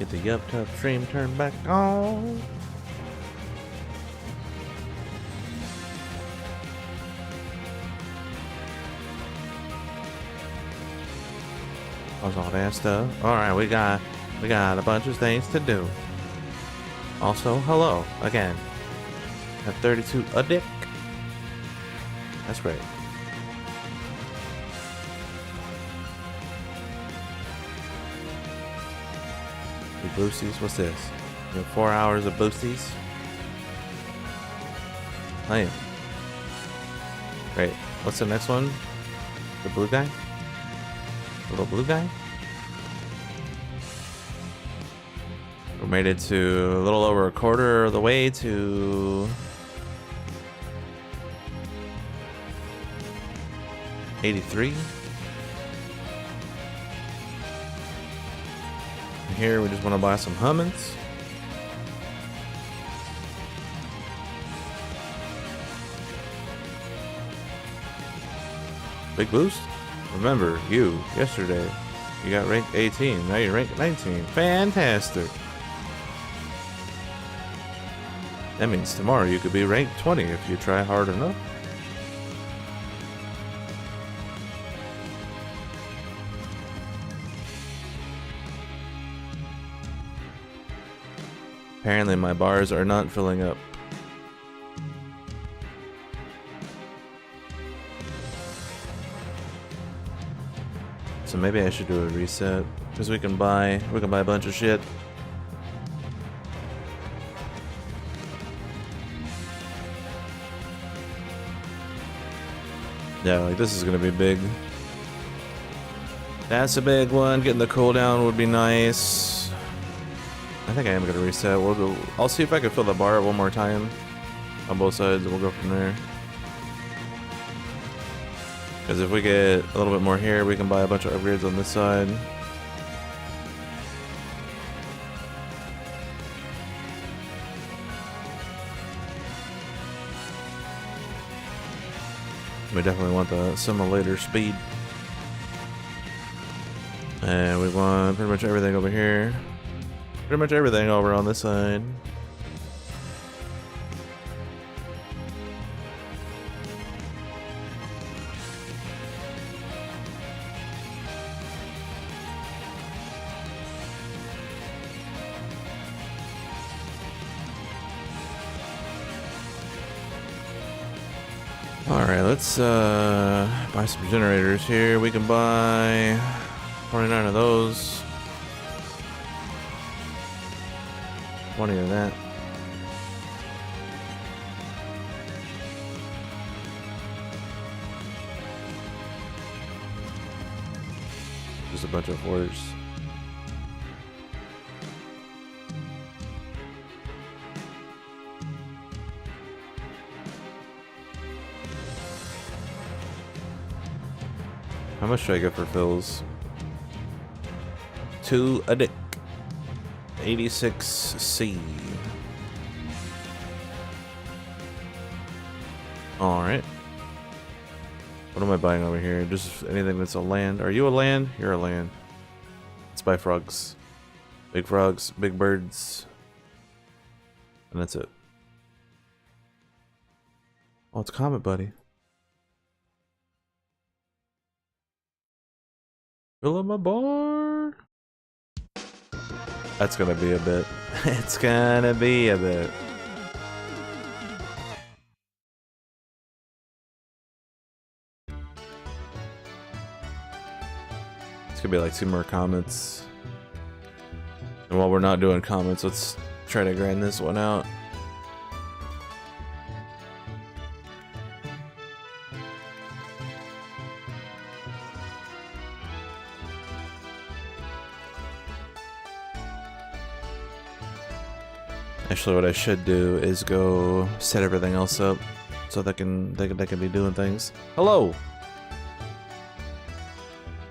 Get the yup top stream turned back on. What's all that stuff? Alright, we got a bunch of things to do. Also, hello again. At 32 a dick. That's great. The boosties, what's this? You have 4 hours of boosties? I am. Great. What's the next one? The blue guy? The little blue guy? We made it to a little over a quarter of the way to 83. And here we just want to buy some hummus. Big boost. Remember, yesterday, you got ranked 18. Now you're ranked 19. Fantastic. That means tomorrow you could be ranked 20 if you try hard enough. Apparently my bars are not filling up. So maybe I should do a reset, because we can buy a bunch of shit. Yeah, like this is gonna be big. That's a big one. Getting the cooldown would be nice. I think I am gonna reset. I'll see if I can fill the bar one more time on both sides, and we'll go from there. Because if we get a little bit more here, we can buy a bunch of upgrades on this side. We definitely want the simulator speed. And we want pretty much everything over here. Pretty much everything over on this side. Alright, let's buy some generators here. We can buy 29 of those. 20 of that. Just a bunch of orders. How much should I get for fills? 2 a dick. 86C. Alright. What am I buying over here? Just anything that's a land. Are you a land? You're a land. Let's buy frogs. Big frogs, big birds. And that's it. Oh, it's Comet Buddy. Fill up my bar. That's gonna be a bit. It's gonna be a bit. It's gonna be like 2 more comments. And while we're not doing comments, let's try to grind this one out. Actually, what I should do is go set everything else up so they can be doing things. Hello,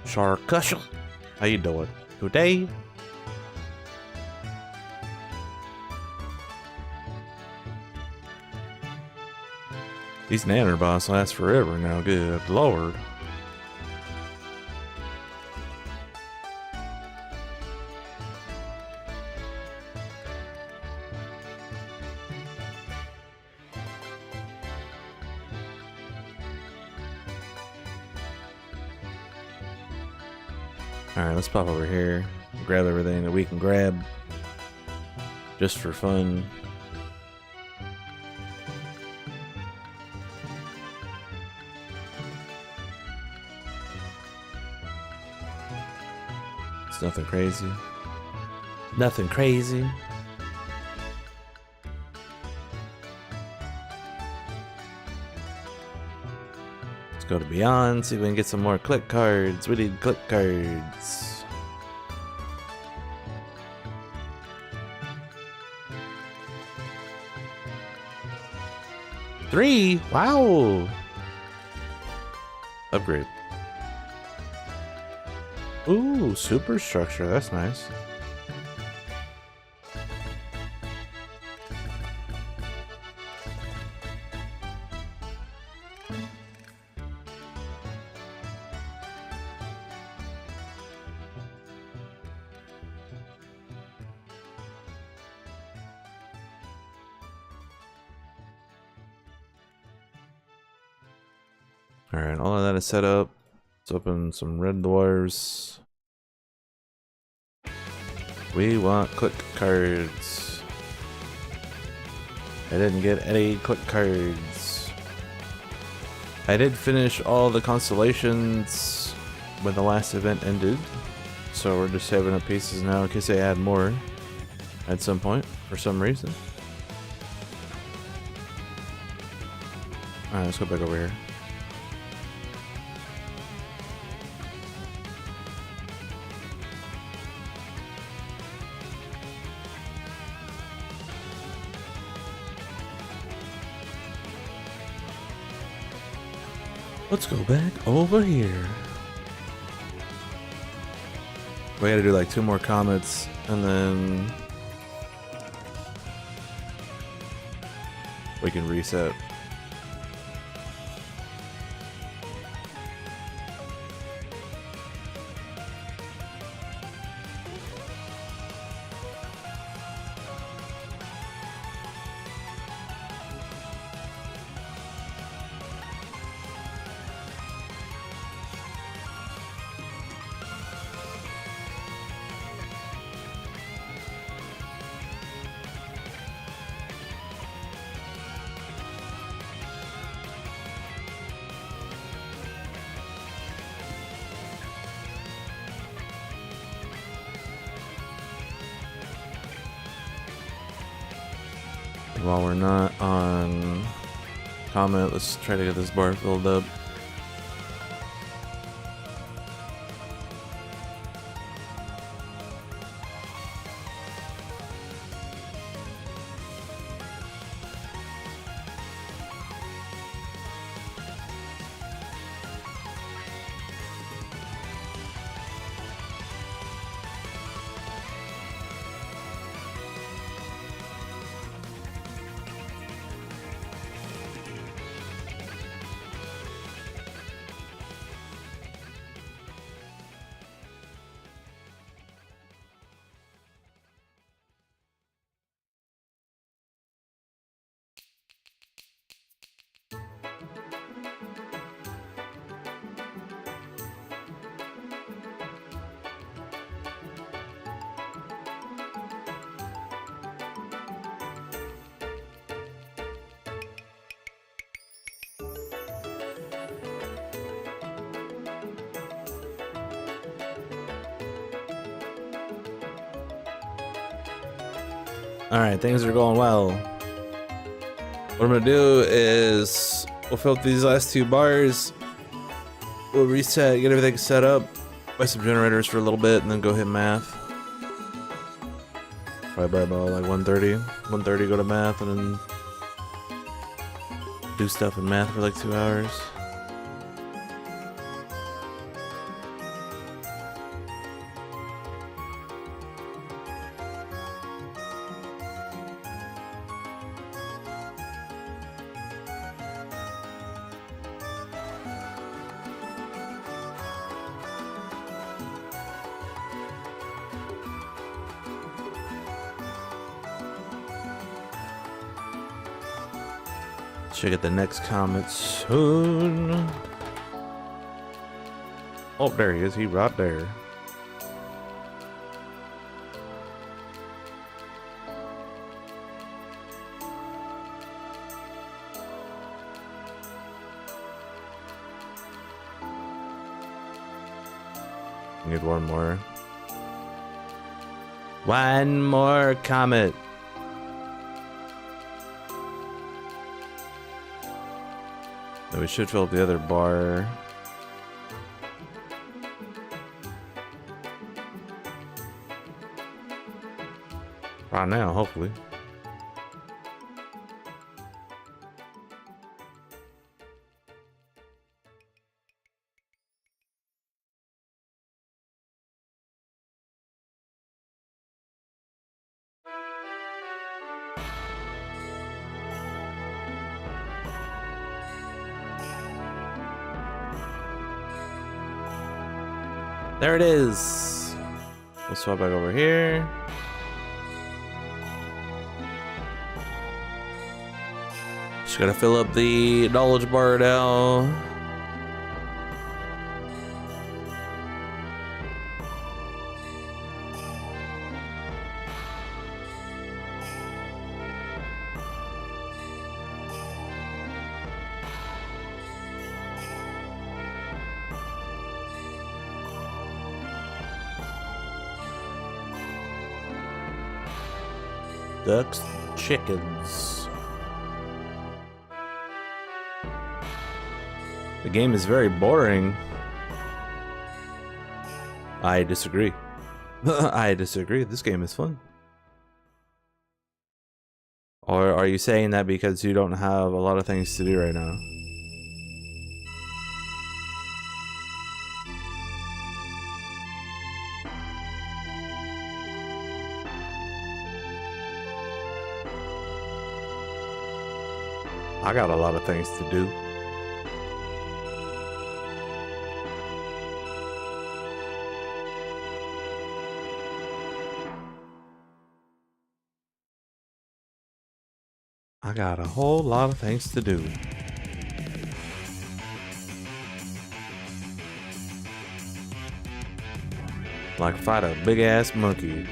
Sharkushel. How you doing today? These nanner boss last forever now. Good lord. Alright, let's pop over here. Grab everything that we can grab. Just for fun. It's nothing crazy. Nothing crazy. Let's go to Beyond, see if we can get some more click cards. We need click cards. Three! Wow! Upgrade. Ooh, superstructure. That's nice. Alright, all of that is set up. Let's open some red doors. We want click cards. I didn't get any click cards. I did finish all the constellations when the last event ended. So we're just saving up pieces now in case I add more at some point for some reason. Alright, let's go back over here. Let's go back over here. We gotta do like 2 more comets and then we can reset. While we're not on comment, let's try to get this bar filled up. Alright, things are going well. What I'm gonna do is we'll fill up these last 2 bars. We'll reset, get everything set up, buy some generators for a little bit, and then go hit math. Probably by about like 1:30. 1:30 go to math, and then do stuff in math for like 2 hours. Should get the next comment soon. Oh, there he is. He right there. Need one more. One more comet. Then we should fill up the other bar. Right now, hopefully. There it is. We'll swap back over here. Just gotta fill up the knowledge bar now. Ducks, chickens. The game is very boring. I disagree. I disagree. This game is fun. Or are you saying that because you don't have a lot of things to do right now? I got a lot of things to do. I got a whole lot of things to do. Like fight a big ass monkey.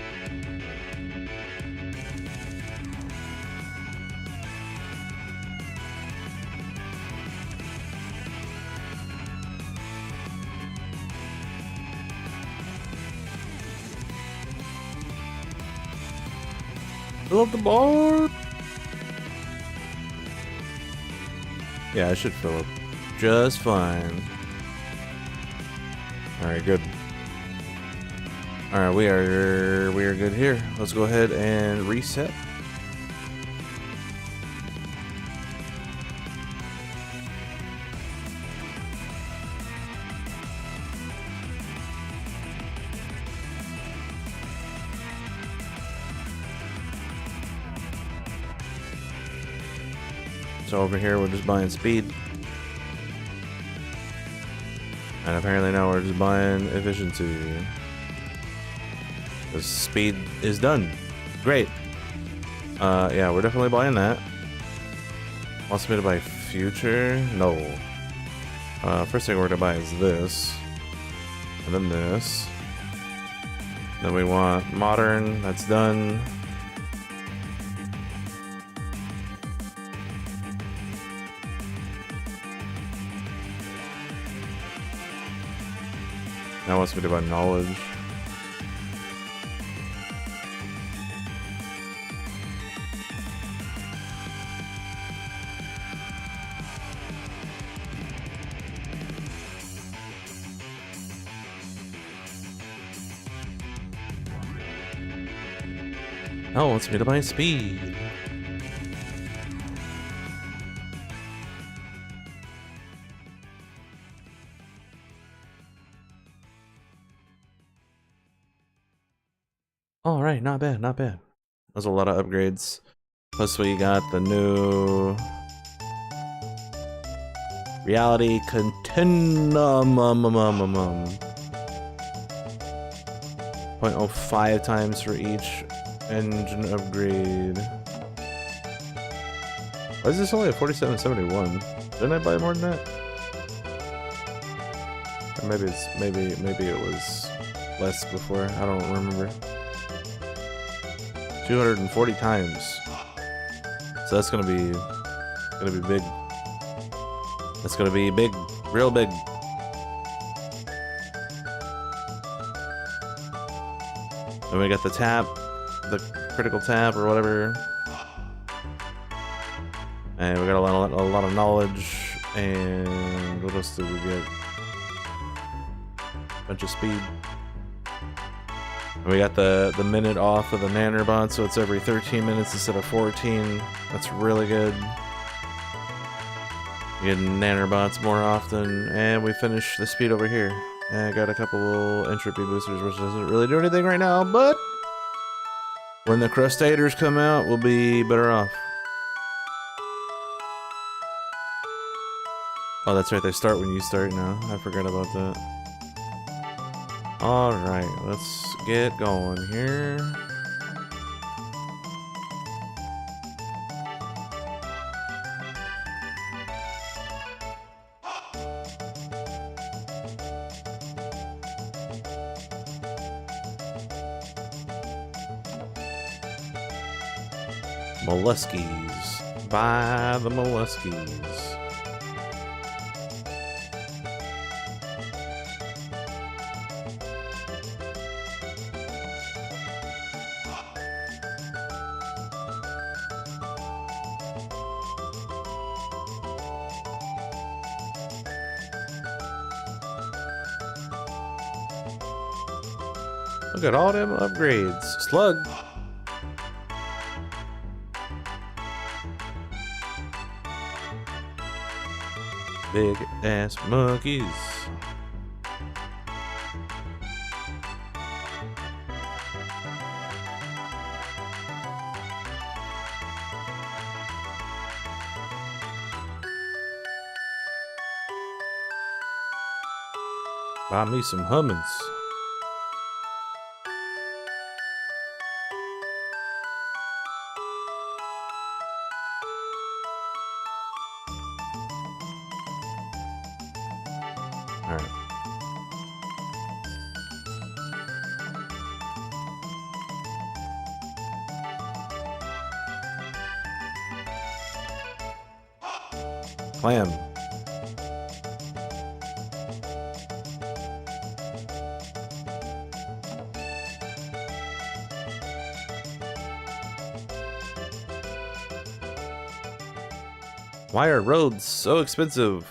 Fill up the bar. Yeah, I should fill up just fine. Alright, good. Alright, we are good here. Let's go ahead and reset. So over here we're just buying speed. And apparently now we're just buying efficiency. The speed is done. Great. Yeah, we're definitely buying that. Wants me to buy future? No. First thing we're gonna buy is this. And then this. Then we want modern, that's done. Now wants me to buy knowledge. Now wants me to buy speed. All right, not bad, not bad. There's a lot of upgrades. Plus we got the new reality continuum. 0.05 times for each engine upgrade. Why is this only at 47.71? Didn't I buy more than that? Or maybe it's maybe it was less before. I don't remember. 240 times. So that's gonna be big. That's gonna be big, real big. Then we got the tap, the critical tap or whatever. And we got a lot of knowledge. And what else did we get? Bunch of speed. And we got the minute off of the nanobot, so it's every 13 minutes instead of 14. That's really good. You get nanobots more often, and we finish the speed over here. And I got a couple entropy boosters, which doesn't really do anything right now, but when the crustaceans come out, we'll be better off. Oh, that's right, they start when you start now. I forgot about that. Alright, let's get going here. Molluskies. Buy the Molluskies. Look at all them upgrades. Slug. Big ass monkeys. Buy me some hummus. Alright. Clam. Why are roads so expensive?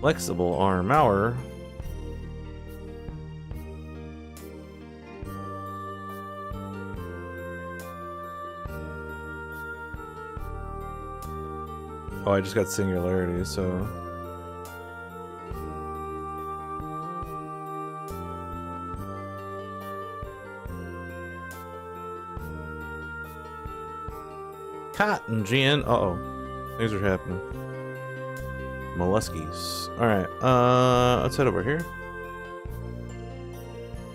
Flexible arm hour. Oh, I just got Singularity, so... Cotton gin. Uh-oh. Things are happening. Molluskies. Alright, let's head over here.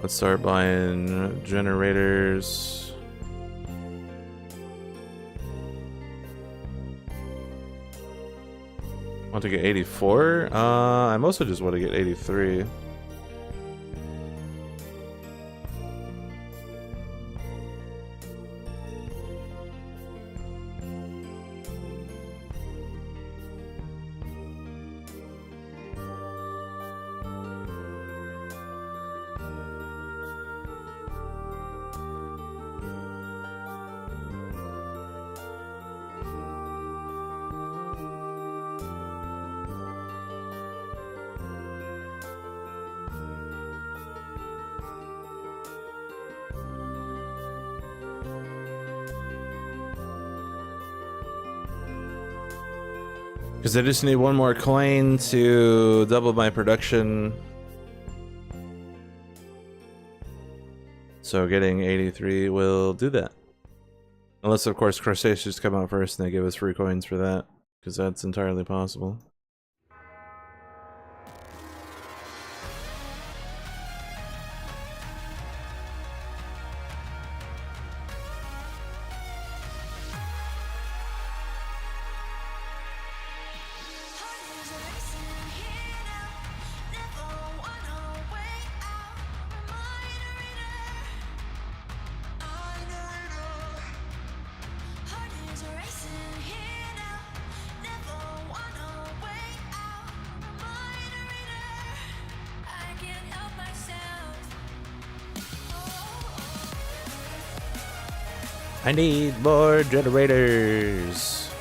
Let's start buying generators. Want to get 84? I mostly just want to get 83. Because I just need one more coin to double my production. So getting 83 will do that. Unless, of course, crustaceans come out first and they give us free coins for that. Because that's entirely possible. I need more generators.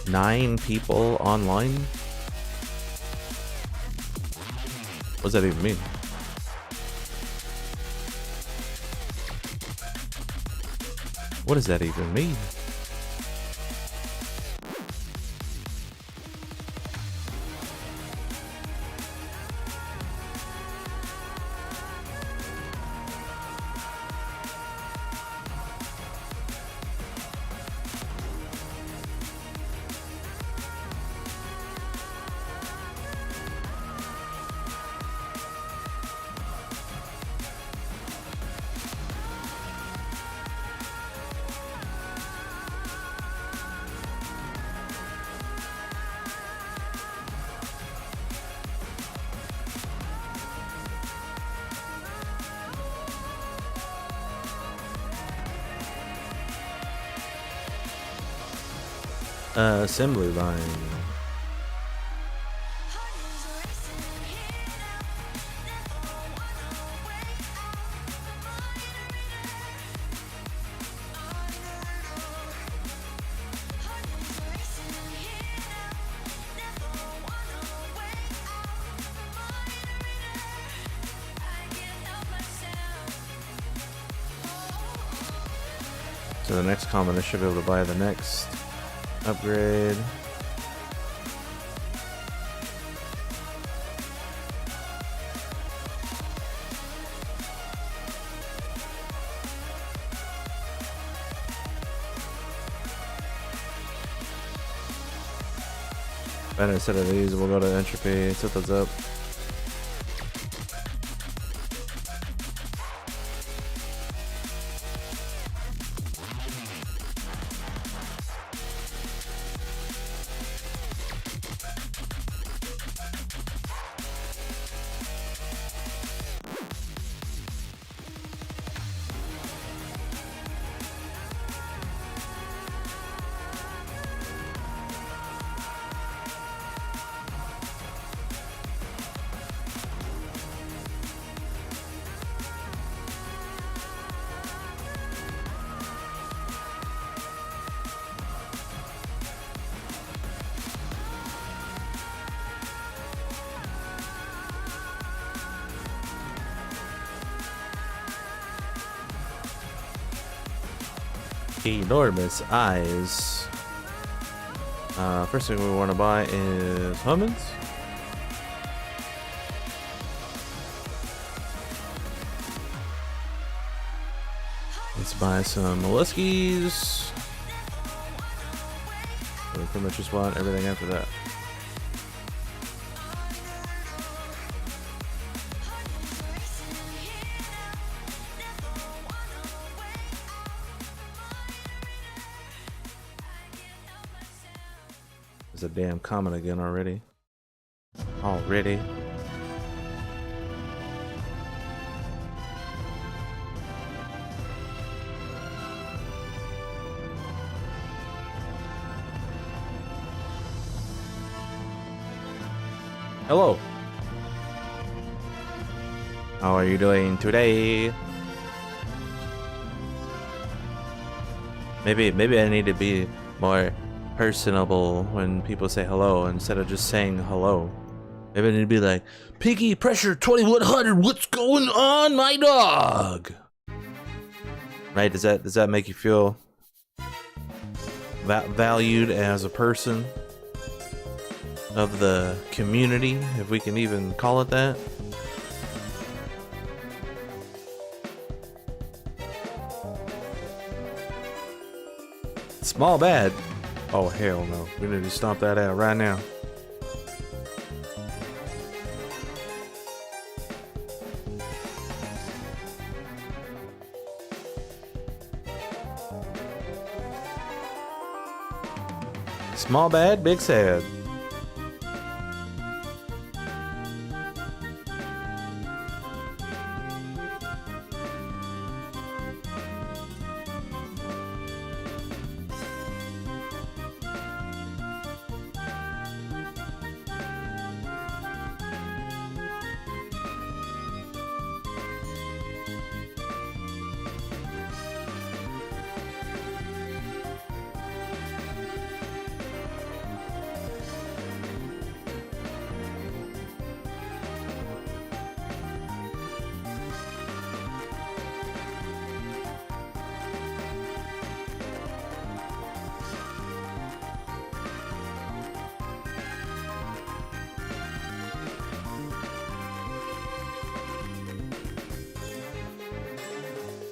Nine people online? What does that even mean? What does that even mean? Assembly line. So the next comment, I should be able to buy the next upgrade. And instead of these, we'll go to entropy, set those up. Enormous eyes. First thing we want to buy is humans. Let's buy some molluskies. We pretty much just want everything after that. There's a damn comment again already. Hello. How are you doing today? Maybe I need to be more personable when people say hello instead of just saying hello. Maybe I need to be like, Piggy Pressure 2100, what's going on, my dog? Right? Does that make you feel valued as a person of the community, if we can even call it that? Small bad. Oh hell no. We need to stomp that out right now. Small bad, big sad.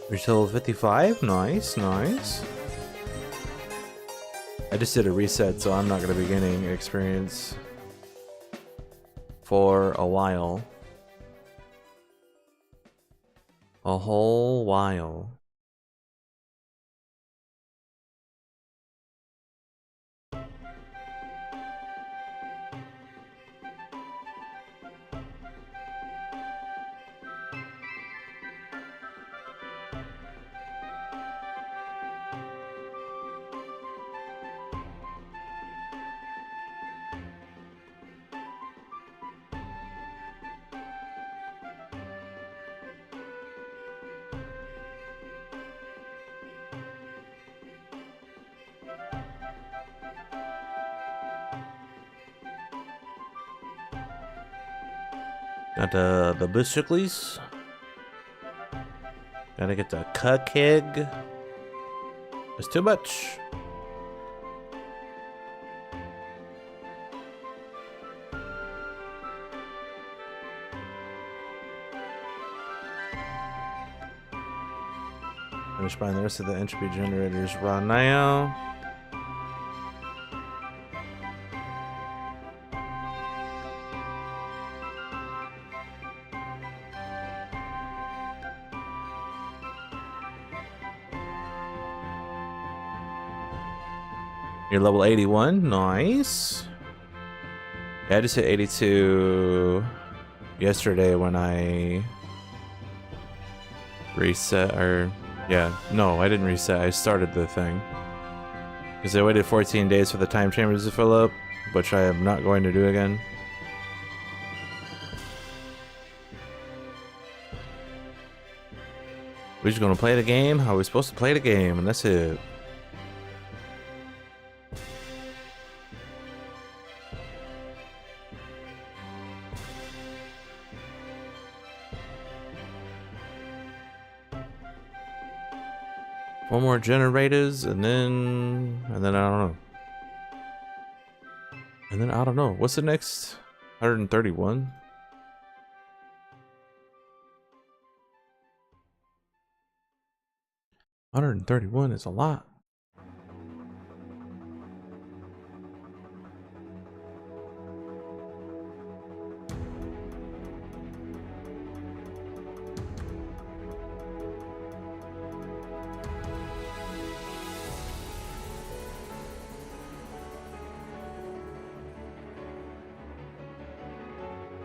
We're till 55. Nice, nice. I just did a reset, so I'm not going to be getting experience for a while. A whole while. Got the bicycles. Gotta get the keg. It's too much. Finish buying the rest of the entropy generators right now. You're level 81, nice. Yeah, I just hit 82 yesterday when I reset, or yeah, no, I didn't reset, I started the thing. Because I waited 14 days for the time chambers to fill up, which I am not going to do again. We're just gonna play the game how we're supposed to play the game, and that's it. One more generators, and then I don't know. And then I don't know. What's the next? 131? $131 is a lot.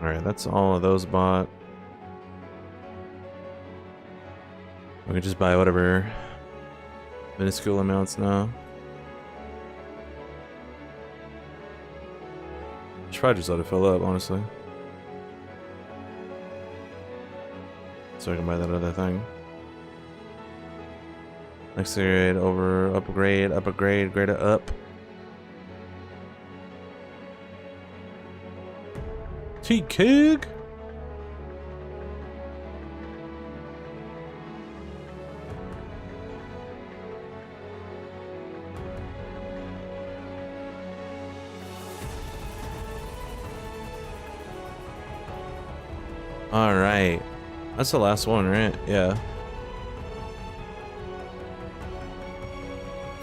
Alright, that's all of those bought. We can just buy whatever minuscule amounts now. Should probably just let it fill up, honestly. So I can buy that other thing. Next grade over, upgrade, grade it up. T-Kig! Alright. That's the last one, right? Yeah.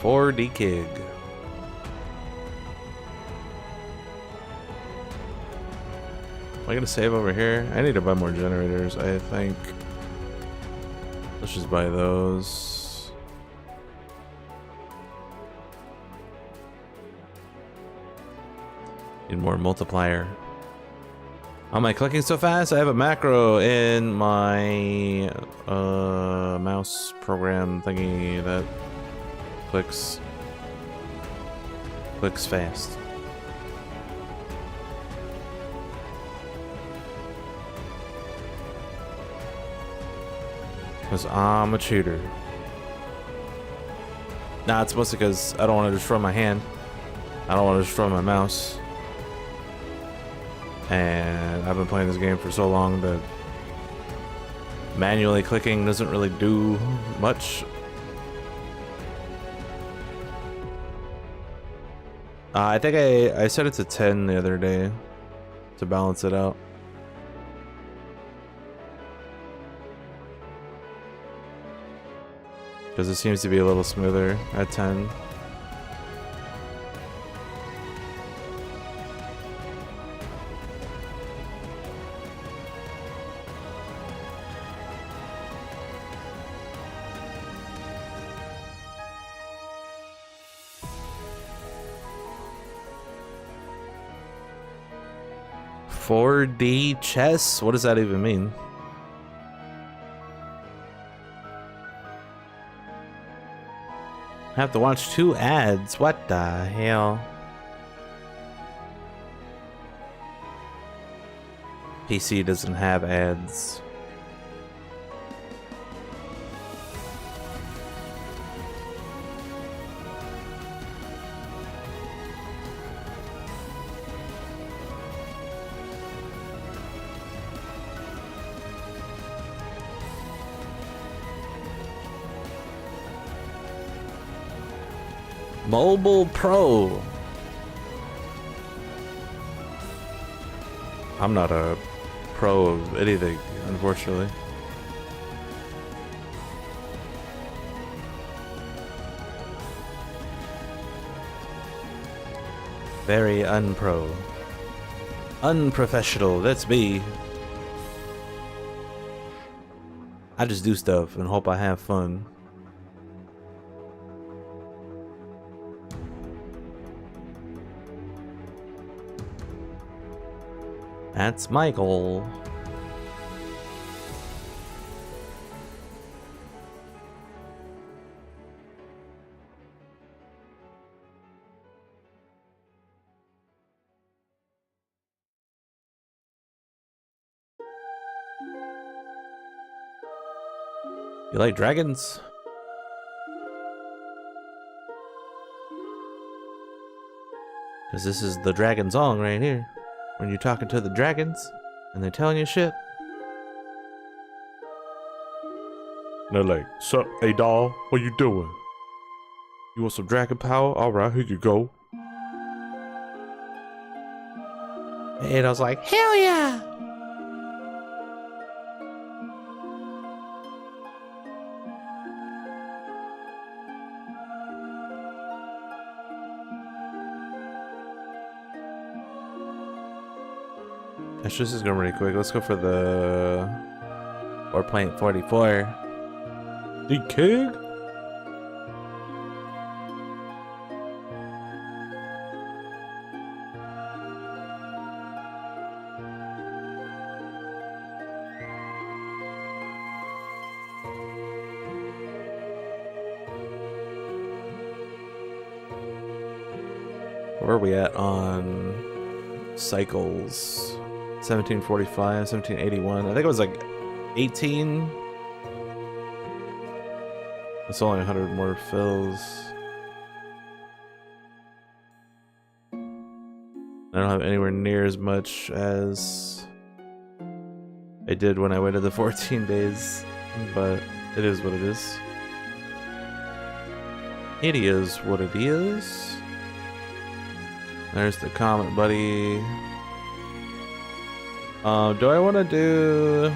4D Kig. Am I gonna save over here? I need to buy more generators, I think. Let's just buy those. Need more multiplier. How am I clicking so fast? I have a macro in my mouse program thingy that clicks fast. Because I'm a cheater. Nah, it's mostly because I don't want to destroy my hand. I don't want to destroy my mouse. And I've been playing this game for so long that manually clicking doesn't really do much. I think I set it to 10 the other day to balance it out. Because it seems to be a little smoother at 10. $4D chess? What does that even mean? I have to watch 2 ads. What the hell? PC doesn't have ads. Mobile Pro. I'm not a pro of anything, unfortunately. Very unpro. Unprofessional, that's me. I just do stuff and hope I have fun. That's my goal. You like dragons? Because this is the dragon song right here. When you're talking to the dragons and they're telling you shit. They're like, sup, hey doll, what you doing? You want some dragon power? Alright, here you go. And I was like, hell yeah! Actually, this is going really quick. Let's go for the 4.44. The king? Where are we at on cycles? 1745, 1781. I think it was like 18. It's only 100 more fills. I don't have anywhere near as much as I did when I waited the 14 days, but it is what it is. It is what it is. There's the comment, buddy. Do I want to do...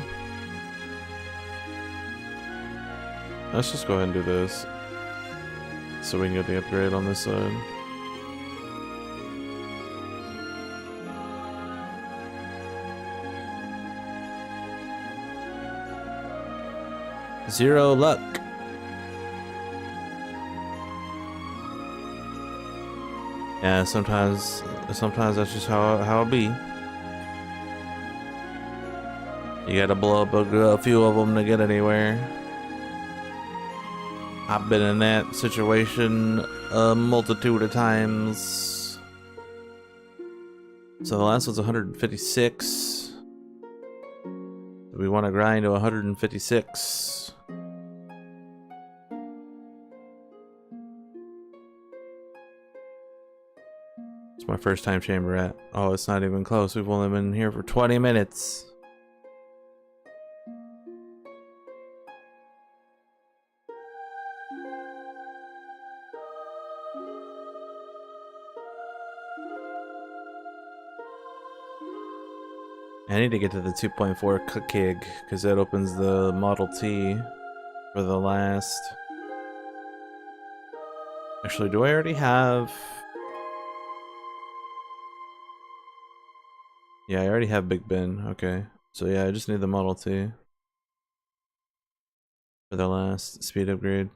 Let's just go ahead and do this. So we can get the upgrade on this side. Zero luck. Yeah, sometimes that's just how it be. You gotta blow up a few of them to get anywhere. I've been in that situation a multitude of times. So the last one's 156. We want to grind to 156. It's my first time chamber at. Oh, it's not even close. We've only been here for 20 minutes. I need to get to the 2.4 kg because that opens the Model T for the last Actually, do I already have... Yeah, I already have Big Ben. Okay. So yeah, I just need the Model T for the last speed upgrade.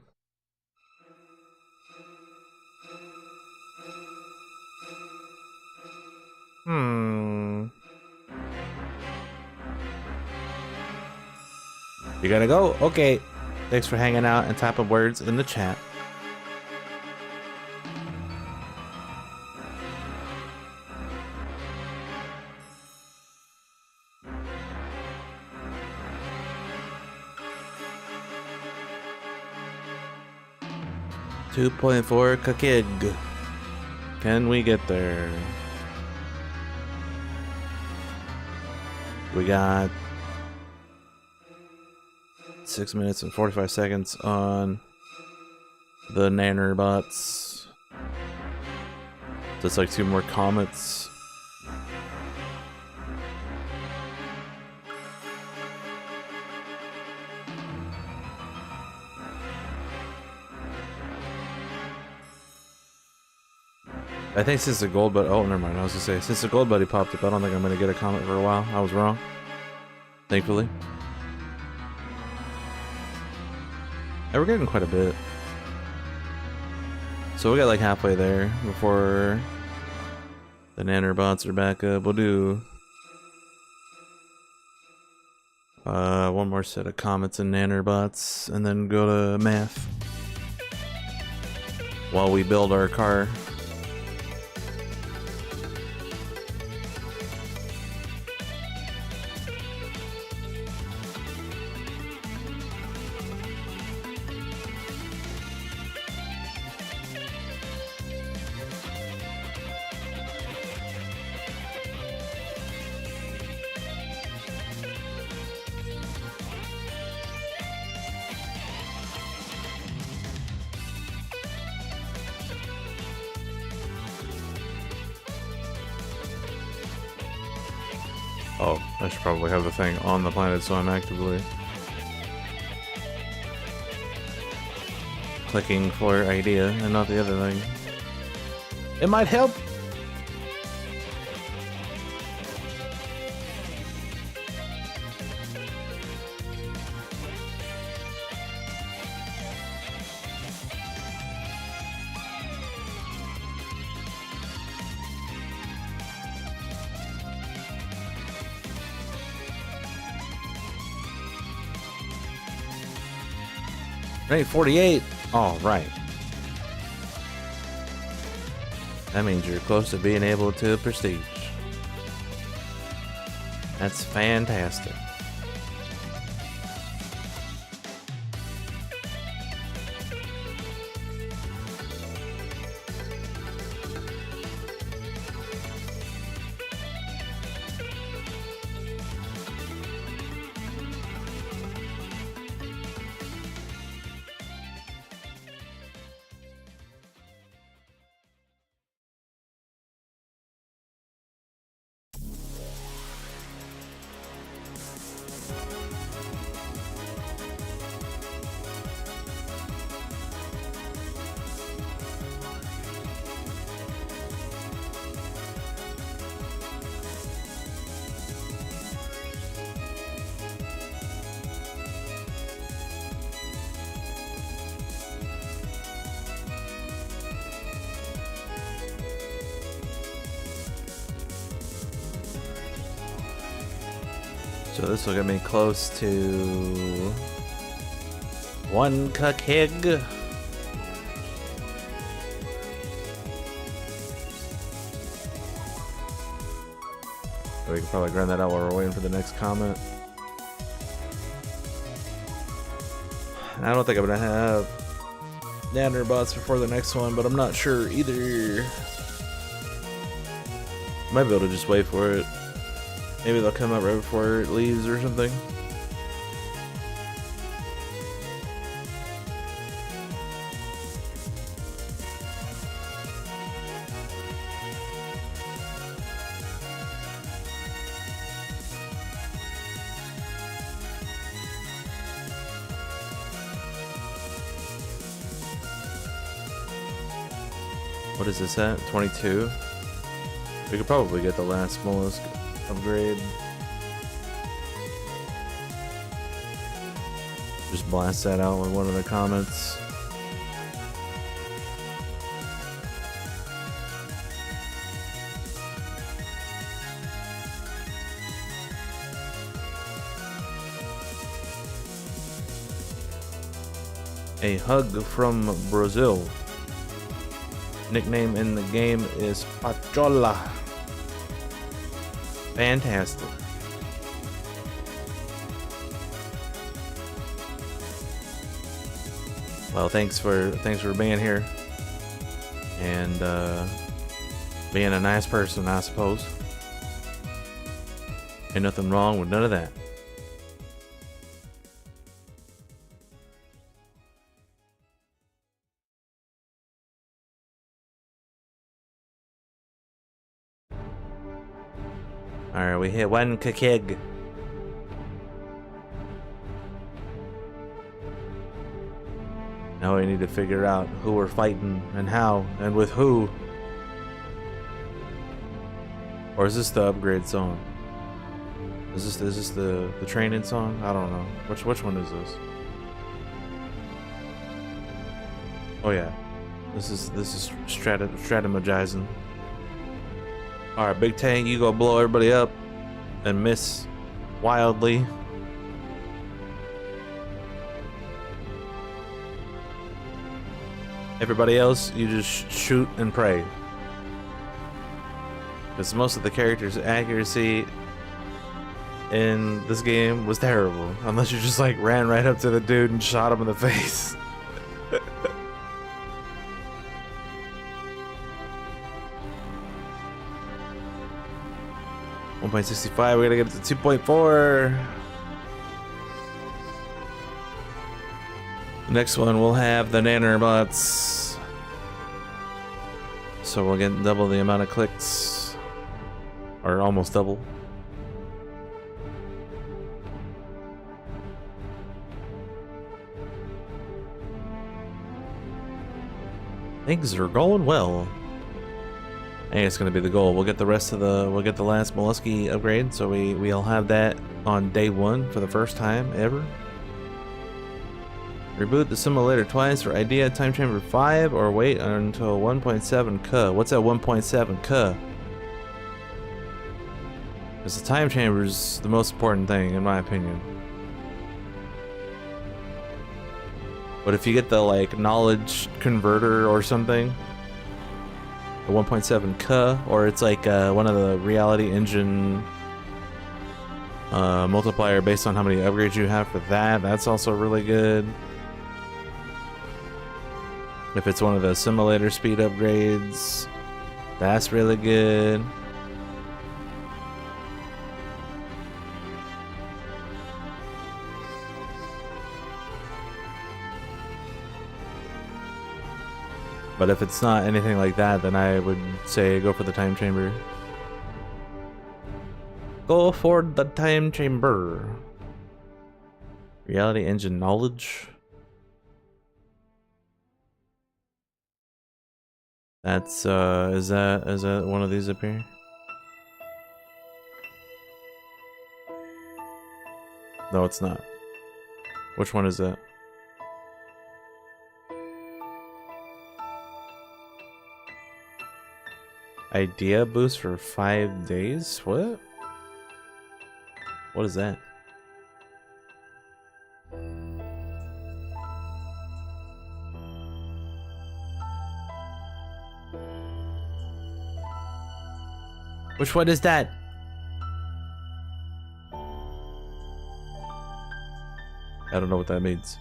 You gotta go? Okay. Thanks for hanging out and typing words in the chat. $2.4 kakig. Can we get there? We got 6 minutes and 45 seconds on the nanobots. So it's like 2 more comets. I think since the gold buddy, oh never mind, I was gonna say, since the gold buddy popped up, I don't think I'm gonna get a comet for a while. I was wrong. Thankfully. And we're getting quite a bit. So we got like halfway there before the nanobots are back up. We'll do one more set of comets and nanobots and then go to math while we build our car. Oh, I should probably have the thing on the planet so I'm actively clicking for idea and not the other thing. It might help. Right, 48. All right. That means you're close to being able to prestige. That's fantastic. So this will get me close to 1 kakig. We can probably grind that out while we're waiting for the next comment. I don't think I'm gonna have nanobots before the next one, but I'm not sure either. Might be able to just wait for it. Maybe they'll come out right before it leaves or something. What is this at? 22? We could probably get the last mollusk upgrade. Just blast that out with one of the comments. A hug from Brazil. Nickname in the game is Pachola. Fantastic. Well, thanks for being here and being a nice person, I suppose. Ain't nothing wrong with none of that. Alright, we hit one kig. Now we need to figure out who we're fighting and how and with who. Or is this the upgrade song? Is this the training song? I don't know. Which one is this? Oh yeah. This is strategizing. Alright, Big Tank, you go blow everybody up and miss wildly. Everybody else, you just shoot and pray. Because most of the characters' accuracy in this game was terrible. Unless you just like ran right up to the dude and shot him in the face. 1.65, we gotta get it to 2.4. Next one, we'll have the nanobots. So we'll get double the amount of clicks. Or almost double. Things are going well. I think it's gonna be the goal. We'll get the rest of we'll get the last Molluski upgrade, so we'll have that on day 1 for the first time ever. Reboot the simulator twice for idea time chamber 5 or wait until 1.7k. What's at 1.7k? Because the time chamber is the most important thing in my opinion. But if you get the like knowledge converter or something, the 1.7k, or it's like one of the reality engine multiplier based on how many upgrades you have for that, that's also really good. If it's one of the simulator speed upgrades, that's really good. But if it's not anything like that, then I would say go for the time chamber. Go for the time chamber. Reality engine knowledge. That's is that one of these up here? No, it's not. Which one is that? Idea boost for 5 days? What? What is that? Which one is that? I don't know what that means.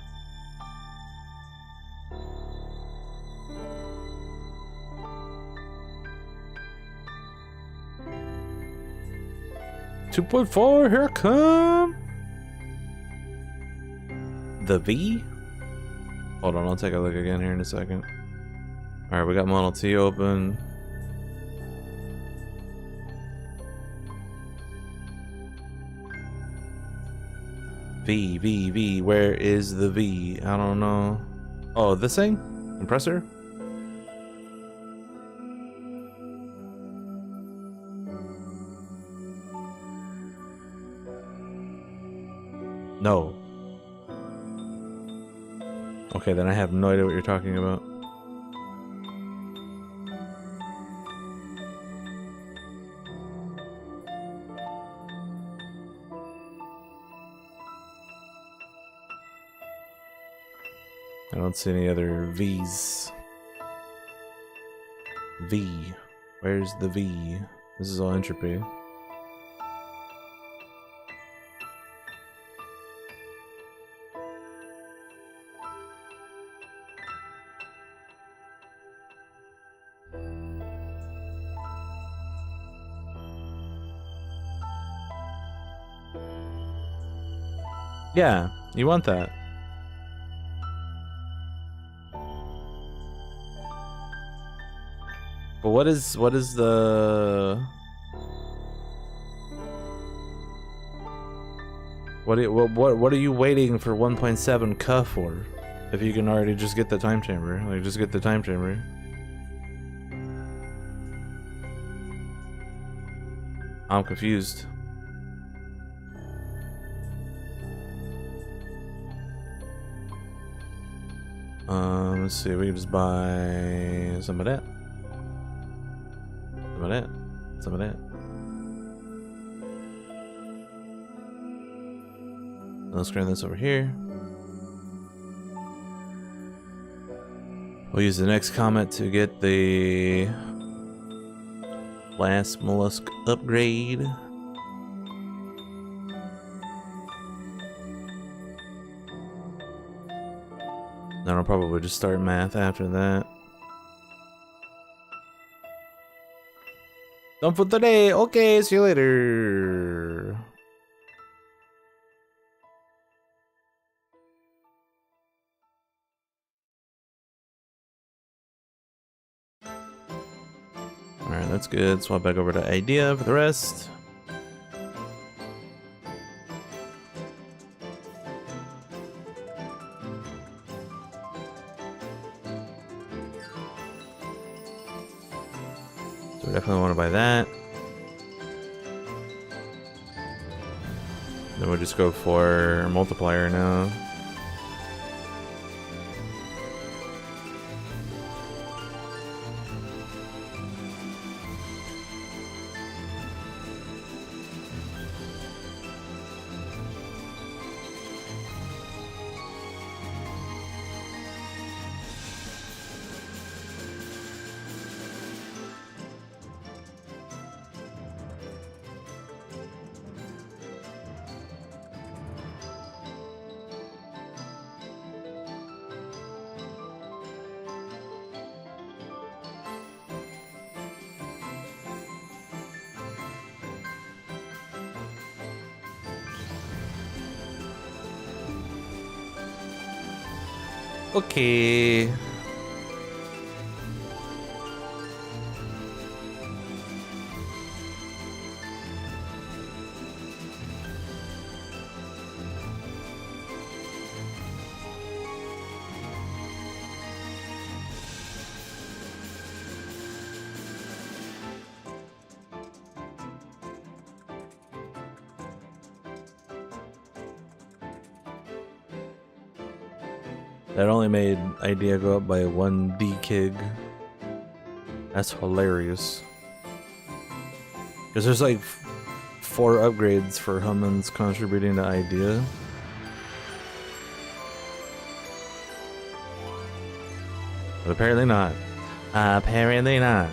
$2.4, here come the V. Hold on, I'll take a look again here in a second. All right, we got Model T open. V, where is the V? I don't know. Oh, this thing? Compressor? No. Okay, then I have no idea what you're talking about. I don't see any other V's. V. Where's the V? This is all entropy. Yeah, you want that. But what is the what are you waiting for 1.7 K for? If you can already just get the time chamber, like just get the time chamber. I'm confused. Let's see, we can just buy some of that. Some of that. Some of that. Let's grab this over here. We'll use the next comet to get the last mollusk upgrade. Then I'll probably just start math after that. Done for today. Okay, see you later. Alright, that's good. Swap back over to idea for the rest. So we definitely want to buy that. Then we'll just go for multiplier now. Okay. That only made idea go up by 1 DKIG. That's hilarious. Because there's like 4 upgrades for humans contributing to idea. But apparently not. Apparently not.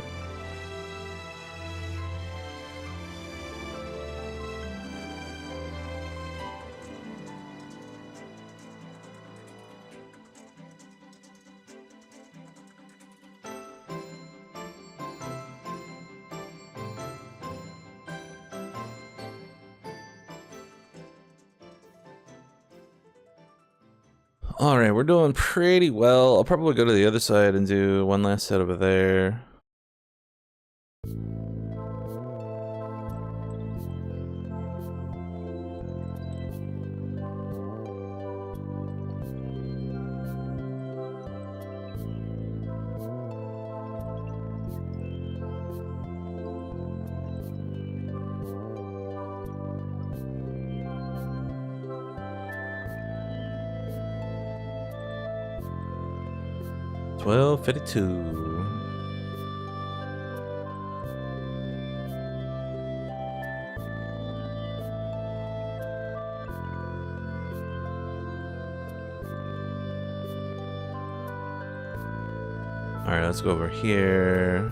Alright, we're doing pretty well. I'll probably go to the other side and do one last set over there. 12:52. Alright, let's go over here.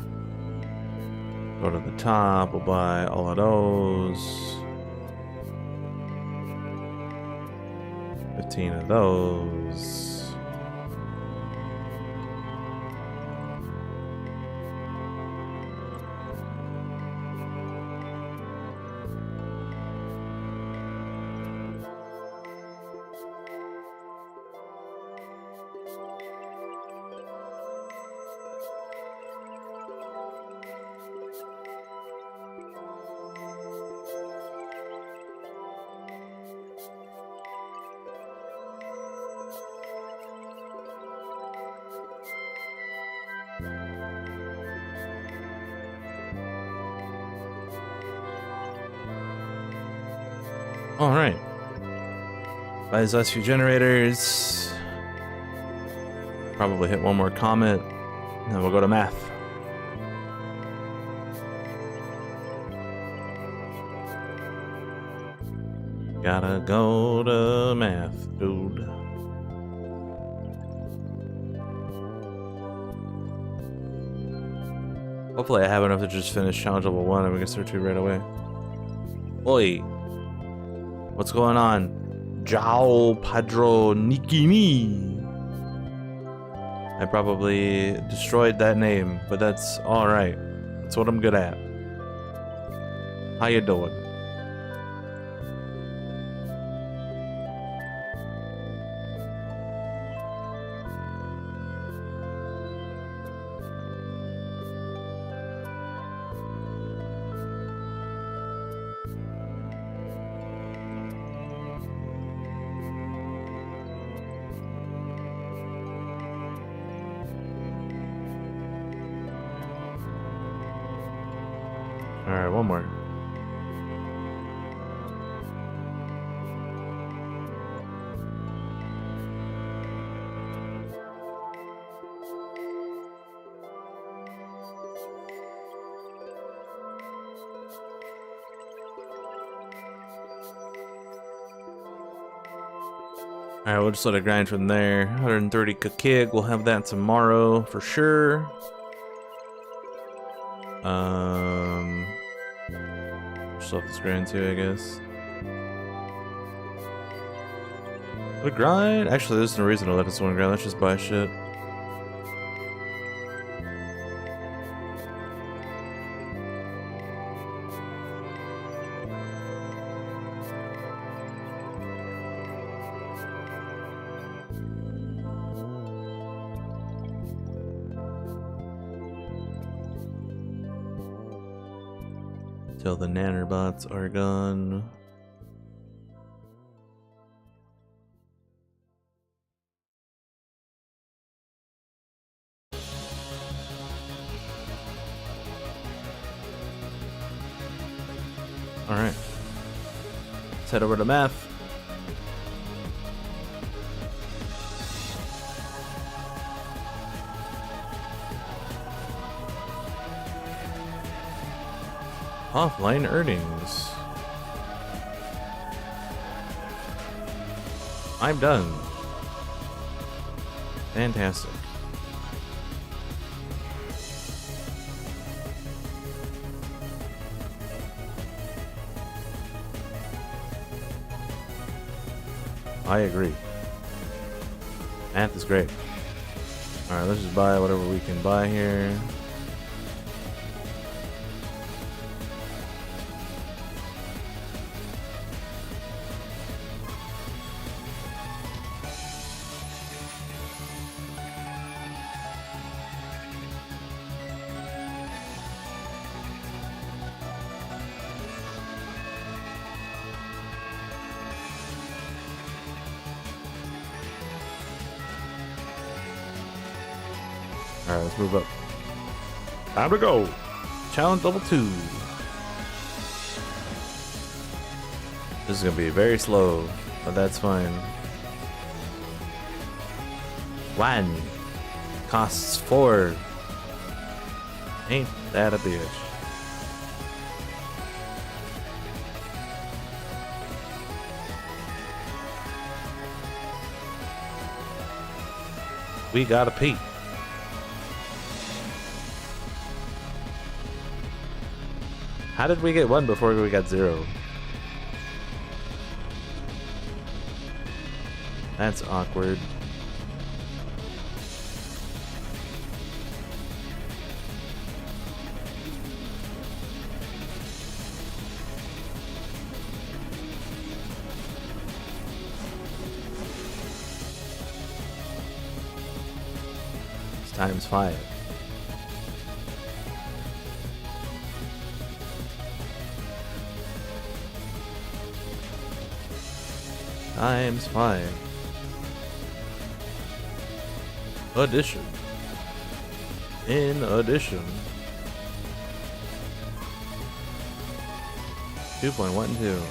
Go to the top, we'll buy all of those. 15 of those. Alright. Buy these last few generators. Probably hit one more comet. And then we'll go to math. Gotta go to math, dude. Hopefully I have enough to just finish challenge level 1 and we can start 2 right away. Oi! What's going on? Jao Padro Nikini. I probably destroyed that name, but that's alright. That's what I'm good at. How you doing? Alright, one more. Alright, we'll just let it grind from there. 130 kig, we'll have that tomorrow for sure. Still have this grind too, I guess. Let it grind? Actually, there's no reason to let this one grind. Let's just buy shit. Till the nanobots are gone. Alright. Let's head over to math. Offline earnings. I'm done. Fantastic. I agree. Math is great. Alright, let's just buy whatever we can buy here. Alright, let's move up. Time to go! Challenge level 2. This is gonna be very slow, but that's fine. 1. Costs 4. Ain't that a bitch? We gotta pee. How did we get 1 before we got 0? That's awkward. It's times 5. Times 5. Addition. In addition. 2.12.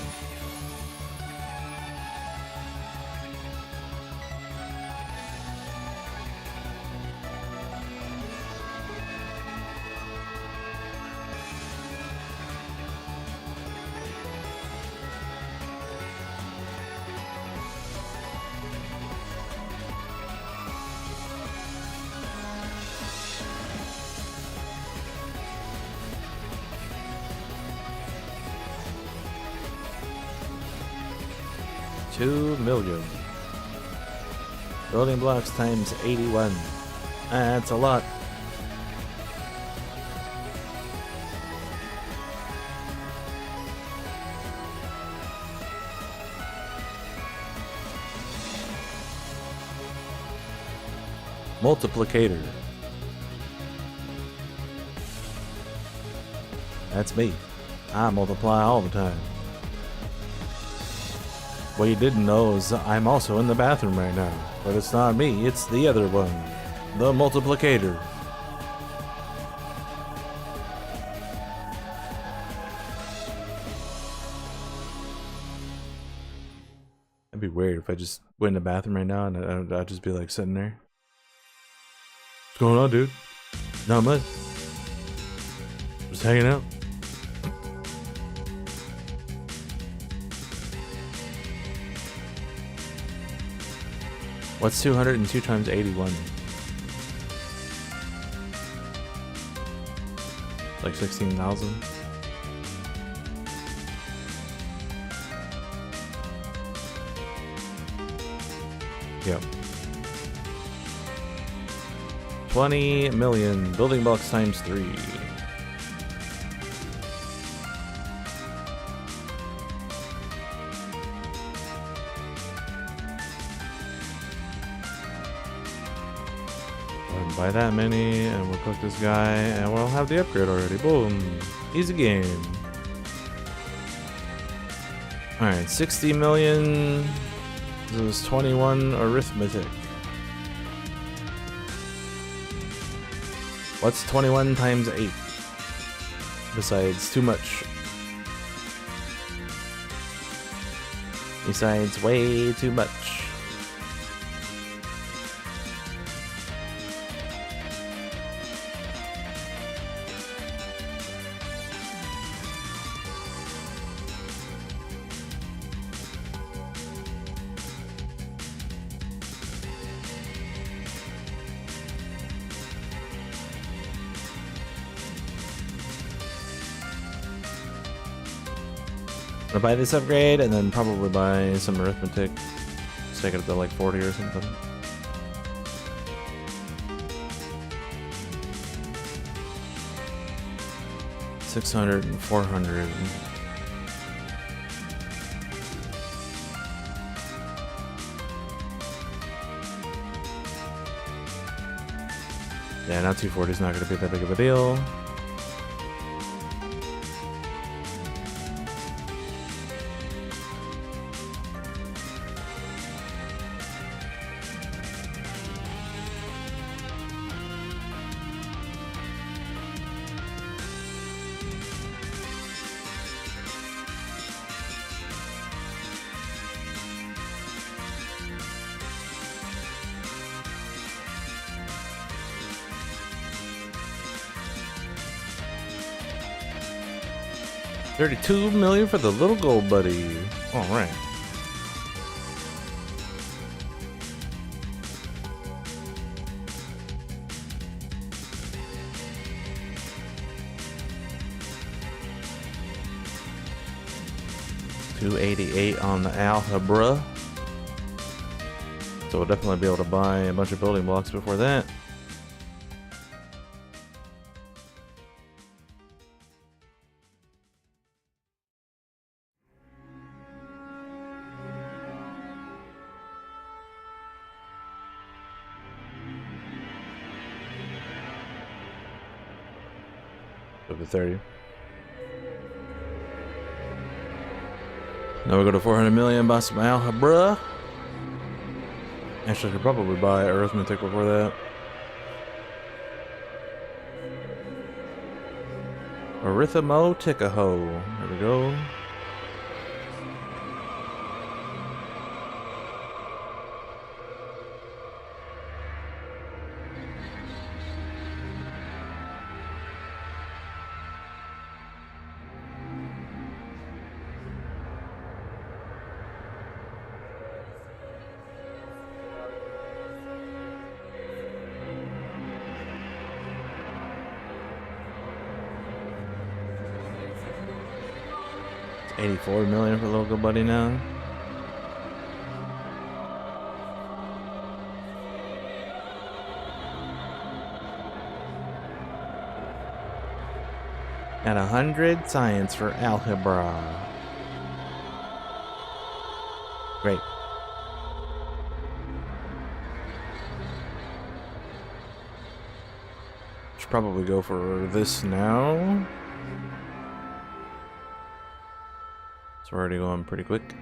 $2 million. Building blocks times 81. That's a lot. Multiplicator. That's me. I multiply all the time. What you didn't know is I'm also in the bathroom right now. But it's not me, it's the other one. The multiplicator. It'd be weird if I just went in the bathroom right now and I'd just be like sitting there. What's going on, dude? Not much. Just hanging out. What's 202 times 81? Like 16,000? Yep. 20 million. Building blocks times 3. Buy that many, and we'll cook this guy, and we'll have the upgrade already. Boom. Easy game. Alright, 60 million. This is 21 arithmetic. What's 21 times 8? Besides, too much. Besides, way too much. I'm gonna buy this upgrade and then probably buy some arithmetic. Let's take it up to like 40 or something. $600 and $400. Yeah, now 240 is not gonna be that big of a deal. 32 million for the little gold buddy. All right. $288 on the Alhambra. So we'll definitely be able to buy a bunch of building blocks before that. Over 30. Now we go to 400 million, buy some Alhambra. Actually, I could probably buy arithmetic before that. Arithmo-ticaho. There we go. It's 84 million for local buddy now. At 100 science for algebra. Great. Should probably go for this now. So we're already going pretty quick.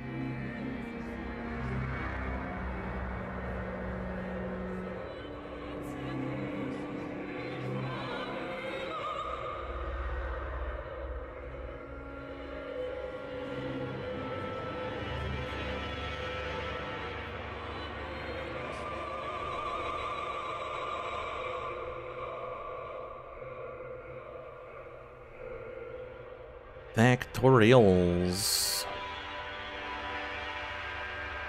Factorials.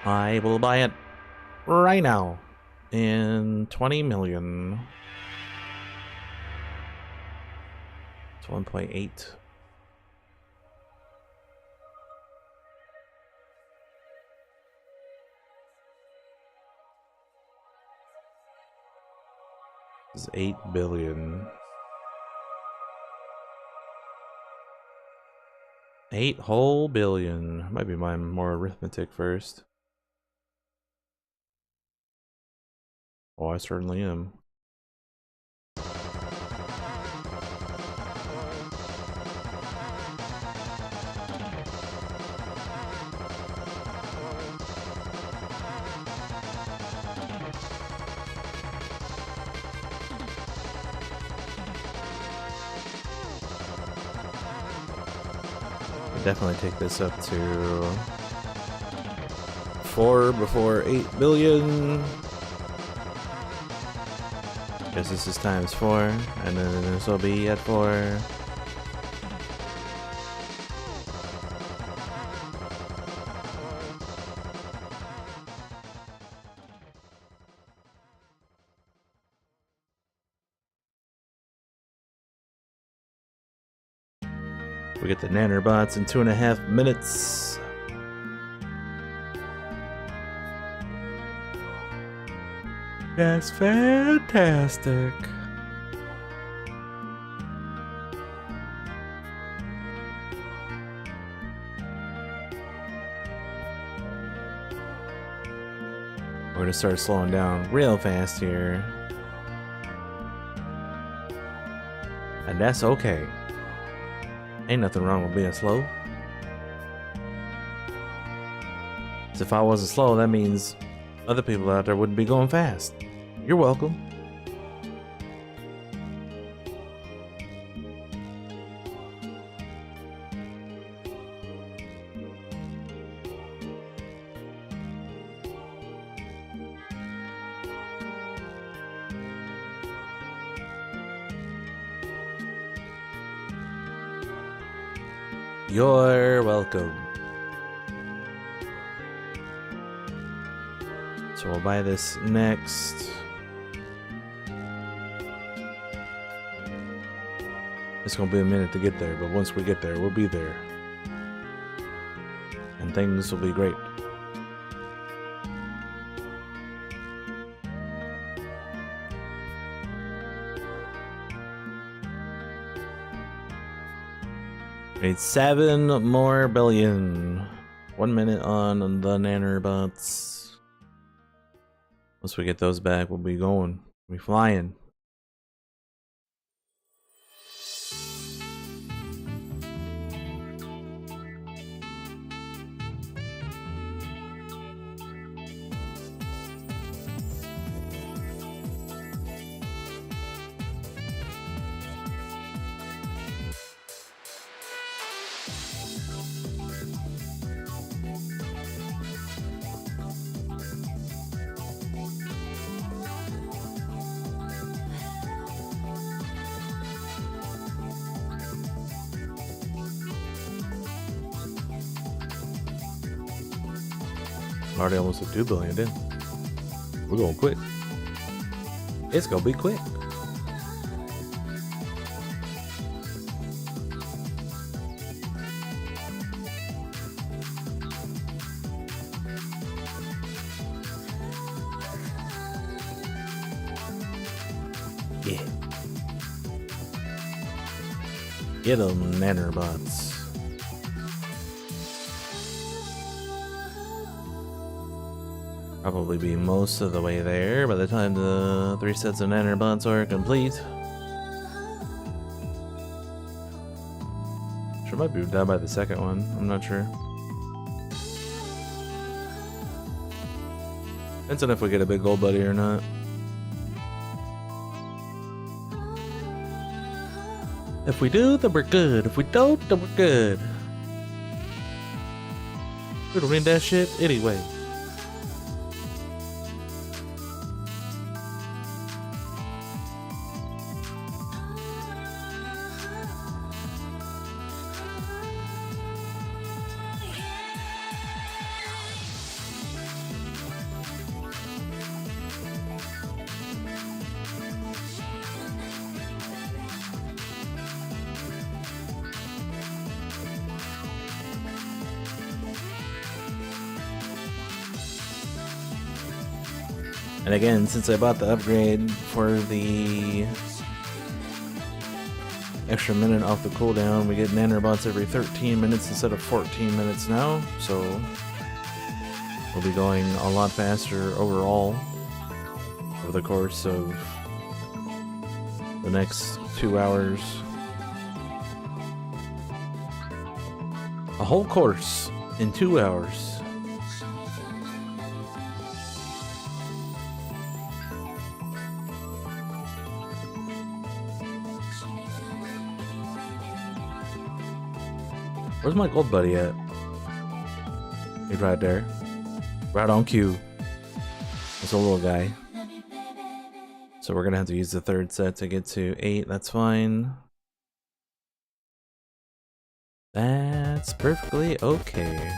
I will buy it right now in 20 million. It's 1.8. This is 8 billion. 8 whole billion. Might be my more arithmetic first. Oh, I certainly am. Definitely take this up to 4 before 8 billion. Because this is times 4, and then this will be at 4. We get the nanobots in 2.5 minutes. That's fantastic. We're gonna start slowing down real fast here. And that's okay. Ain't nothing wrong with being slow. So if I wasn't slow, that means other people out there wouldn't be going fast. You're welcome. You're welcome. So we'll buy this next. It's gonna be a minute to get there, but once we get there, we'll be there. And things will be great. Need 7 more billion. 1 minute on the nanobots. Once we get those back, we'll be going. We'll be flying. Already almost at 2 billion, didn't we? We're going quick. It's gonna be quick. Yeah. Get them nanobots. Probably be most of the way there by the time the 3 sets of nanobots are complete. Sure, might be done by the second one. I'm not sure. Depends on if we get a big gold buddy or not. If we do, then we're good. If we don't, then we're good. We don't need that shit anyway. And again, since I bought the upgrade for the extra minute off the cooldown, we get nanobots every 13 minutes instead of 14 minutes now, so we'll be going a lot faster overall over the course of the next 2 hours. A whole course in 2 hours. Where's my gold buddy at? He's right there. Right on cue. It's a little guy. So we're gonna have to use the 3rd set to get to 8. That's fine. That's perfectly okay.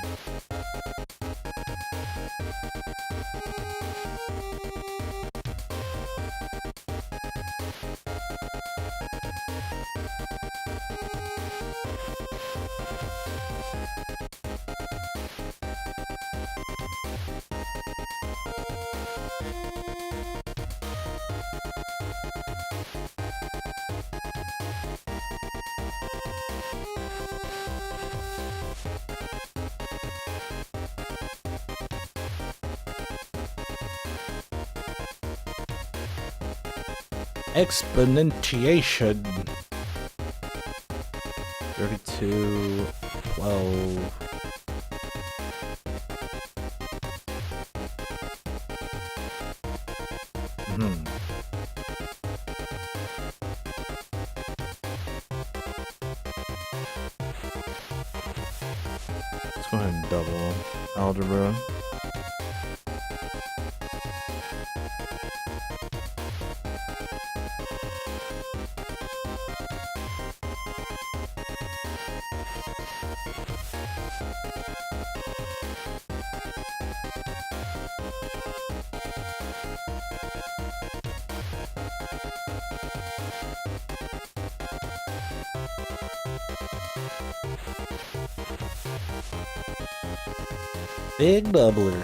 Exponentiation. 32, 12. Let's go ahead and double algebra. Big doubler.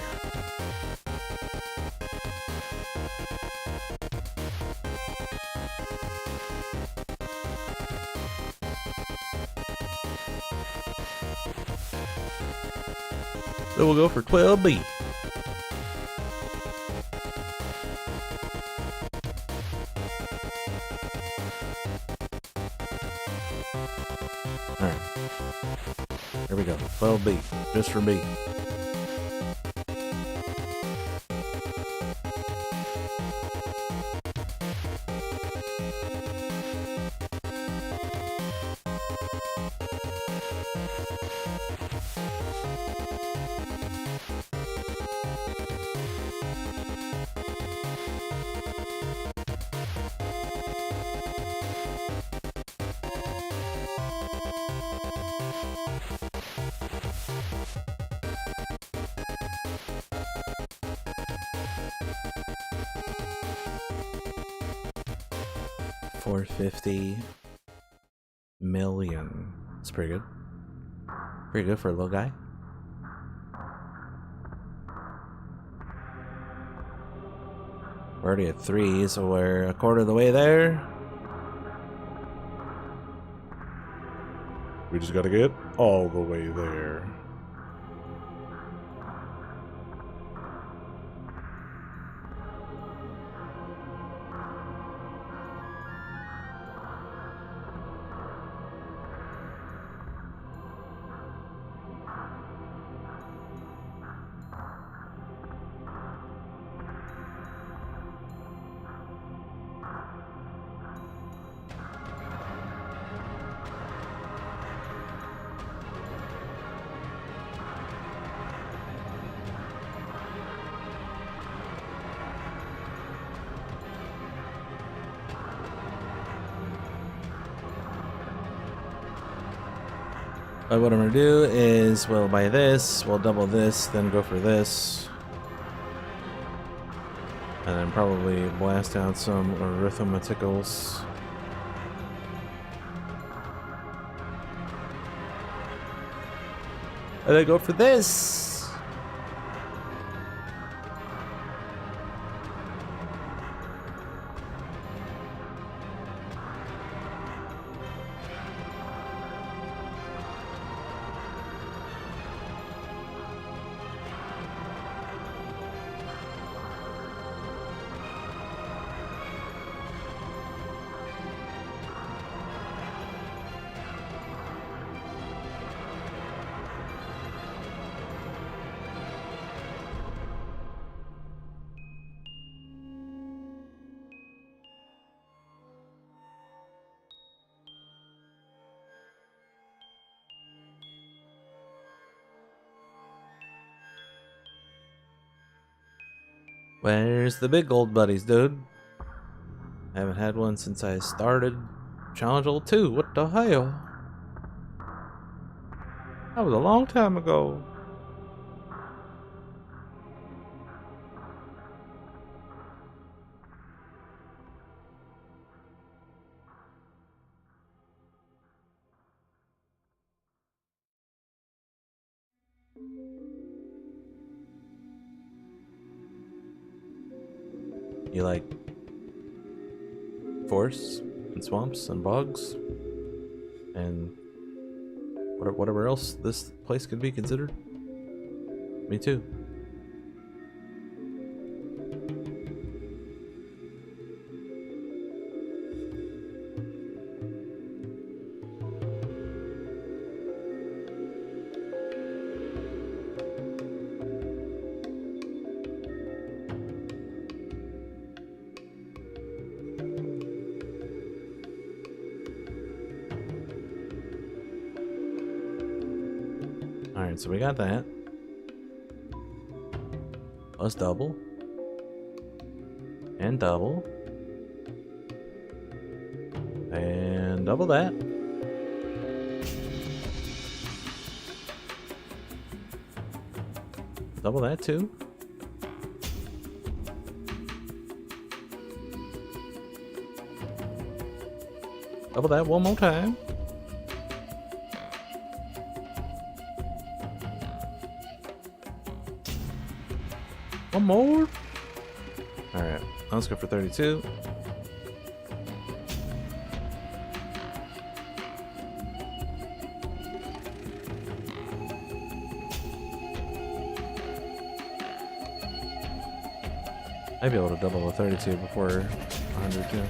So we'll go for 12B. Alright. Here we go. 12B. Just for B. $450 million. That's pretty good. Pretty good for a little guy. We're already at 3, so we're a quarter of the way there. We just gotta get all the way there. But what I'm gonna do is we'll buy this, we'll double this, then go for this. And then probably blast out some arithmeticals. And then go for this! Where's the big gold buddies, dude? I haven't had one since I started Challenge Level 2. What the hell? That was a long time ago. You like forests and swamps and bogs and whatever else this place could be considered? Me too. Alright, so we got that. Let's double. And double. And double that. Double that too. Double that one more time. more. Alright, let's go for 32. I'd be able to double the 32 before 100 too.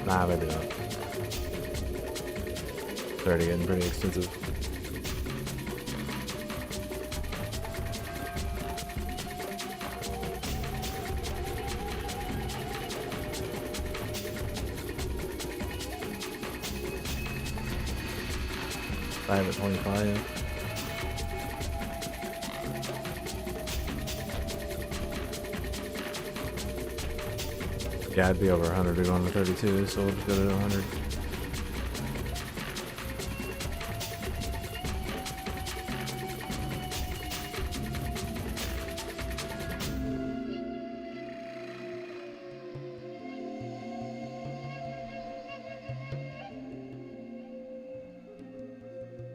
Nah, maybe not. 30 getting pretty expensive. Five at 25. Yeah, I'd be over 100 to go on to 32, so we'll just go to 100.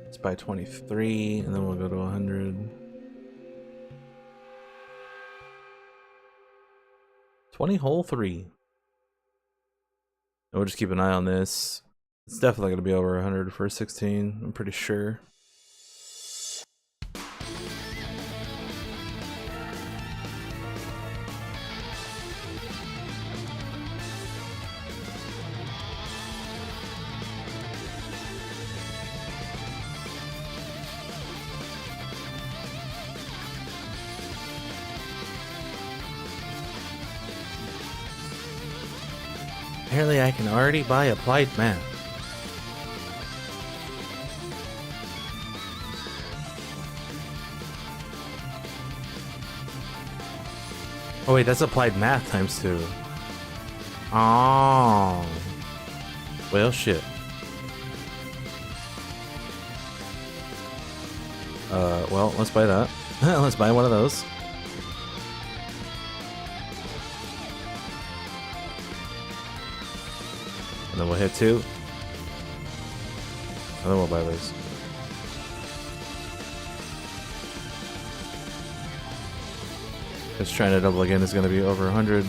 Let's buy 23, and then we'll go to 100. 20 hole 3. And we'll just keep an eye on this. It's definitely going to be over 100 for 16, I'm pretty sure. Apparently I can already buy applied math. Oh wait, that's applied math times 2. Oh. Well, shit. Well, let's buy that. Let's buy one of those. And then we'll hit 2. And then we'll buy those. Because trying to double again is going to be over 100.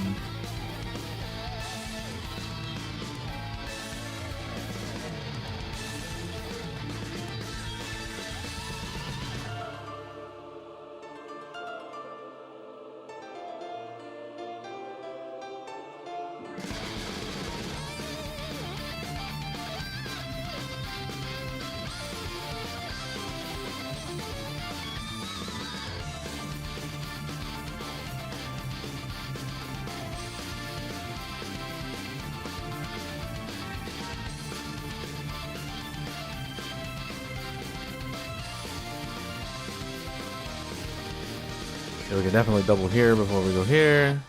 Okay, we can definitely double here before we go here.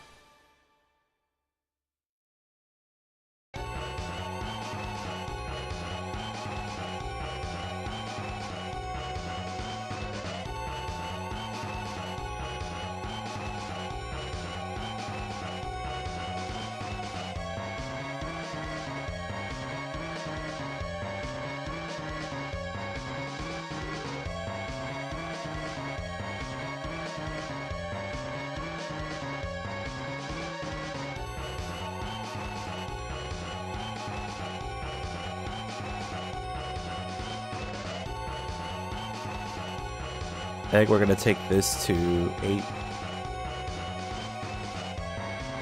I think we're gonna take this to 8.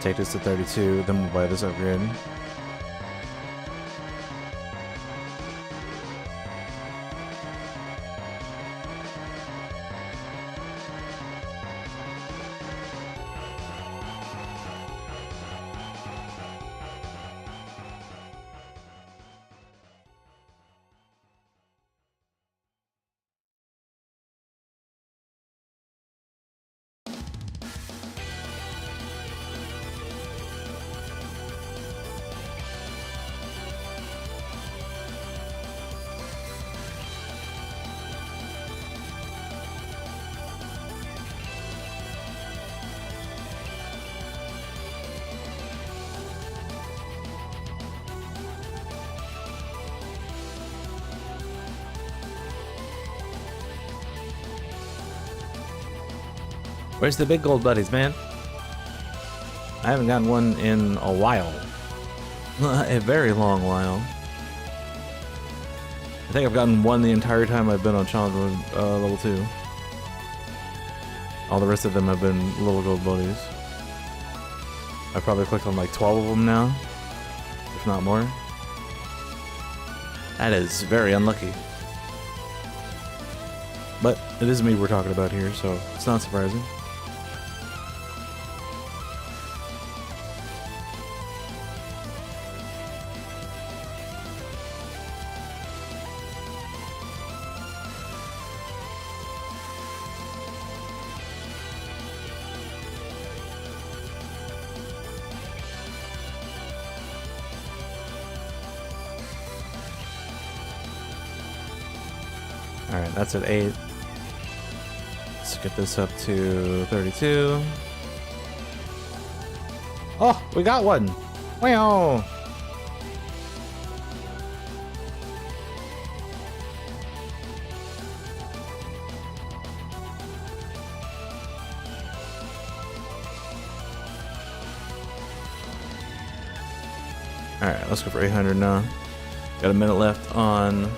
Take this to 32, then we'll buy this upgrade. Where's the big gold buddies, man? I haven't gotten one in a while. A very long while. I think I've gotten one the entire time I've been on challenge mode, level 2. All the rest of them have been little gold buddies. I've probably clicked on like 12 of them now, if not more. That is very unlucky. But it is me we're talking about here, so it's not surprising. Alright, that's at 8. Let's get this up to 32. Oh, we got one! Wow! Alright, let's go for 800 now. Got a minute left on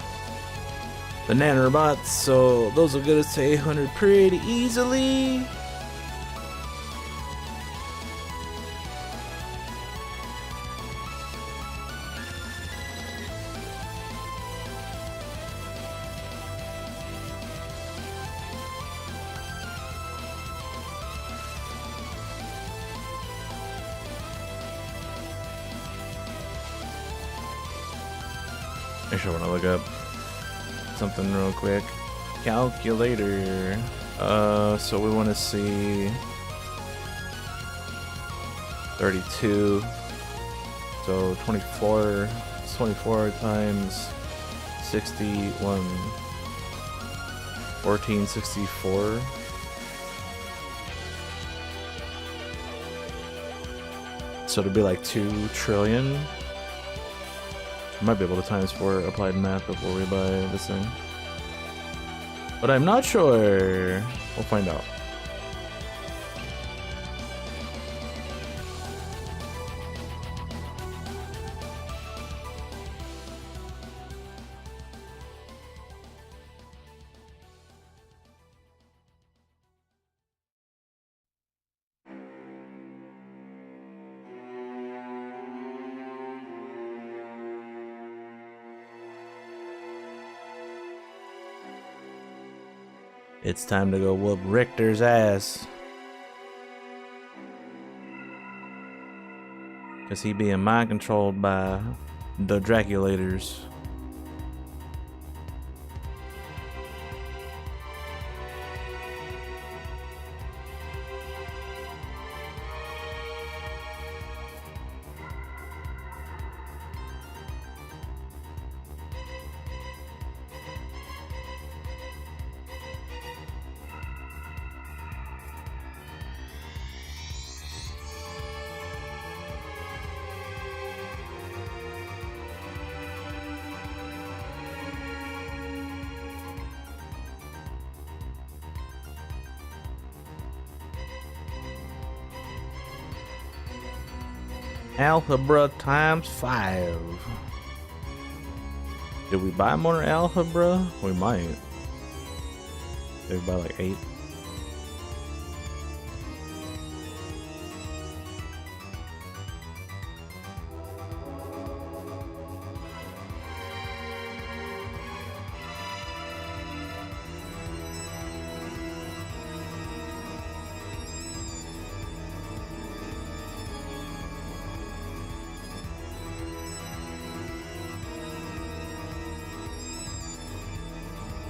the nanorobots, so those will get us to 800 pretty easily. Actually, I want to look up something real quick. Calculator. So we want to see 32. So 24. 24 times 61. 1464. So it'll be like 2 trillion. I might be able to times 4 applied math before we buy this thing. But I'm not sure. We'll find out. It's time to go whoop Richter's ass. Cause he being mind controlled by the Draculators. Algebra times 5. Did we buy more algebra? We might. Maybe buy like 8.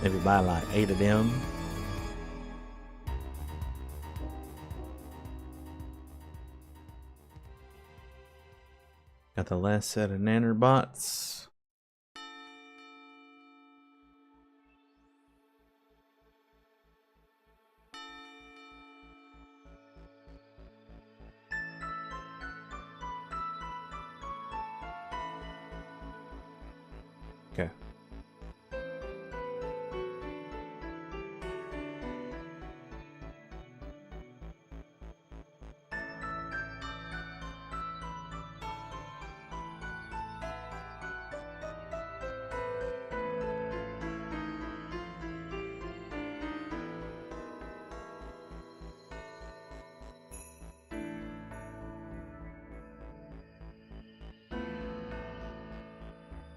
Maybe buy like 8 of them. Got the last set of nanobots. Okay.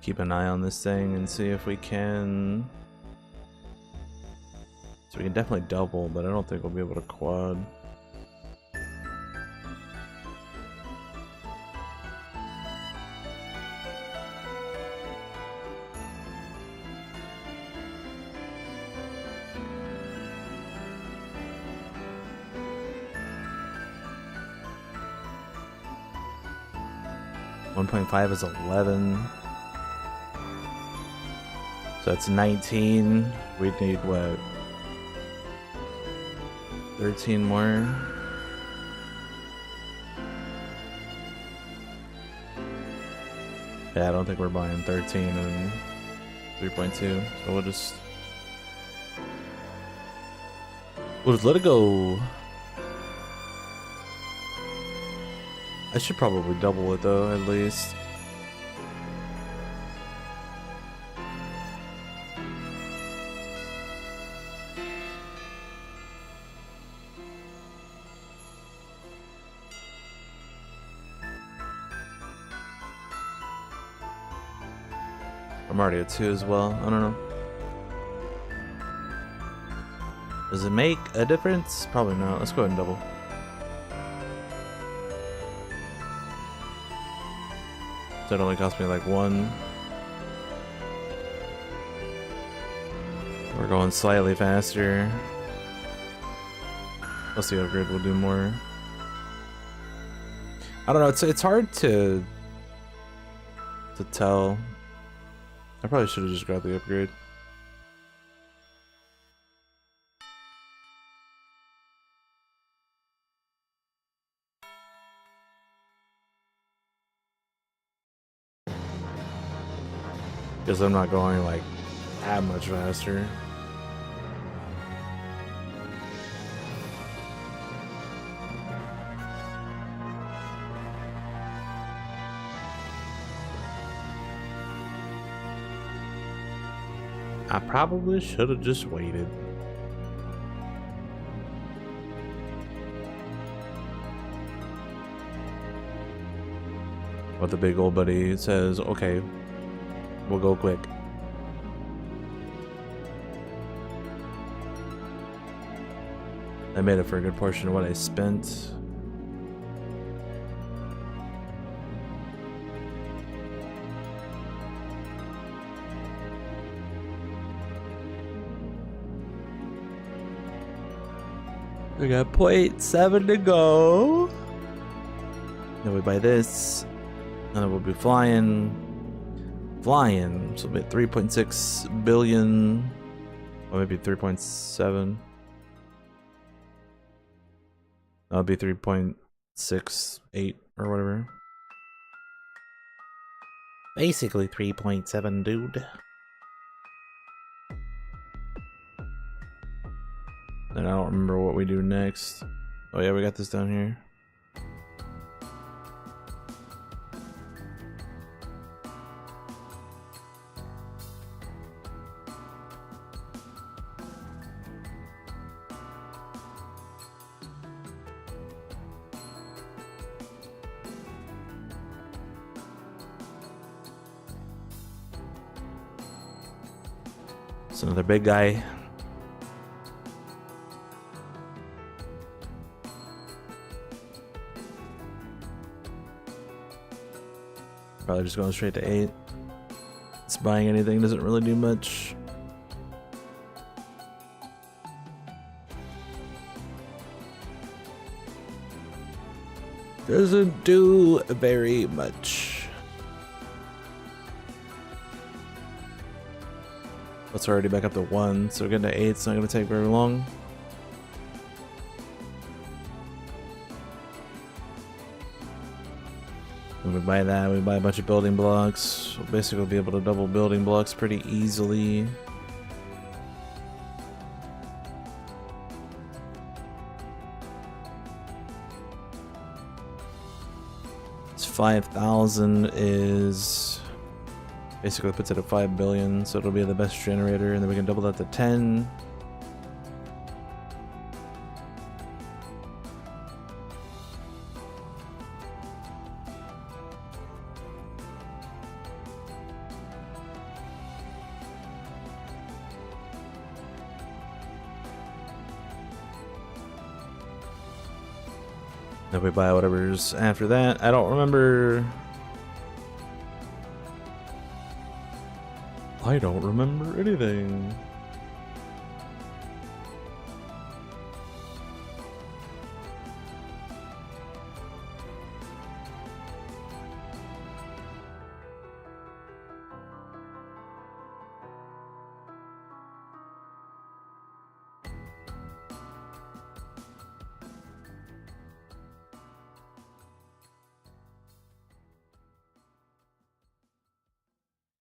keep an eye on this thing and see if we can. So we can definitely double, but I don't think we'll be able to quad. .5 is 11. So that's 19. We need what? 13 more. Yeah, I don't think we're buying 13 and 3.2. So we'll just let it go. I should probably double it though, at least. I'm already at 2 as well. I don't know. Does it make a difference? Probably not. Let's go ahead and double. So it only cost me like 1. We're going slightly faster. Plus the upgrade will do more. I don't know. It's hard to tell. I probably should have just grabbed the upgrade. Because I'm not going like that much faster. I probably should have just waited. But the big old buddy says, okay, we'll go quick. I made it for a good portion of what I spent. We got 0.7 to go. Then we buy this. And then we'll be flying. So we'll be at 3.6 billion. Or maybe 3.7. That'll be 3.68 or whatever. Basically 3.7, dude. And I don't remember what we do next. Oh yeah, we got this down here. It's another big guy. Probably just going straight to 8. It's buying anything doesn't really do much. Doesn't do very much. It's already back up to 1, so getting to 8 is not going to take very long. When we buy that, we buy a bunch of building blocks. We'll basically be able to double building blocks pretty easily. It's 5,000 is basically puts it at 5 billion, so it'll be the best generator, and then we can double that to 10. Then we buy whatever's after that. I don't remember. I don't remember anything.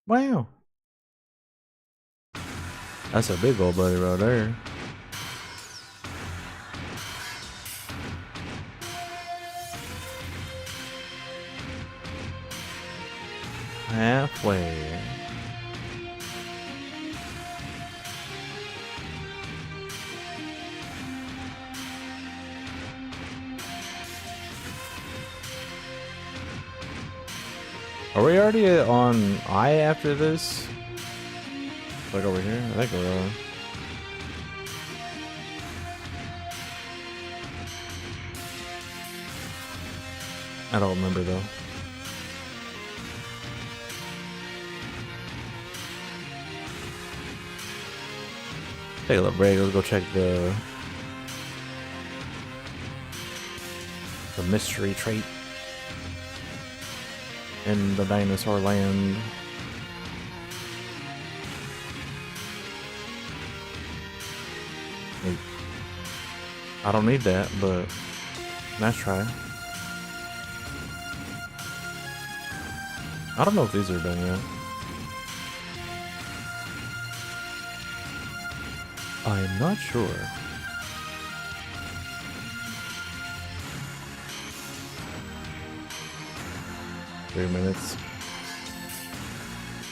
Wow. That's a big old buddy right there. Halfway. Are we already on I after this? Like over here? I think we're on. I don't remember though. Take a little break. Let's go check the mystery trait in the dinosaur land. I don't need that, but nice try. I don't know if these are done yet. I'm not sure. Three minutes.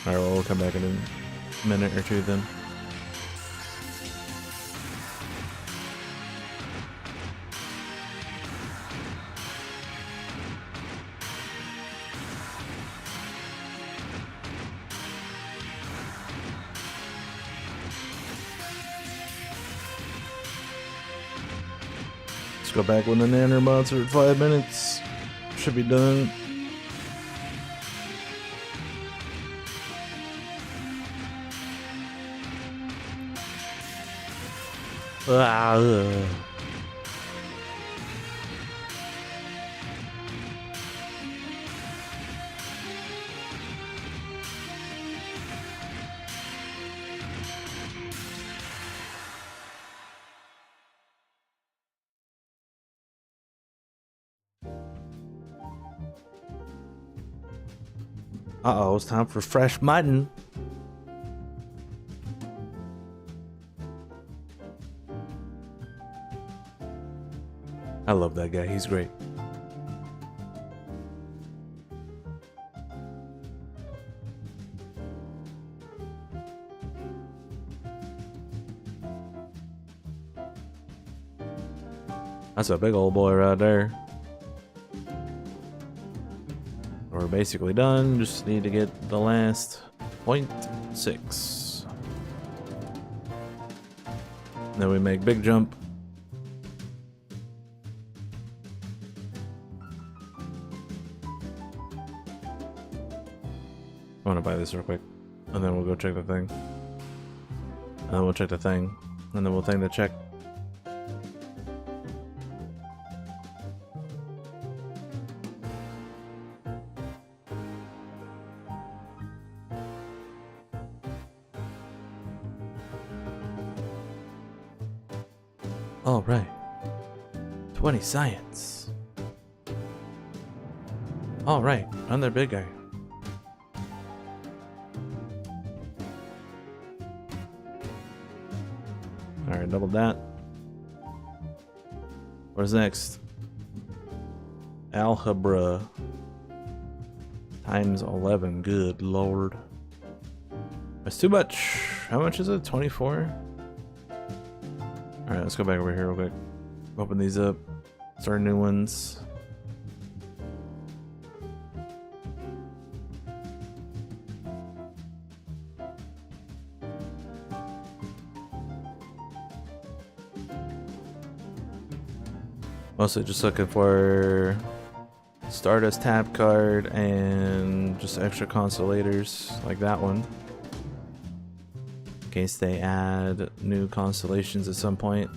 Alright, well, we'll come back in a minute or two then. Let's go back when the nanobots are at 5 minutes. Should be done. Uh-oh, it's time for fresh mutton. I love that guy, he's great. That's a big old boy right there. We're basically done, just need to get the last 0.6. Then we make big jump. I want to buy this real quick, and then we'll go check the thing. And then we'll check the thing, and then we'll think the check. All right. 20 science. All right, another big guy. All right, double that. What's next? Algebra times 11. Good lord. That's too much. How much is it? 24? Alright, let's go back over here real quick. Open these up. Start new ones. Mostly just looking for Stardust tab card and just extra constellators like that one. In case they add new constellations at some point.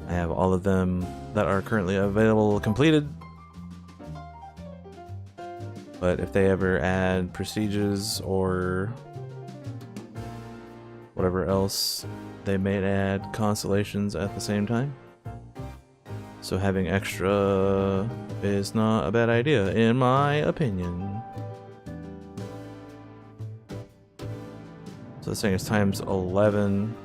I have all of them that are currently available completed. But if they ever add prestiges or whatever else, they may add constellations at the same time. So having extra is not a bad idea, in my opinion. So this thing is times 11.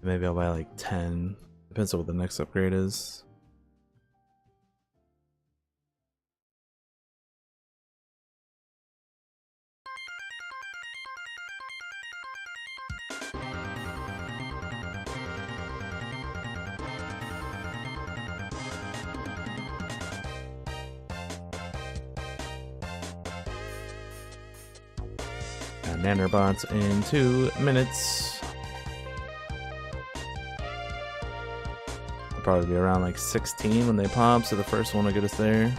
Maybe I'll buy like 10. Depends on what the next upgrade is. Got nanobots in 2 minutes. Probably be around like 16 when they pop, so the first one will get us there.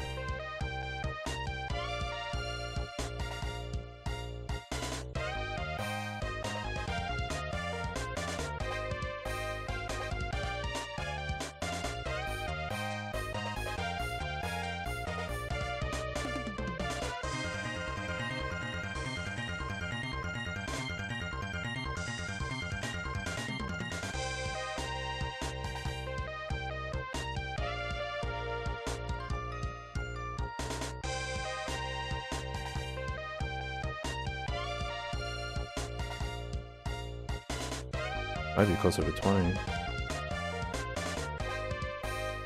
Might be closer to 20.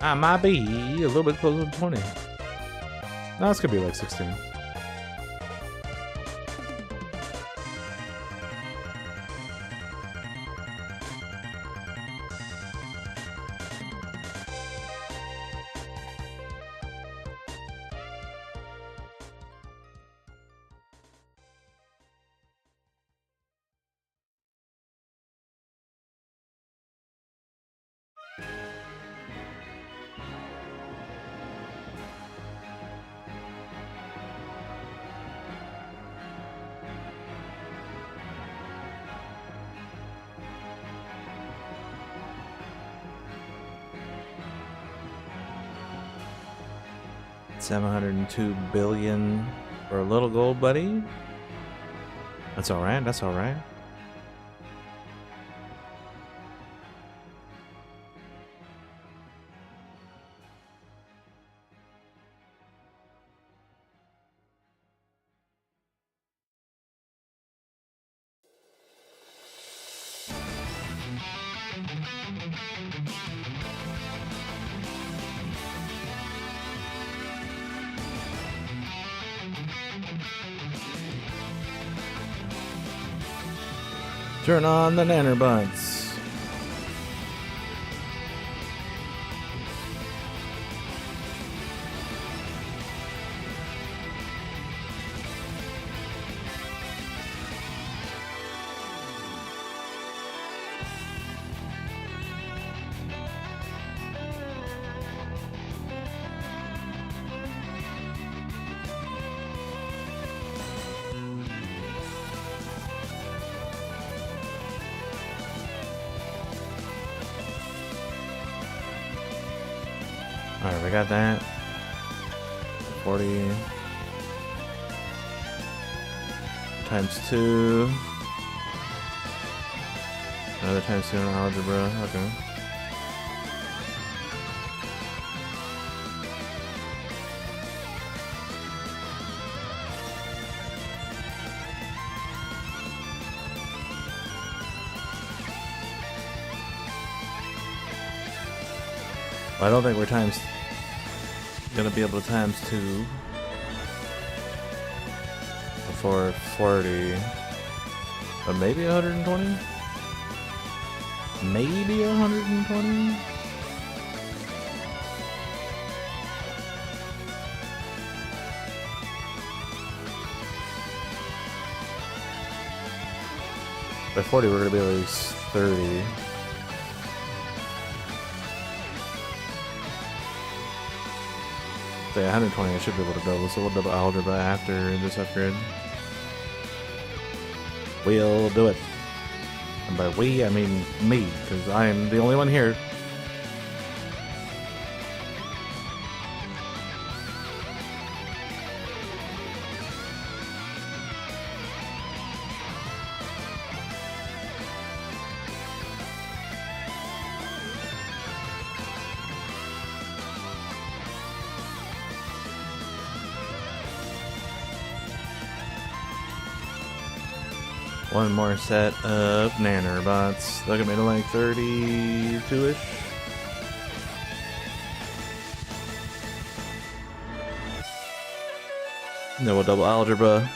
I might be a little bit closer to 20. No, this could be like 16. $702 billion for a little gold buddy. That's alright, that's alright. Turn on the nanobots. Alright, we got that. 40 times 2. Another times 2 in algebra. Okay. I don't think we're gonna be able to times 2 before 40, but maybe 120. Maybe 120? By 40, we're gonna be at least 30. Say 120, I should be able to double, so we'll double algebra after this upgrade. We'll do it. And by we, I mean me, because I am the only one here. One more set of nanobots. They'll get me to like 32-ish. And then we'll double algebra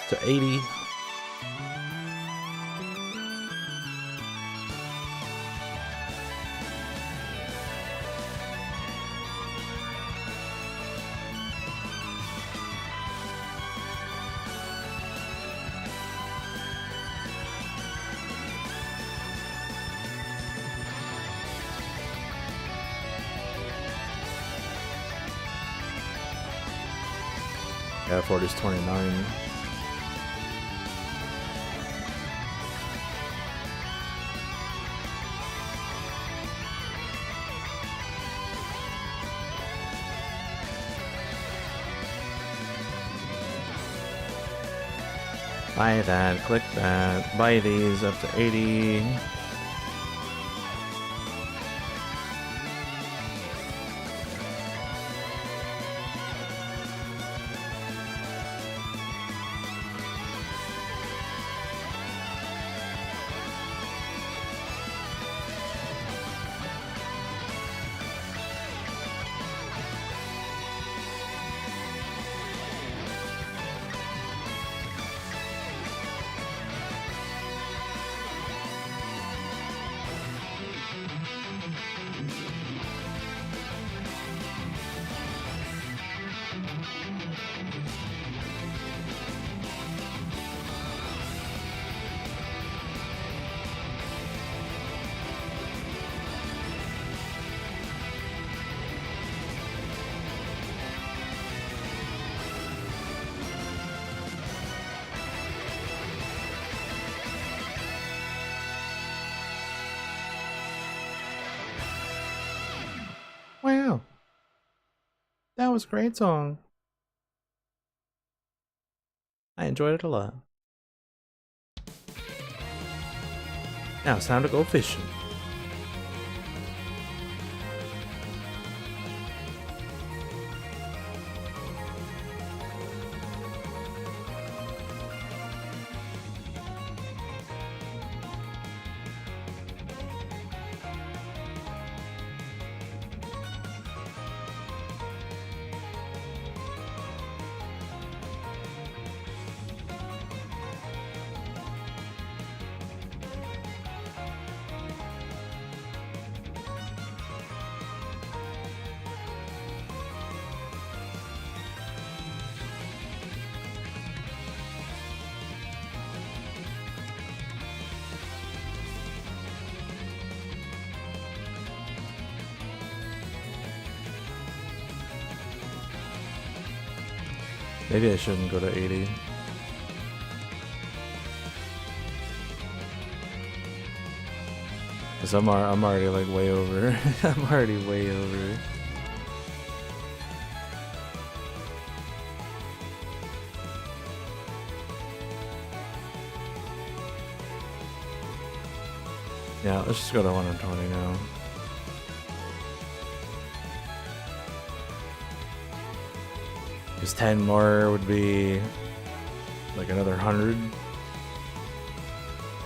to 80. Yeah, 40 is 29. Buy that, click that, buy these up to 80. Wow. That was a great song. I enjoyed it a lot. Now it's time to go fishing. Maybe I shouldn't go to 80. Cause I'm already like way over. I'm already way over. Yeah, let's just go to 120 now. Because 10 more would be like another 100. And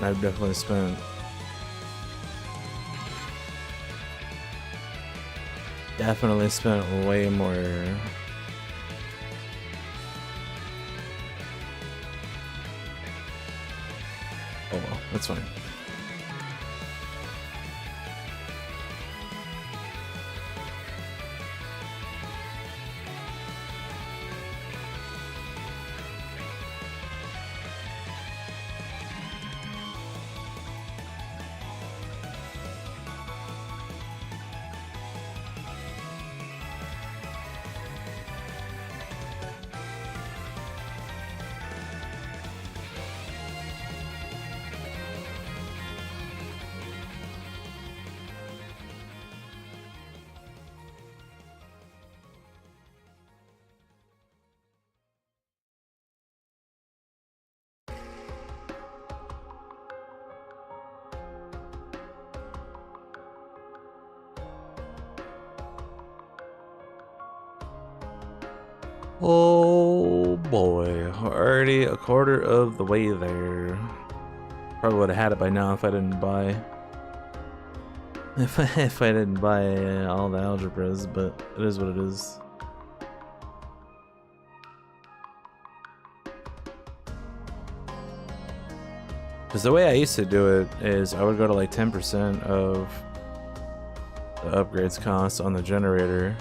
I've definitely spent way more. Oh well, that's fine. Oh boy, already a quarter of the way there. Probably would have had it by now if I didn't buy. If I didn't buy all the algebras, but it is what it is. Because the way I used to do it is I would go to like 10% of the upgrades cost on the generator.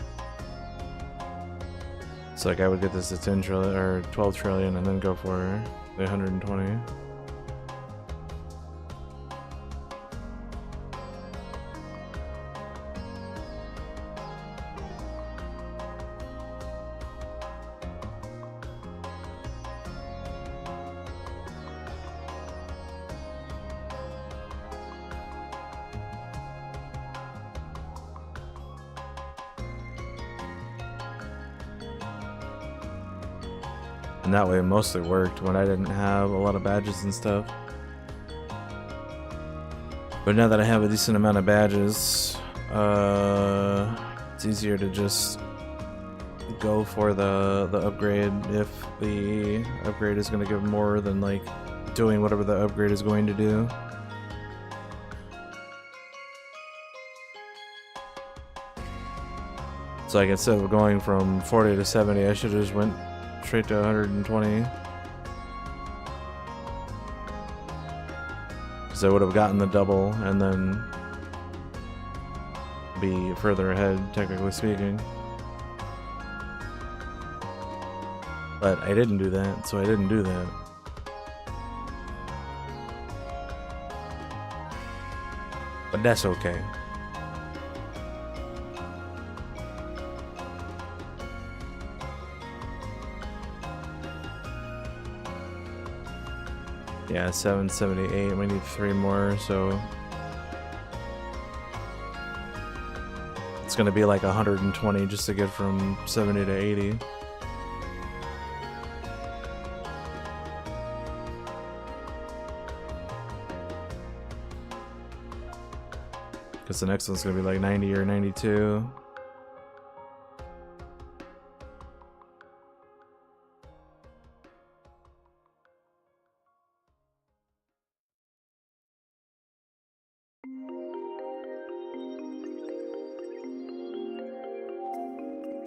So like I would get this to 10 trillion or 12 trillion and then go for the 120. And that way it mostly worked when I didn't have a lot of badges and stuff. But now that I have a decent amount of badges, it's easier to just go for the upgrade if the upgrade is going to give more than like doing whatever the upgrade is going to do. So like instead of going from 40 to 70, I should have just went straight to 120. Because I would have gotten the double and then be further ahead, technically speaking. But I didn't do that, so I didn't do that. But that's okay. Yeah, 778. We need 3 more, so it's gonna be like 120 just to get from 70 to 80. Because the next one's gonna be like 90 or 92.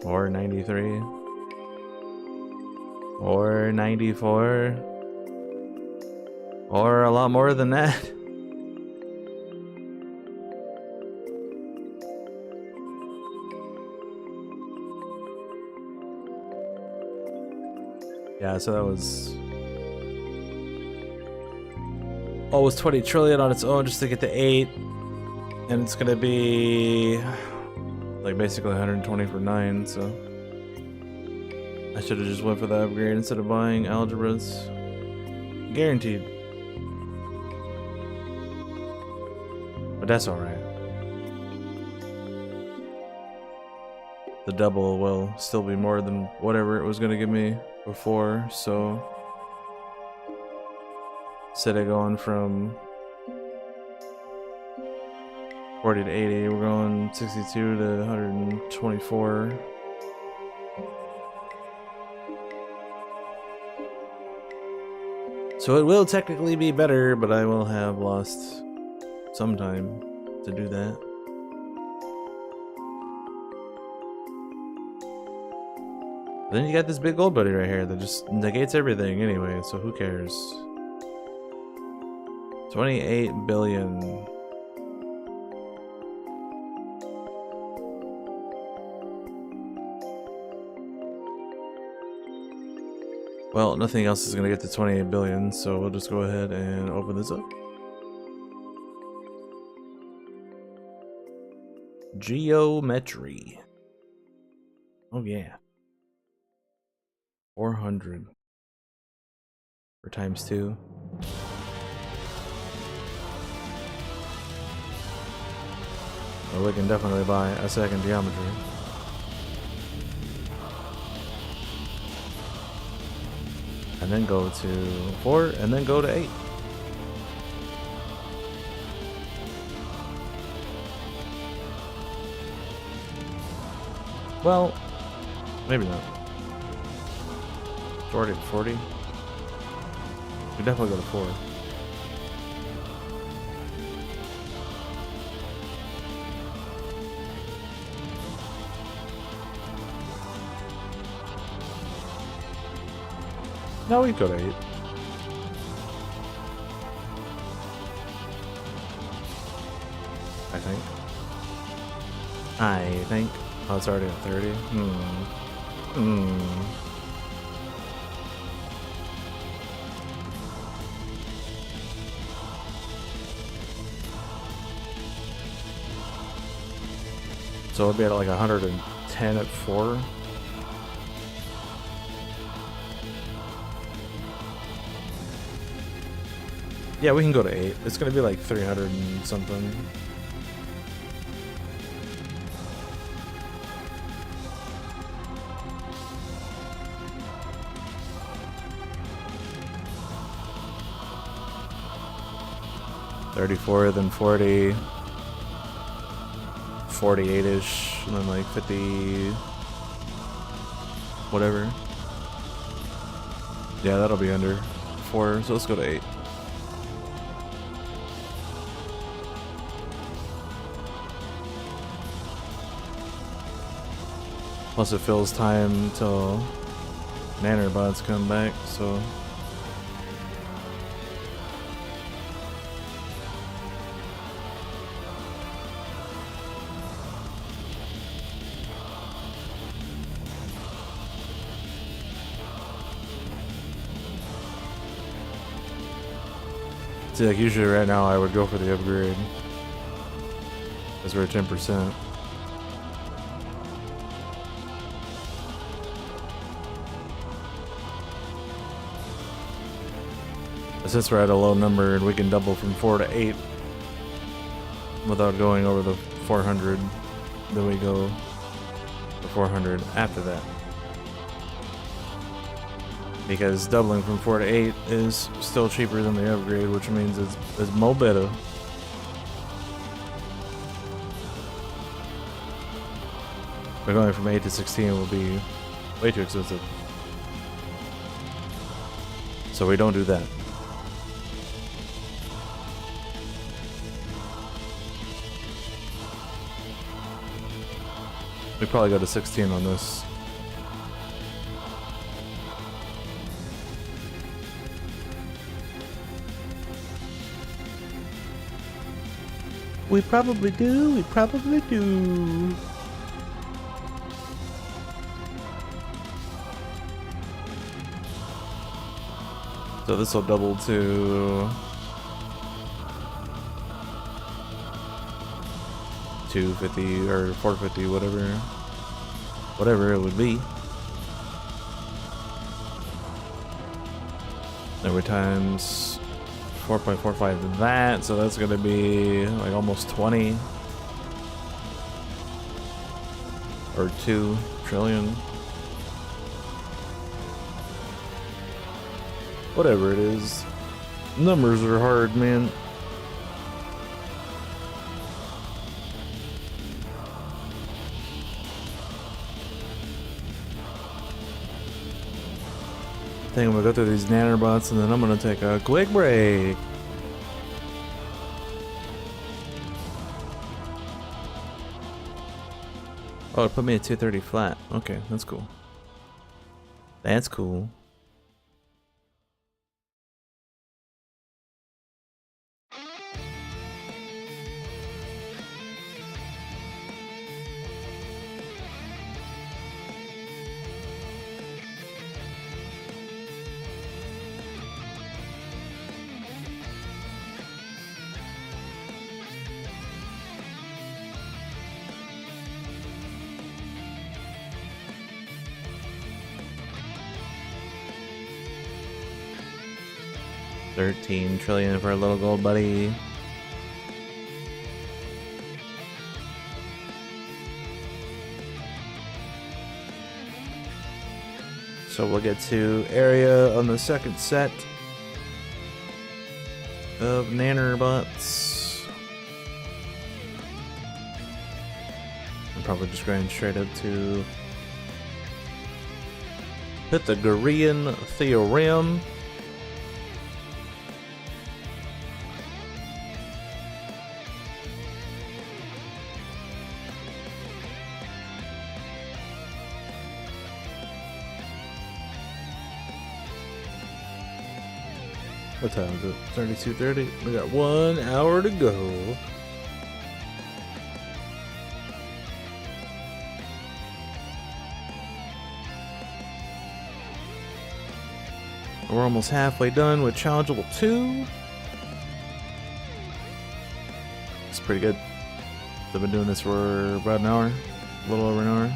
Or 93. Or 94. Or a lot more than that. Yeah, so that was... Oh, it was 20 trillion on its own just to get to 8. And it's gonna be... like basically 120 for 9, so... I should have just went for the upgrade instead of buying algebras. Guaranteed. But that's alright. The double will still be more than whatever it was gonna give me before, so... Instead of going from 40 to 80, we're going 62 to 124. So it will technically be better, but I will have lost some time to do that. Then you got this big gold buddy right here that just negates everything anyway, so who cares? 28 billion. Well, nothing else is gonna get to 28 billion, so we'll just go ahead and open this up. Geometry. Oh yeah. 400 for times 2. Well, we can definitely buy a second geometry. And then go to 4, and then go to 8. Well, maybe not. It's already at 40. We definitely go to 4. No, we go to 8. I think. Oh, it's already at 30. So it'll be at like 110 at 4. Yeah, we can go to 8. It's gonna be like 300 and something. $34, then 40, 48-ish, and then like 50, whatever. Yeah, that'll be under 4, so let's go to 8. Plus it fills time till nanobots come back, so... See, like usually right now I would go for the upgrade, because we're at 10%. But since we're at a low number and we can double from 4 to 8 without going over the 400, then we go to 400 after that. Because doubling from 4 to 8 is still cheaper than the upgrade, which means it's more better. But going from 8 to 16 will be way too expensive. So we don't do that. We probably go to 16 on this. We probably do. We probably do. So this will double to 250 or 450, whatever it would be. Then we times 4.45 that, so that's gonna be like almost 20 or 2 trillion. Whatever it is. Numbers are hard, man. I think I'm gonna go through these nanobots and then I'm gonna take a quick break. Oh, it put me at 230 flat. Okay, that's cool. That's cool. $13 trillion for our little gold buddy. So we'll get to area on the second set of nanobots. I'm probably just going straight up to Pythagorean theorem. What time is it? 32:30. We got 1 hour to go. We're almost halfway done with Challengeable 2. It's pretty good. I've been doing this for about an hour, a little over an hour.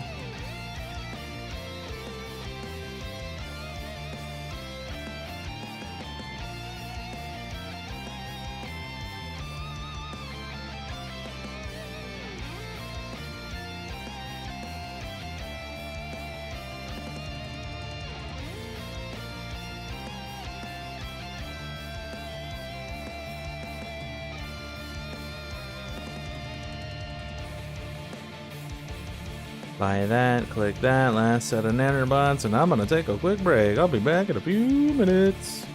Buy that, click that, last set of nanobots, and I'm gonna take a quick break. I'll be back in a few minutes.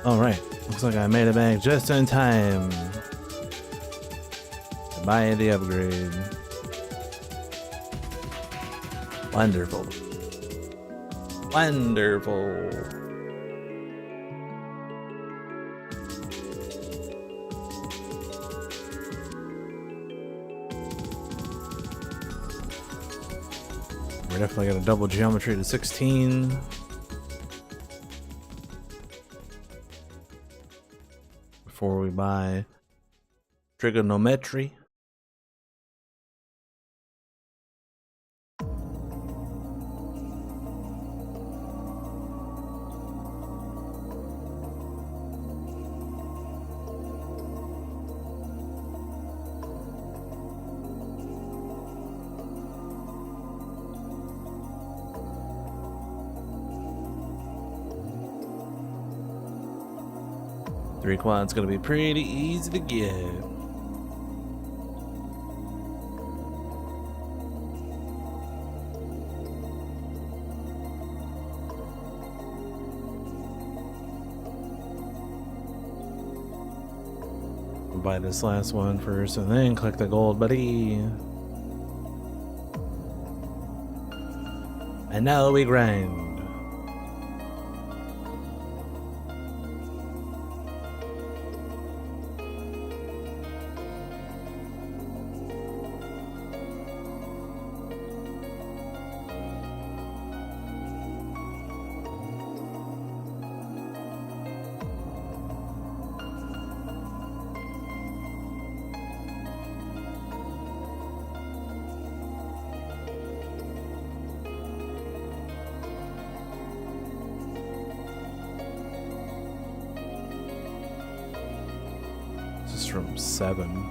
Alright, looks like I made it back just in time to buy the upgrade. Wonderful. Wonderful. We're definitely gonna double geometry to 16. Before we buy trigonometry. Three quad's gonna be pretty easy to get. We'll buy this last one first and then click the gold, buddy. And now we grind. From 7.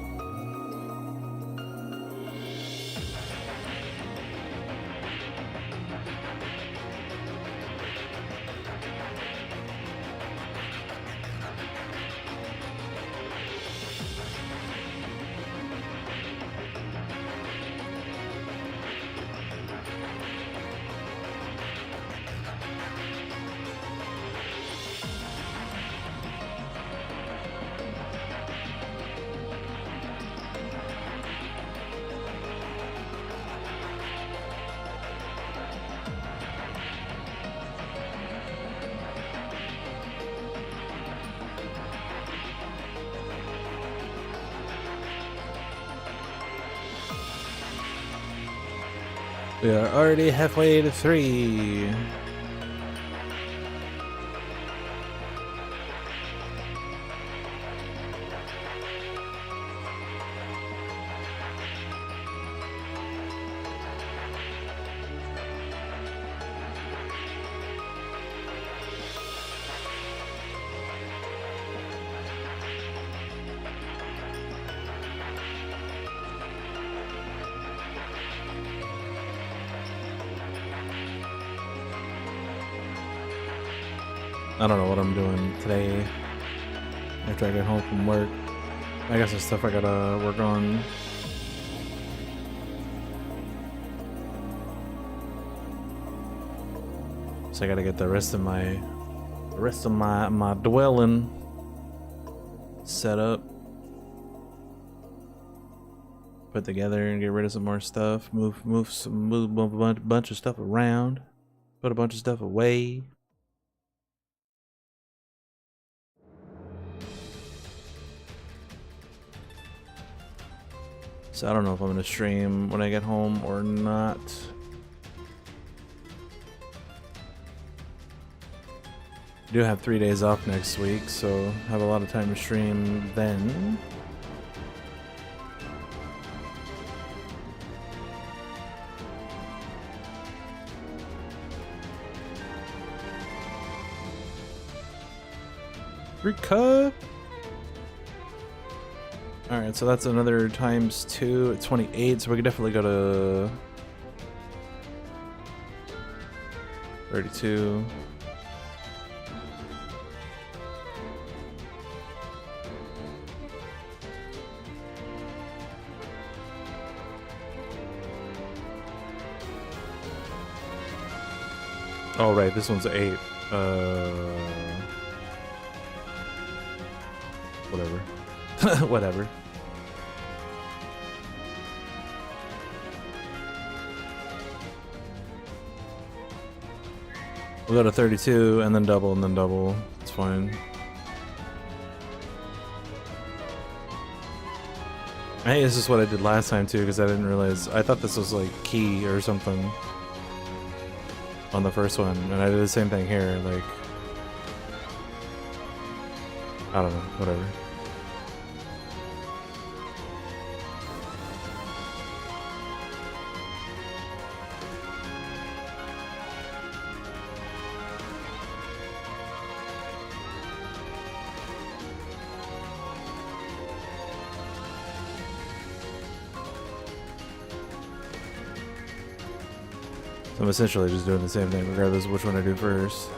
We are already halfway to 3. I don't know what I'm doing today after I get home from work. I got some stuff I gotta work on. So I gotta get the rest of my dwelling set up, put together, and get rid of some more stuff. Move a bunch of stuff around, put a bunch of stuff away. So I don't know if I'm gonna stream when I get home or not. I do have 3 days off next week, so have a lot of time to stream then. Recut. Alright, so that's another times 2 at 28, so we could definitely go to 32. Oh right, this one's 8. Whatever. Whatever. We'll go to 32 and then double and then double. It's fine. Hey, this is what I did last time too, because I didn't realize. I thought this was like key or something on the first one, and I did the same thing here. Like, I don't know, whatever. So I'm essentially just doing the same thing regardless of which one I do first.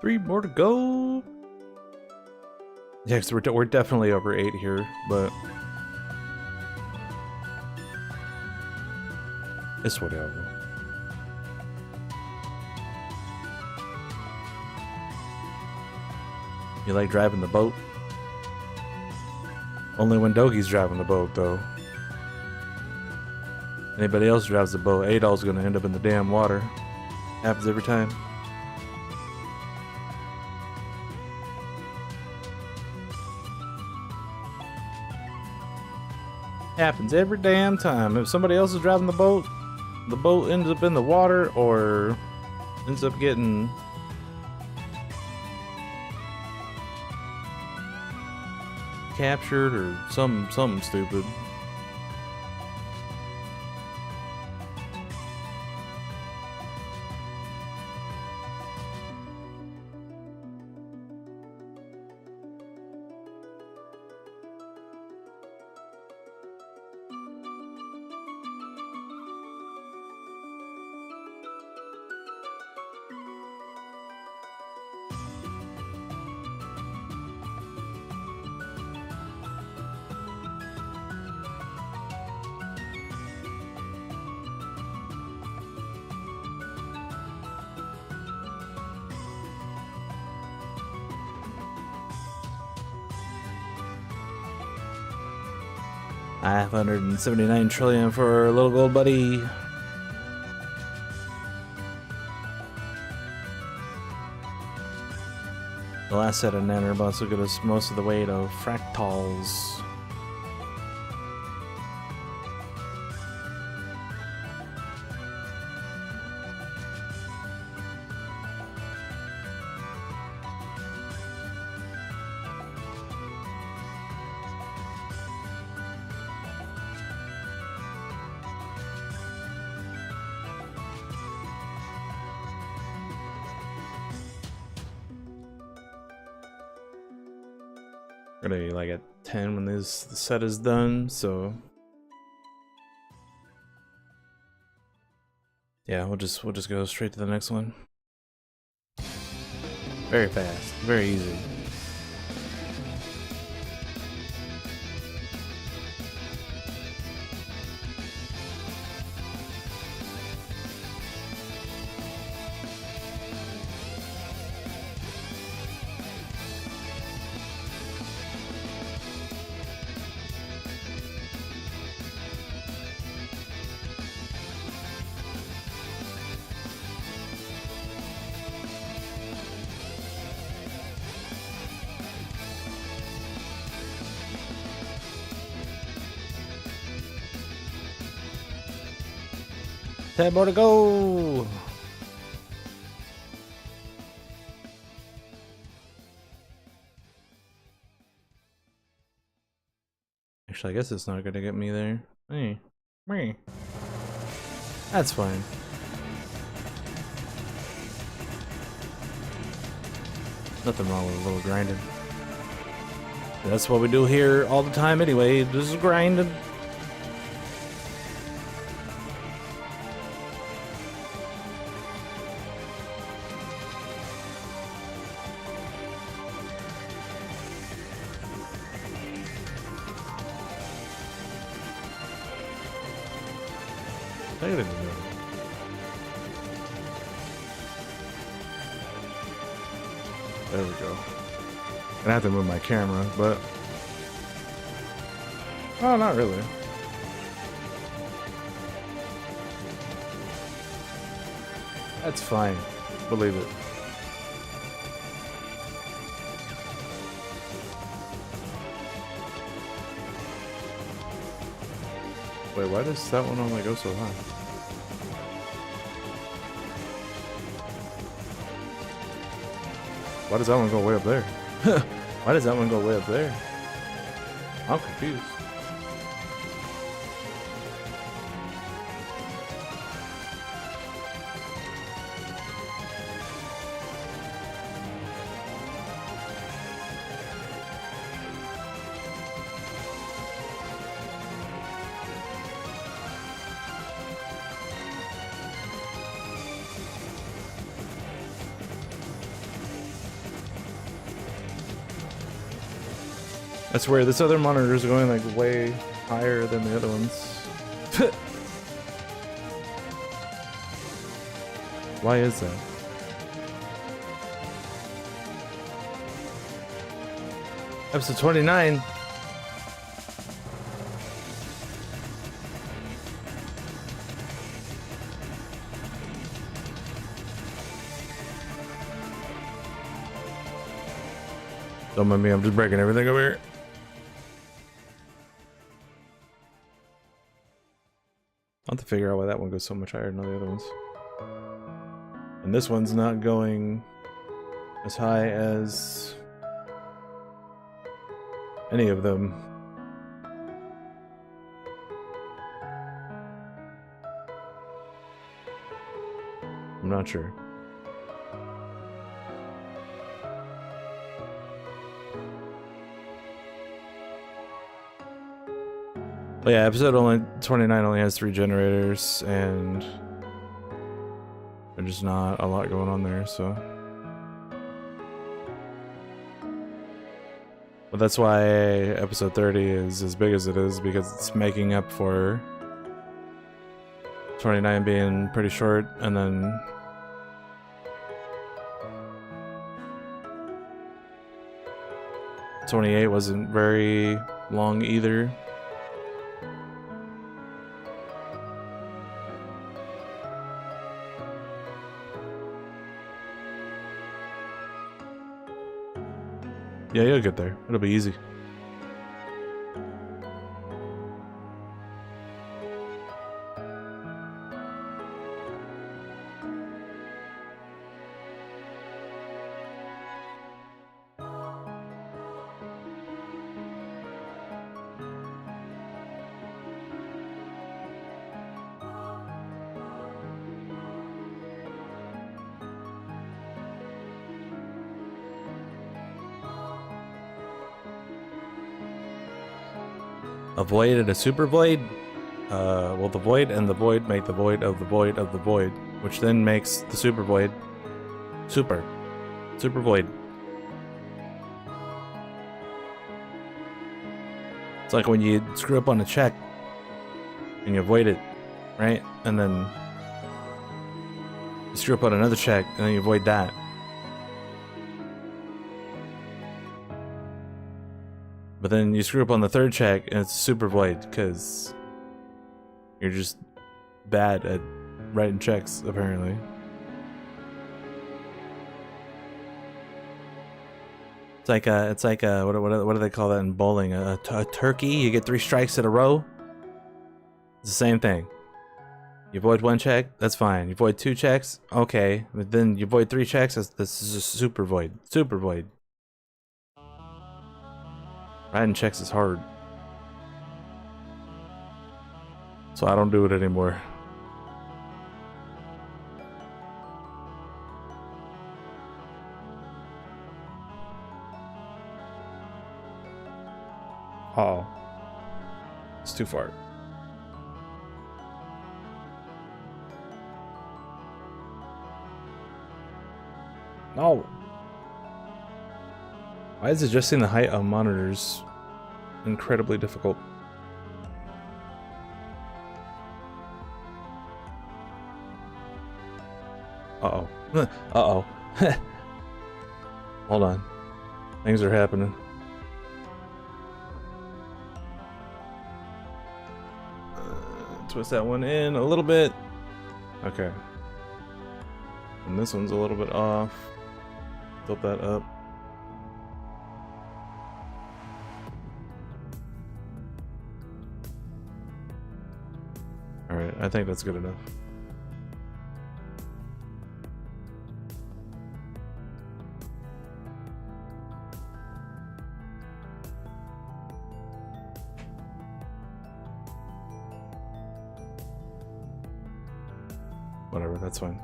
Three more to go. Yeah, cause we're definitely over 8 here, but it's whatever. You like driving the boat? Only when Dogi's driving the boat, though. Anybody else drives the boat, Adol's gonna end up in the damn water. Happens every time. Happens every damn time. If somebody else is driving the boat ends up in the water or ends up getting captured or something stupid. $579 trillion for little gold buddy. The last set of nanobots will get us most of the way to fractals. Gonna be like at 10 when this set is done, so yeah, we'll just go straight to the next one. Very fast, very easy. Ten more to go. Actually, I guess it's not gonna get me there. Hey, me. That's fine. Nothing wrong with a little grinding. That's what we do here all the time anyway, just grinding. I didn't know. There we go. I have to move my camera, but oh, not really. That's fine. Believe it. Wait, why does that one only go so high? Why does that one go way up there? Why does that one go way up there? I'm confused. I swear, this other monitor is going like way higher than the other ones. Why is that? Episode 29. Don't mind me, I'm just breaking everything over here. I'll have to figure out why that one goes so much higher than all the other ones. And this one's not going as high as any of them. I'm not sure. But yeah, episode 29 only has 3 generators, and there's just not a lot going on there, so. But that's why episode 30 is as big as it is, because it's making up for 29 being pretty short, and then 28 wasn't very long either. Yeah, you'll get there. It'll be easy. A void and a super void? Well, the void and the void make the void of the void of the void, which then makes the super void super void. It's like when you screw up on a check and you void it, right? And then you screw up on another check and then you void that. But then you screw up on the third check and it's super void because you're just bad at writing checks, apparently. It's like what do they call that in bowling? A turkey. You get 3 strikes in a row. It's the same thing. You void 1 check, that's fine. You void 2 checks, okay. But then you void 3 checks, this is just super void. Super void. Writing checks is hard. So I don't do it anymore. Uh-oh. It's too far. No. Why is adjusting the height of monitors incredibly difficult? Uh-oh. Uh-oh. Hold on. Things are happening. Twist that one in a little bit. Okay. And this one's a little bit off. Tilt that up. Alright, I think that's good enough. Whatever, that's fine.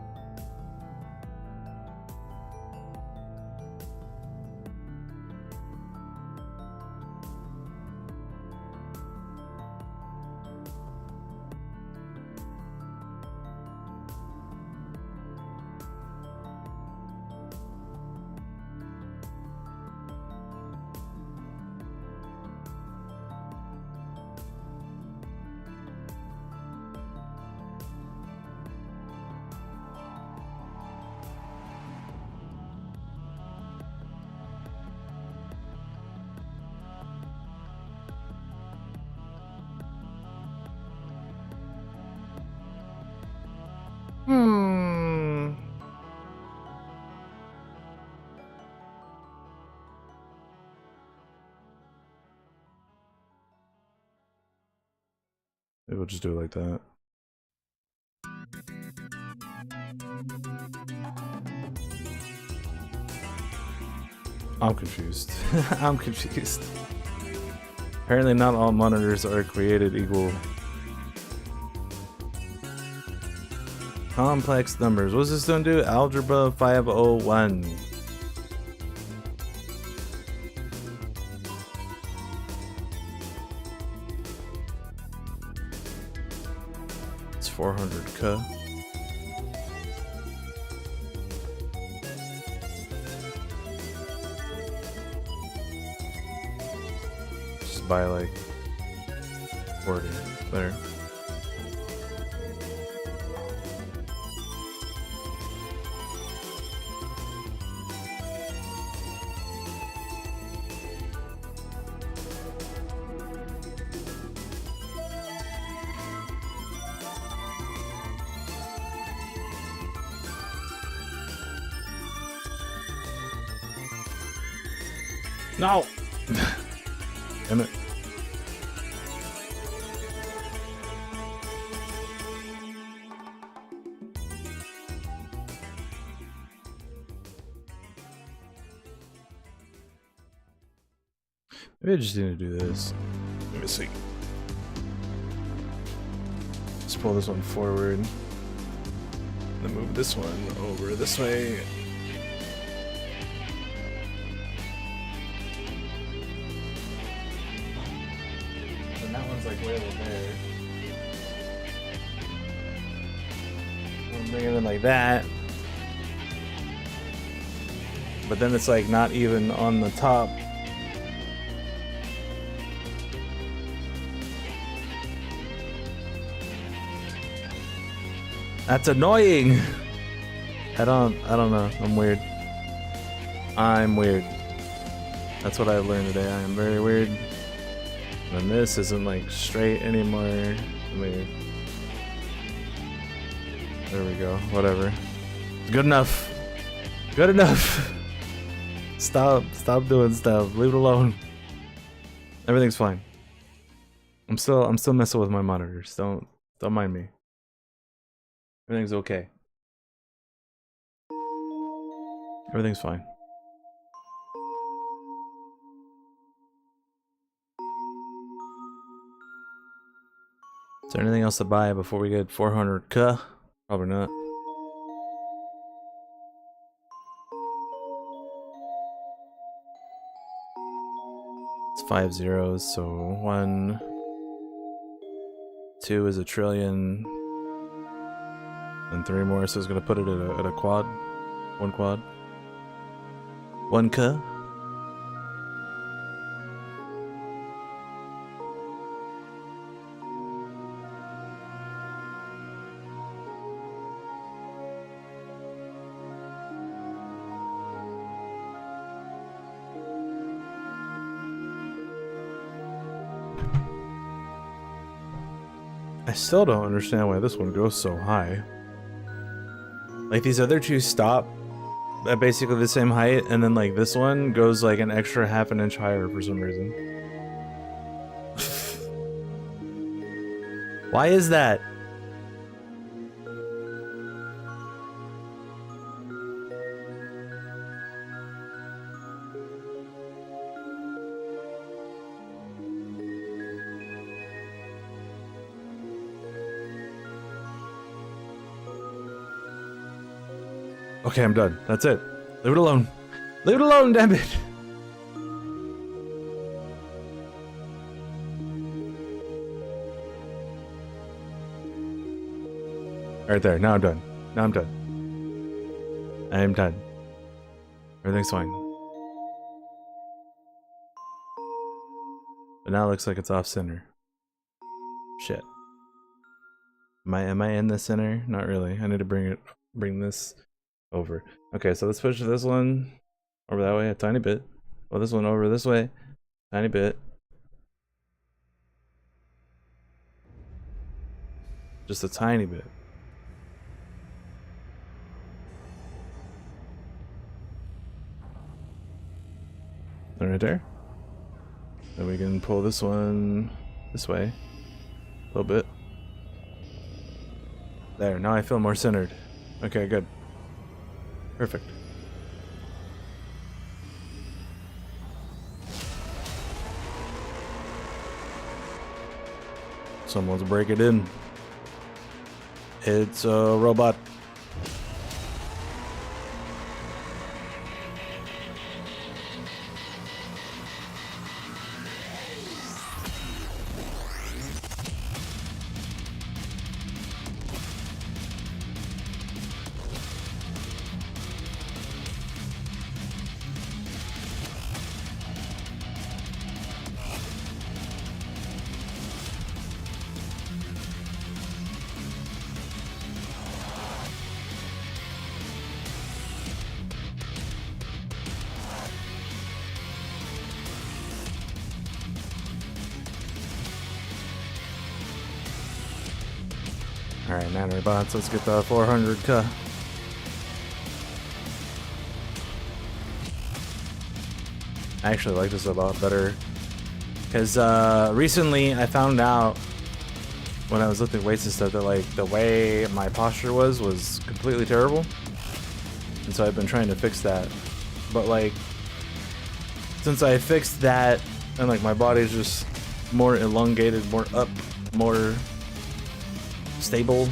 Maybe we'll just do it like that. I'm confused. I'm confused. Apparently not all monitors are created equal. Complex numbers. What's this gonna do? Algebra 501. It's 400k. Just buy like 40 there. No! Damn it. Maybe I just need to do this. Let me see. Just pull this one forward. Then move this one over this way. And that one's like way over there. I'm bring it in like that. But then it's like not even on the top. That's annoying. I don't know. I'm weird. I'm weird. That's what I've learned today. I am very weird. And this isn't like straight anymore. Weird. There we go. Whatever. Good enough. Good enough. Stop doing stuff. Leave it alone. Everything's fine. I'm still messing with my monitors. Don't mind me. Everything's okay. Everything's fine. Is there anything else to buy before we get 400k? Probably not. It's 5 zeros, so 1, 2 is a trillion, and 3 more, so it's gonna put it at a quad. 1 quad. 1k. I still don't understand why this one goes so high. Like, these other two stop at basically the same height, and then like this one goes like an extra half an inch higher for some reason. Why is that? Okay, I'm done. That's it. Leave it alone. Leave it alone, damn it! Right there. Now I'm done. Now I'm done. I am done. Everything's fine. But now it looks like it's off center. Shit. Am I in the center? Not really. I need to bring this over. Okay, so let's push this one over that way a tiny bit. Well, this one over this way, tiny bit. Just a tiny bit. Right there. Then we can pull this one this way a little bit. There, now I feel more centered. Okay, good. Perfect. Someone's break it in. It's a robot. Alright, nanobots, let's get the 400k. I actually like this a lot better. Because recently I found out when I was lifting weights and stuff that like the way my posture was completely terrible. And so I've been trying to fix that. But like, since I fixed that and like my body's just more elongated, more up, more stable.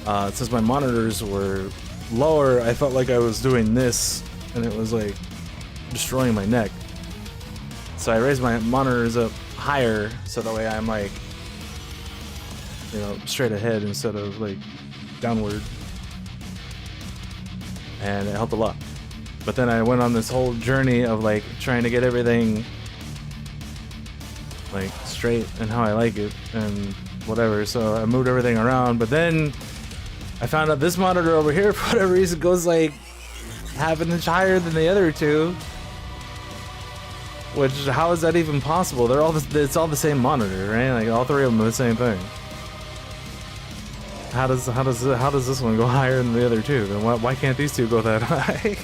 Since my monitors were lower, I felt like I was doing this and it was like destroying my neck. So I raised my monitors up higher so that way I'm like, you know, straight ahead instead of like downward. And it helped a lot. But then I went on this whole journey of like trying to get everything like straight and how I like it and whatever, so I moved everything around, but then I found out this monitor over here for whatever reason goes like half an inch higher than the other two. Which, how is that even possible? They're all it's all the same monitor, right? Like all three of them are the same thing. How does this one go higher than the other two? Then why can't these two go that high?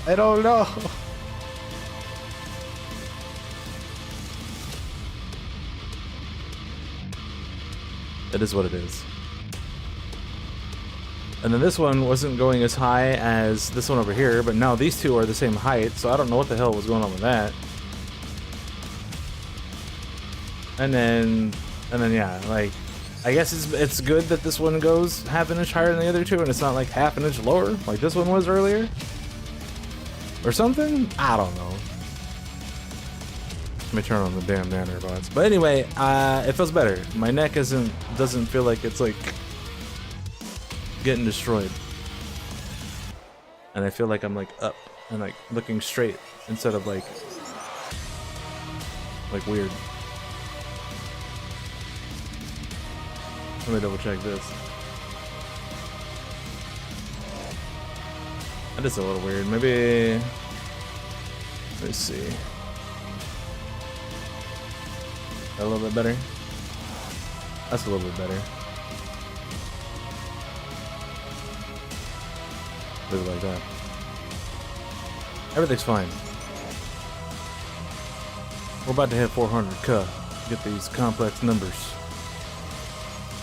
I don't know. It is what it is. And then this one wasn't going as high as this one over here, but now these two are the same height, so I don't know what the hell was going on with that. And then yeah, like I guess it's good that this one goes half an inch higher than the other two, and it's not like half an inch lower like this one was earlier, or something. I don't know. Let me turn on the damn nanobots. But anyway, it feels better. My neck doesn't feel like it's like getting destroyed, and I feel like I'm like up and like looking straight instead of like weird. Let me double check this. That is a little weird. Maybe. Let's see. A little bit better. That's a little bit better. Leave it like that. Everything's fine. We're about to hit 400k. Get these complex numbers.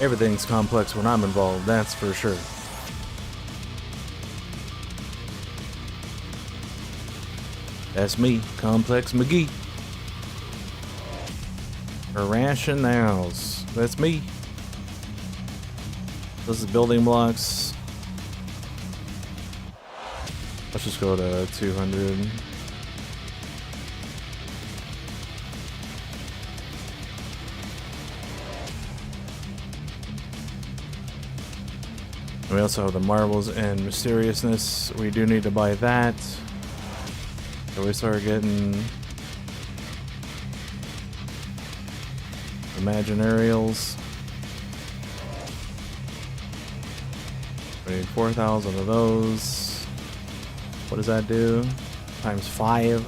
Everything's complex when I'm involved, that's for sure. That's me, Complex McGee. Rationales. That's me. This is building blocks. Let's just go to 200. We also have the marvels and mysteriousness. We do need to buy that. So we start getting imaginarials. We need 4,000 of those. What does that do? Times 5.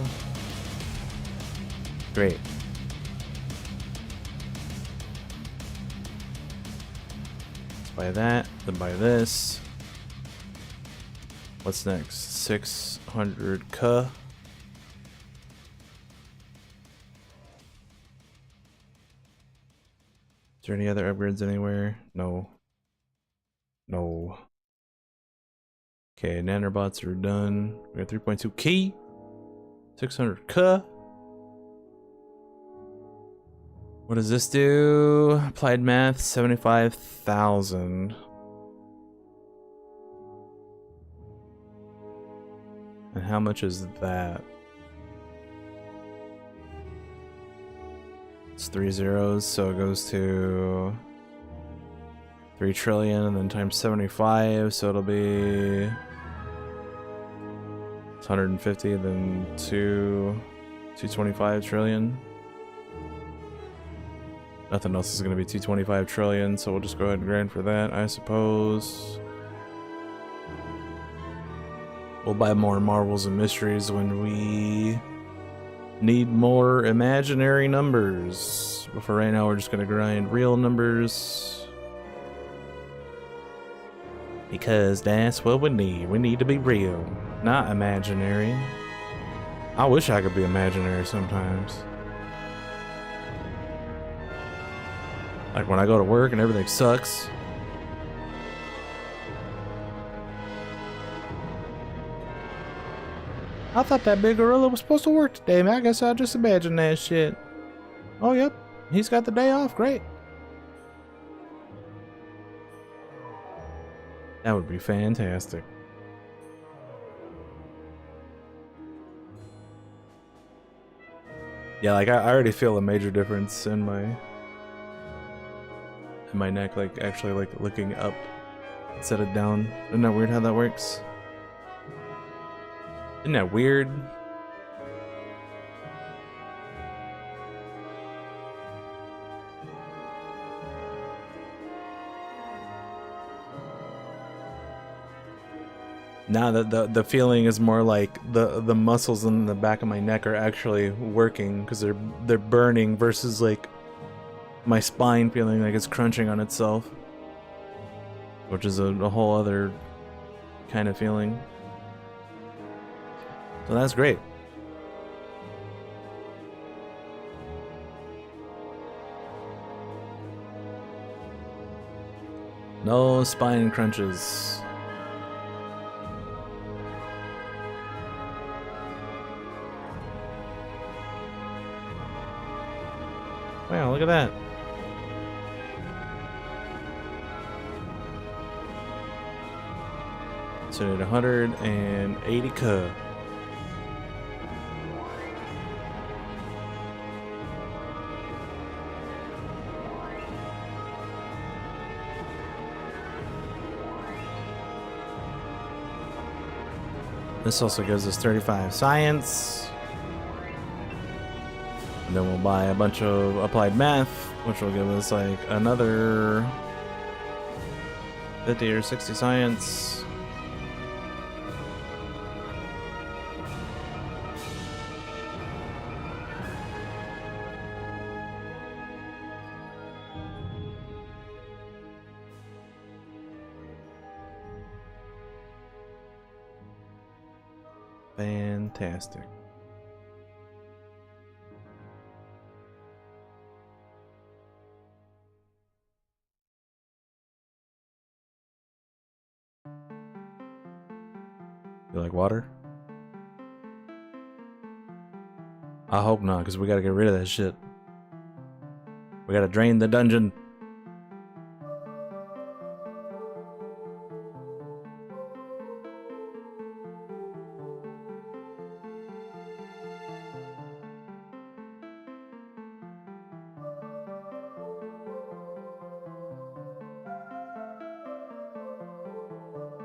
Great. Let's buy that, then buy this. What's next? 600k. Is there any other upgrades anywhere? No. No. Okay, nanobots are done. We got 3.2 key. 600k. What does this do? Applied math, 75,000. And how much is that? It's 3 zeros, so it goes to 3 trillion and then times 75, so it'll be 150, then 225 trillion. Nothing else is going to be 225 trillion, so we'll just go ahead and grind for that, I suppose. We'll buy more marvels and mysteries when we need more imaginary numbers. But for right now, we're just going to grind real numbers. Because that's what we need. We need to be real, not imaginary. I wish I could be imaginary sometimes. Like when I go to work and everything sucks. I thought that big gorilla was supposed to work today, man. I guess I just imagined that shit. Oh, yep. He's got the day off. Great. That would be fantastic. Yeah, like I already feel a major difference in my neck, like actually like looking up instead of down. Isn't that weird how that works? Isn't that weird? Now that the feeling is more like the muscles in the back of my neck are actually working because they're burning versus like my spine feeling like it's crunching on itself, which is a whole other kind of feeling. So that's great. No spine crunches. Wow, look at that. So I need 180k. This also gives us 35 science. And then we'll buy a bunch of applied math, which will give us like another 50 or 60 science. Fantastic. You like water? I hope not, because we gotta get rid of that shit. We gotta drain the dungeon.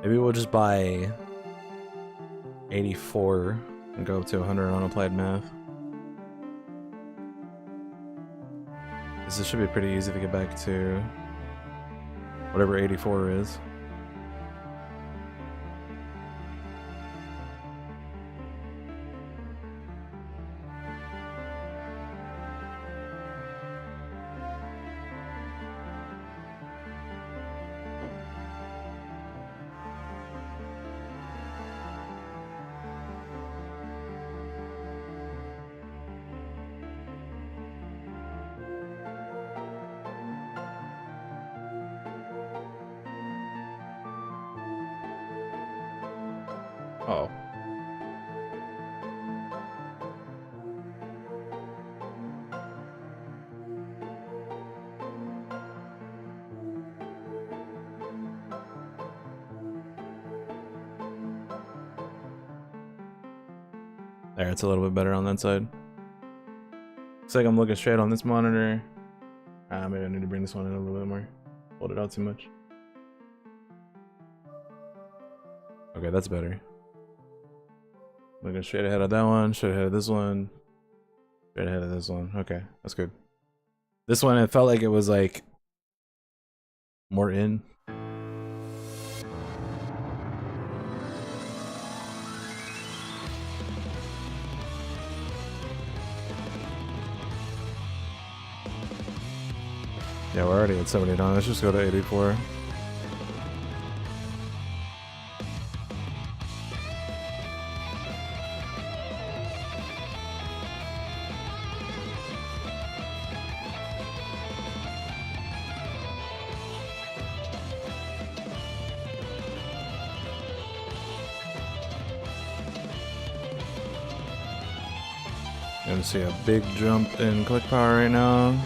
Maybe we'll just buy 84 and go up to 100 on applied math. This should be pretty easy to get back to whatever 84 is. Oh. There, it's a little bit better on that side. Looks like I'm looking straight on this monitor. Maybe I need to bring this one in a little bit more. Hold it out too much. Okay, that's better. Looking straight ahead of that one, straight ahead of this one, straight ahead of this one. Okay, that's good. This one, it felt like it was like more in. Yeah, we're already at 79. Let's just go to 84. Gonna see a big jump in click power right now.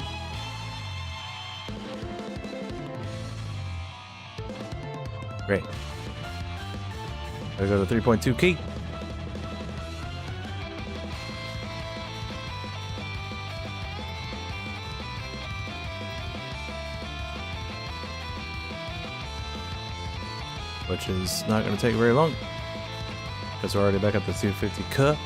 Great. Gotta go to 3.2 key. Which is not gonna take very long, because we're already back at the 250k.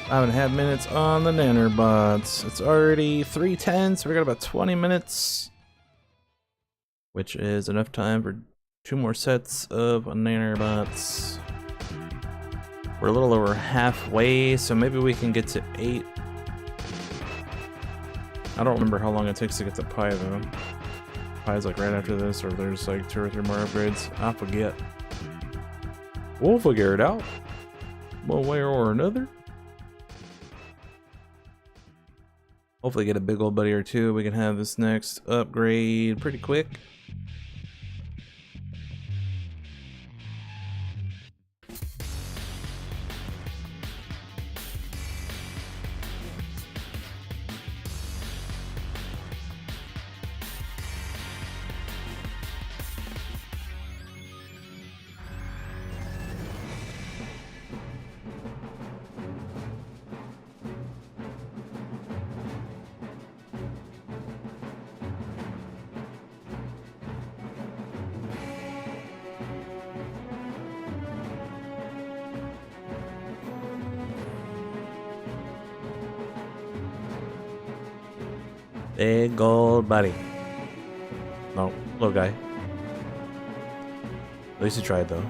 Five and a half minutes on the nanobots. It's already 3:10, so we got about 20 minutes, which is enough time for 2 more sets of nanobots. We're a little over halfway, so maybe we can get to 8 I don't remember how long it takes to get to Pi though. Pi's like right after this, or there's like 2 or 3 more upgrades. I forget. We'll figure it out, one way or another. Hopefully get a big old buddy or 2. We can have this next upgrade pretty quick. Big old buddy. No, little guy. At least he tried though.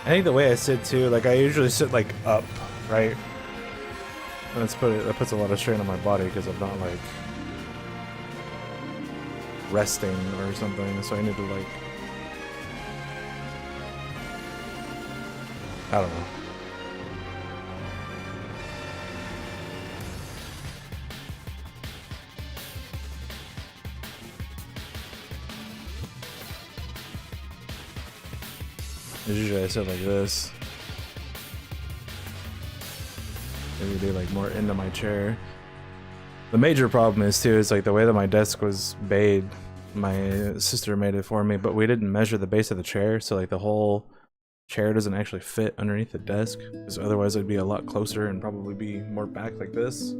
I think the way I sit too, like I usually sit like up, right? And that puts a lot of strain on my body because I'm not like resting or something. So I need to like, I don't know. Usually I sit like this. Maybe do like more into my chair. The major problem is too, is like the way that my desk was made. My sister made it for me, but we didn't measure the base of the chair, so like the whole chair doesn't actually fit underneath the desk, because otherwise it'd be a lot closer and probably be more back like this.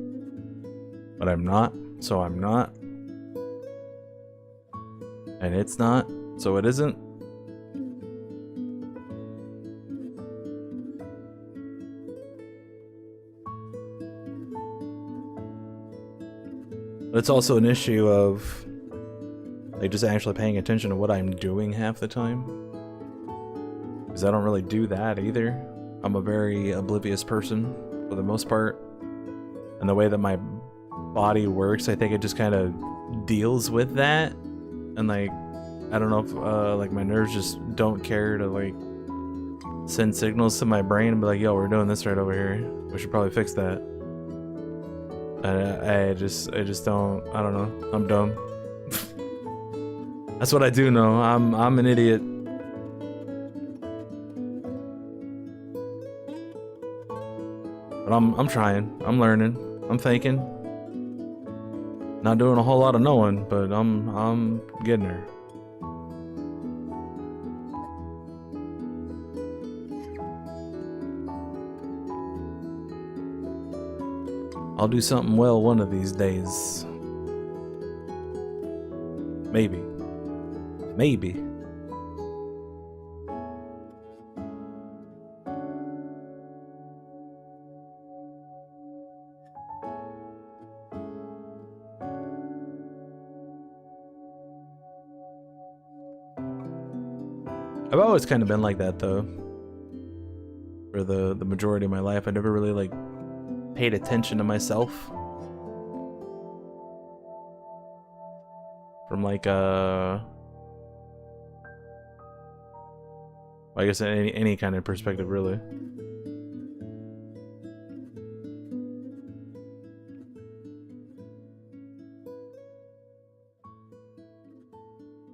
But I'm not, so I'm not. And it's not, so it isn't. But it's also an issue of like just actually paying attention to what I'm doing half the time, because I don't really do that either. I'm a very oblivious person for the most part, and the way that my body works, I think it just kind of deals with that. And like, I don't know if like my nerves just don't care to like send signals to my brain and be like, yo, we're doing this right over here, we should probably fix that. I just don't, I don't know, I'm dumb. That's what I do know. I'm an idiot. But I'm trying. I'm learning. I'm thinking. Not doing a whole lot of knowing, but I'm getting there. I'll do something well one of these days. Maybe. Maybe. I've always kind of been like that though. For the majority of my life, I never really like paid attention to myself. From like I guess any kind of perspective really.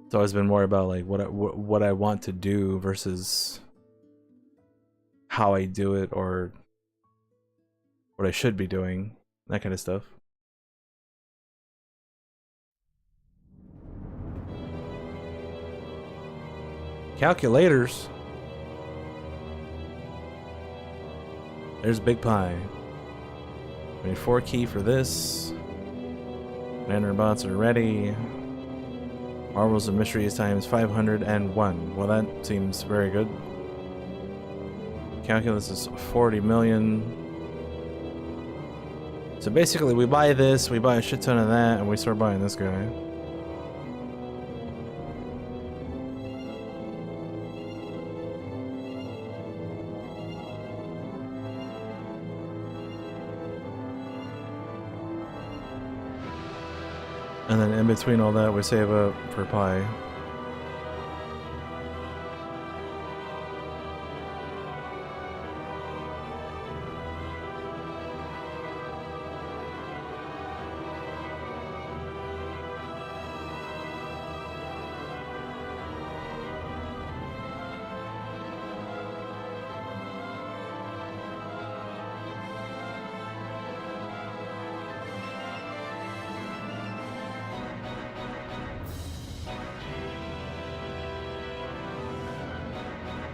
It's always been more about like what I want to do versus how I do it, or what I should be doing, that kind of stuff. Calculators. There's Big Pie. We need 4 key for this. Nanobots are ready. Marvels and Mysteries times 501. Well, that seems very good. Calculus is 40 million. So basically, we buy this, we buy a shit ton of that, and we start buying this guy. And then in between all that, we save up for Pi.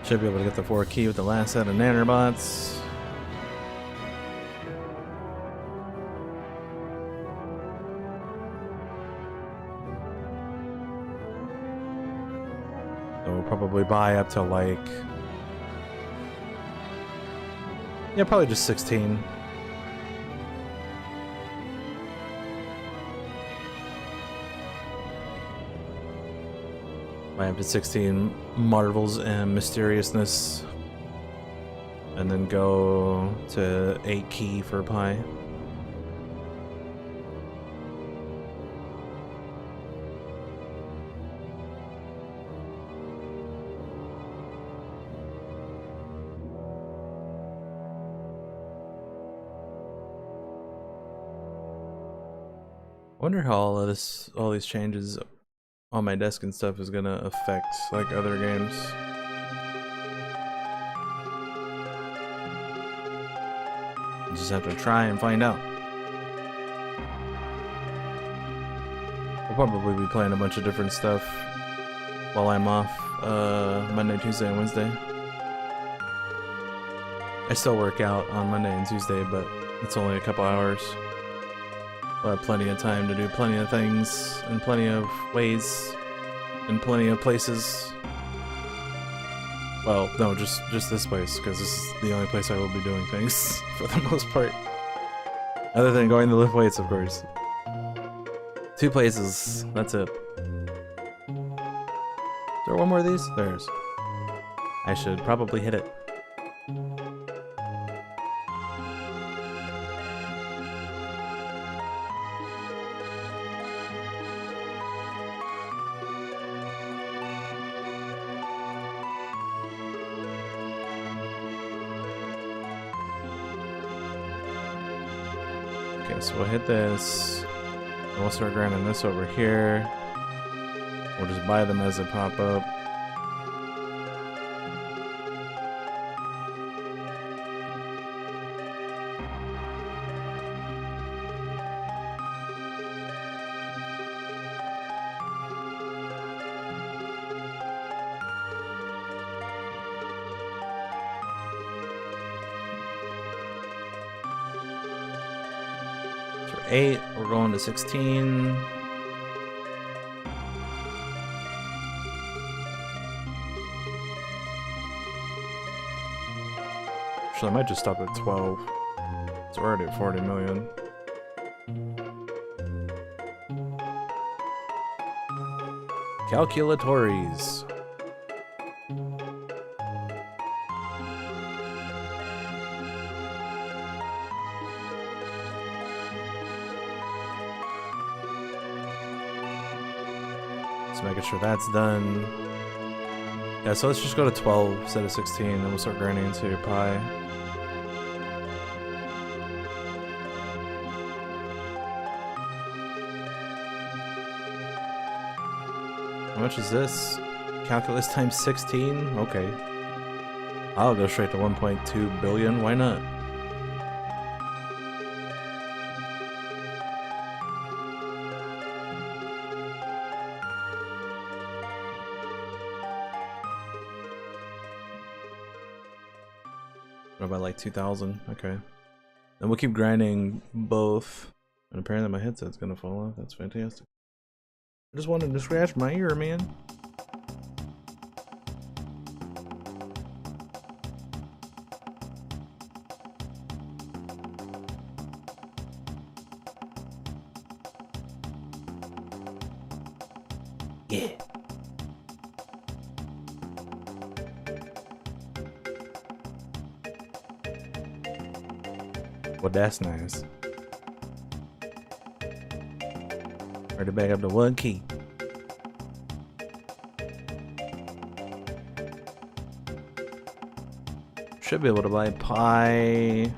Should be able to get the 4 key with the last set of nanobots. So we'll probably buy up to like... yeah, probably just 16. Buy up to 16 marvels and mysteriousness. And then go to 8 key for Pi. I wonder how all these changes on my desk and stuff is gonna affect like other games. Just have to try and find out. We'll probably be playing a bunch of different stuff while I'm off Monday, Tuesday, and Wednesday. I still work out on Monday and Tuesday, but it's only a couple hours. We'll have plenty of time to do plenty of things in plenty of ways in plenty of places. Well, no, just this place, because this is the only place I will be doing things for the most part. Other than going to lift weights, of course. 2 places, that's it. Is there one more of these? There's. I should probably hit it. Okay, so we'll hit this. And we'll start grinding this over here. We'll just buy them as they pop up. So 8, we're going to 16. I might just stop at 12. It's already at 40 million. Calculatories. Just making sure that's done. Yeah, so let's just go to 12 instead of 16, and we'll start grinding into your Pi. How much is this? Calculus times 16? Okay. I'll go straight to 1.2 billion, why not? Or by like 2,000. Okay. Then we'll keep grinding both. And apparently my headset's gonna fall off. That's fantastic. I just wanted to scratch my ear, man. Yeah. Well, that's nice. Ready to back up to 1 key. Should be able to buy pie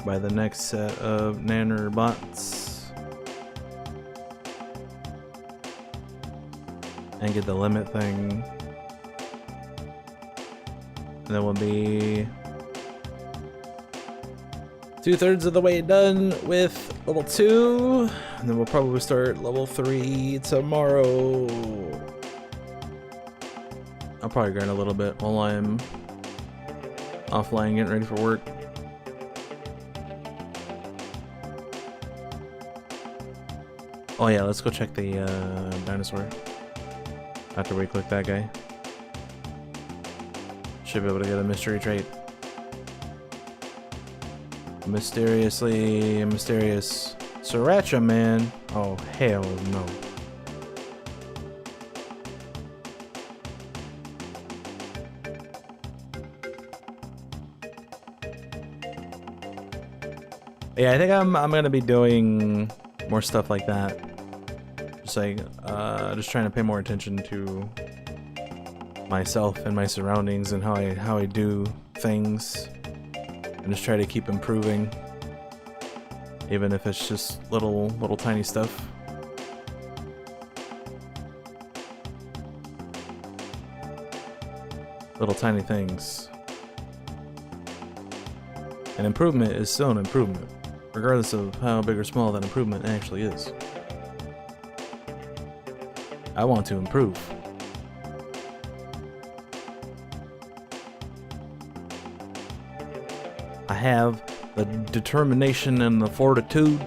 by the next set of nanner bots and get the limit thing, and then we'll be 2/3 of the way done with level 2, and then we'll probably start level 3 tomorrow. I'll probably grind a little bit while I'm offline getting ready for work. Oh yeah, let's go check the dinosaur after we click that guy. Should be able to get a mystery trait. Mysteriously mysterious Sriracha man. Oh hell no. Yeah, I think I'm gonna be doing more stuff like that. Just like just trying to pay more attention to myself and my surroundings and how I do things. And just try to keep improving, even if it's just little tiny stuff. Little tiny things. An improvement is still an improvement, regardless of how big or small that improvement actually is. I want to improve. I have the determination and the fortitude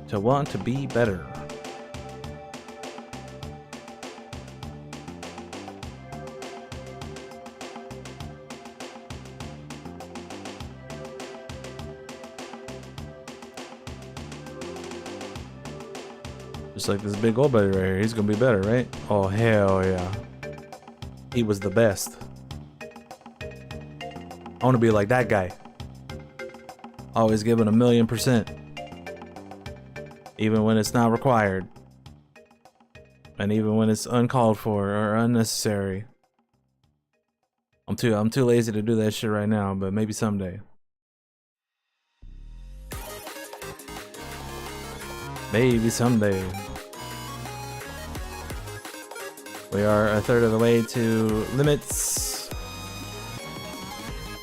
to want to be better. Just like this big old buddy right here, he's gonna be better, right? Oh hell yeah. He was the best. I want to be like that guy. Always giving 1,000,000%. Even when it's not required. And even when it's uncalled for or unnecessary. I'm too lazy to do that shit right now, but maybe someday. Maybe someday. We are 1/3 of the way to limits.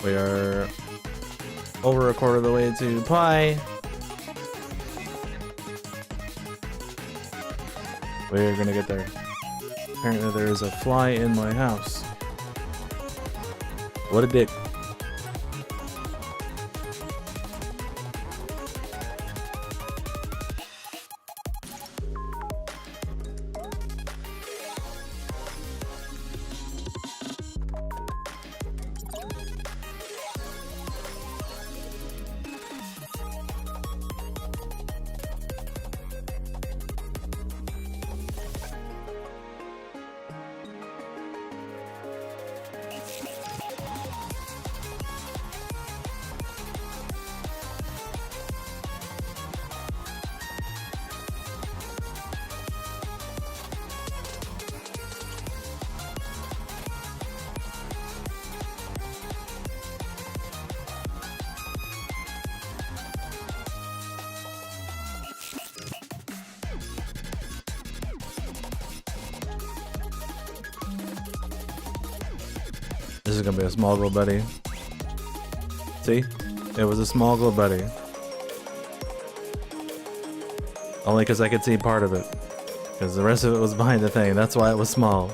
We are over 1/4 of the way to pie. We're gonna get there. Apparently there is a fly in my house. What a dick. This is gonna be a small little buddy. See? It was a small little buddy. Only because I could see part of it. Because the rest of it was behind the thing. That's why it was small.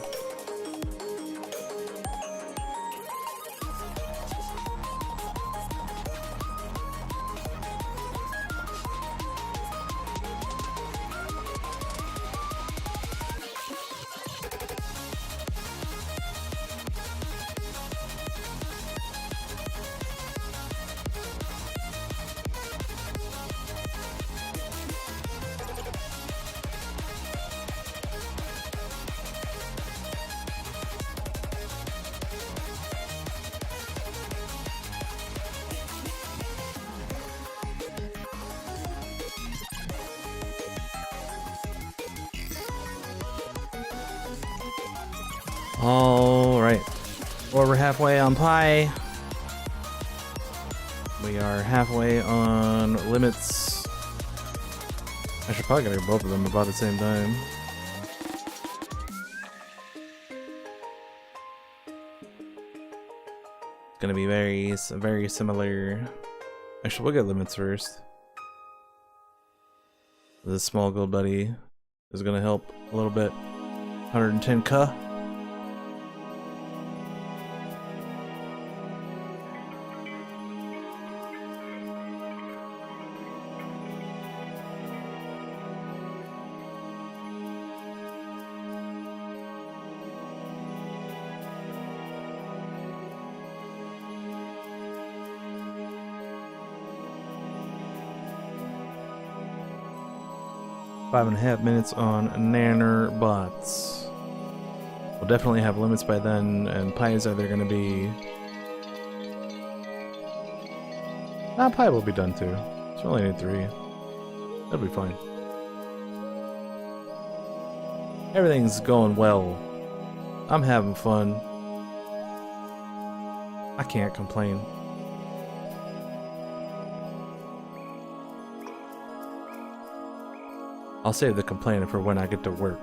Alright. Well, we're halfway on pi. We are halfway on limits. I should probably get both of them about the same time. It's gonna be very similar. Actually, we'll get limits first. This small gold buddy is gonna help a little bit. 110k. Five and a half minutes on nanner bots. We'll definitely have limits by then, and pi is either going to be... Nah, pi will be done too. It's only need 3. That'll be fine. Everything's going well. I'm having fun. I can't complain. I'll save the complaining for when I get to work.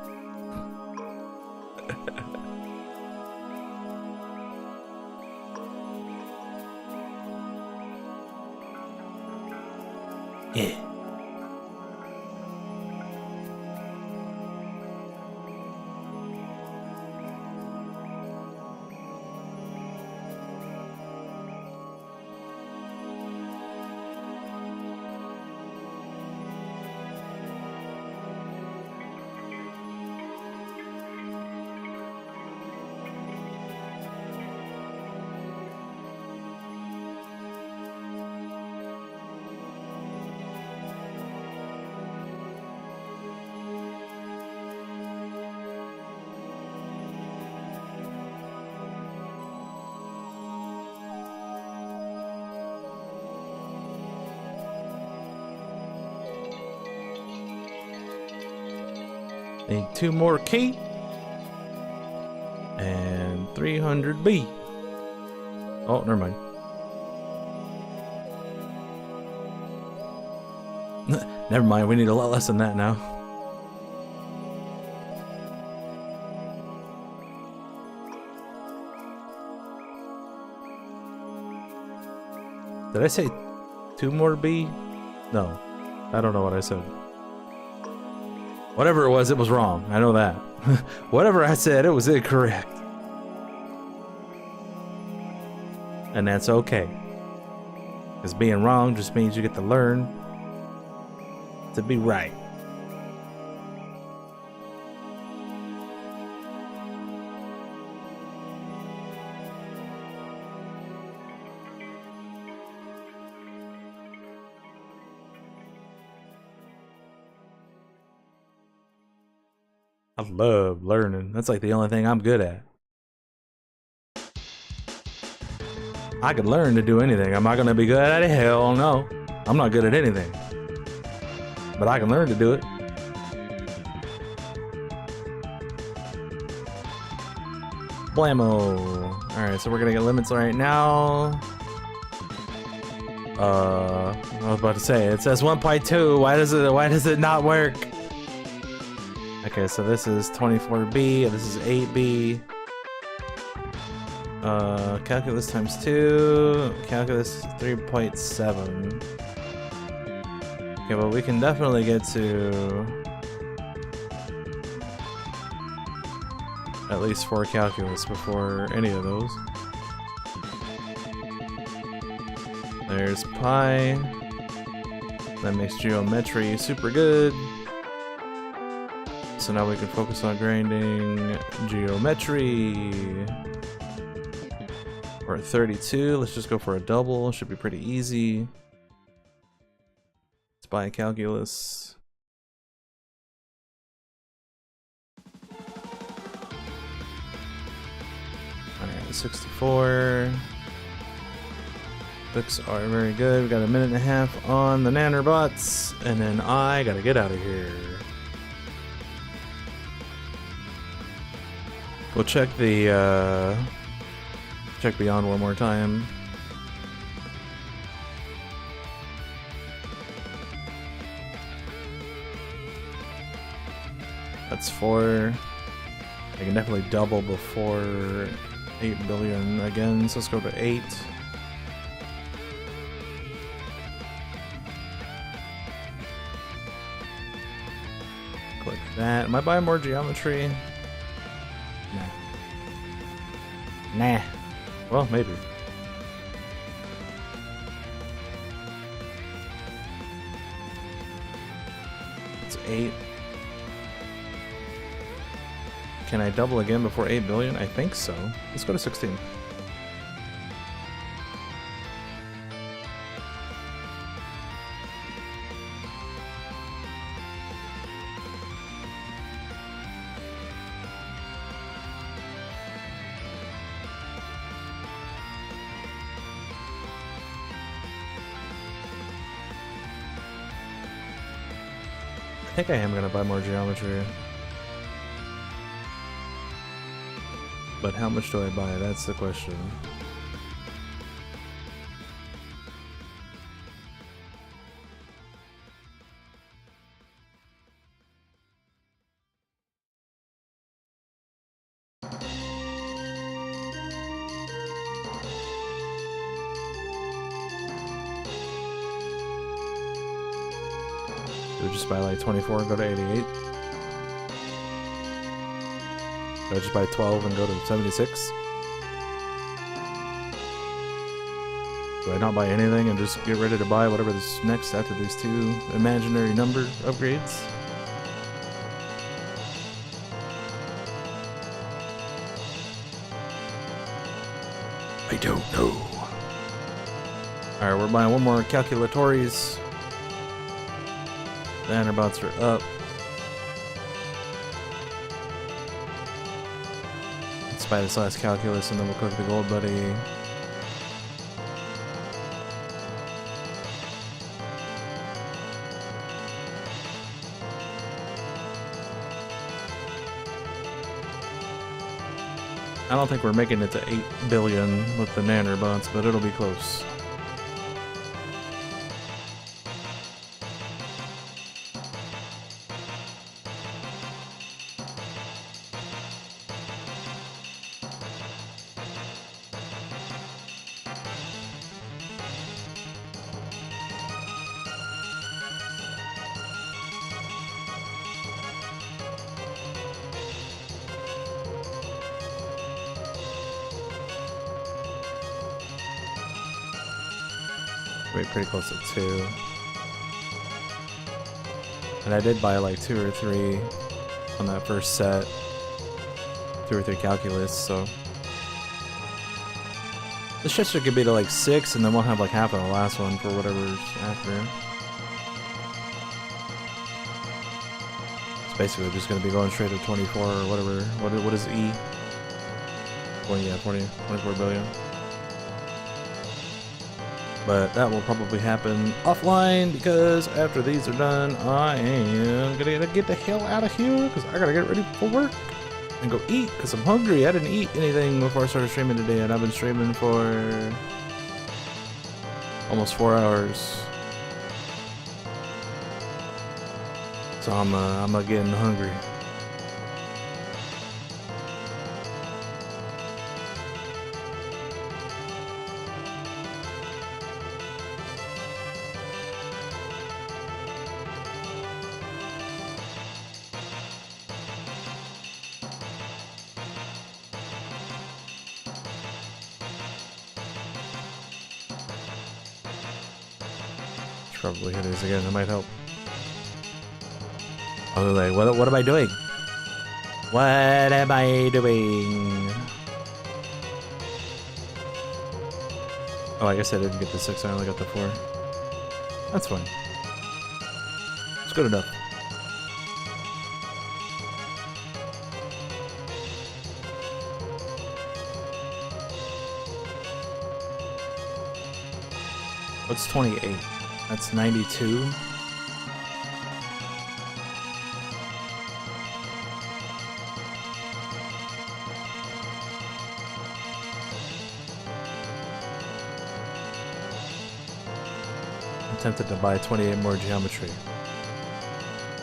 Yeah. Need 2 more key and 300 B. Oh, never mind. Never mind, we need a lot less than that now. Did I say 2 more B? No, I don't know what I said. Whatever it was wrong. I know that. Whatever I said, it was incorrect. And that's okay. Because being wrong just means you get to learn to be right. I love learning. That's like the only thing I'm good at. I could learn to do anything. Am I gonna be good at it? Hell no. I'm not good at anything. But I can learn to do it. Blammo. Alright, so we're gonna get limits right now. I was about to say, it says 1.2. Why does it not work? Okay, so this is 24B, this is 8B. Calculus times 2, calculus 3.7. Okay, well we can definitely get to at least 4 calculus before any of those. There's pi. That makes geometry super good. So now we can focus on grinding geometry. We're at 32. Let's just go for a double. Should be pretty easy. Let's buy calculus. Alright, 64. Books are very good. We got a minute and a half on the nannerbots, and then I gotta get out of here. We'll check the check beyond one more time. That's 4. I can definitely double before 8 billion again, so let's go to 8. Click that. Am I buying more geometry? Nah. Well, maybe. It's 8. Can I double again before 8 billion? I think so. Let's go to 16. I think I am gonna buy more geometry. But how much do I buy? That's the question. Do we just buy like 24 and go to 88? Do I just buy 12 and go to 76? Do I not buy anything and just get ready to buy whatever is next after these 2 imaginary number upgrades? I don't know. Alright, we're buying one more calculatories. The nanobots are up. Let's buy this last calculus and then we'll cook the gold buddy. I don't think we're making it to 8 billion with the nanobots, but it'll be close. Pretty close to 2. And I did buy like 2 or 3 on that first set. 2 or 3 calculus, so. This shit should be to like 6 and then we'll have like half of the last one for whatever's after. It's basically just gonna be going straight to 24 or whatever. What is E? 24 billion. But that will probably happen offline because after these are done, I am gonna get the hell out of here because I gotta get ready for work and go eat because I'm hungry. I didn't eat anything before I started streaming today, and I've been streaming for almost 4 hours. So I'm getting hungry. Probably hit his again, that might help. Oh, like, what am I doing? What am I doing? Oh, I guess I didn't get the 6, I only got the 4. That's fine. It's good enough. What's 28? That's 92. I'm tempted to buy 28 more geometry.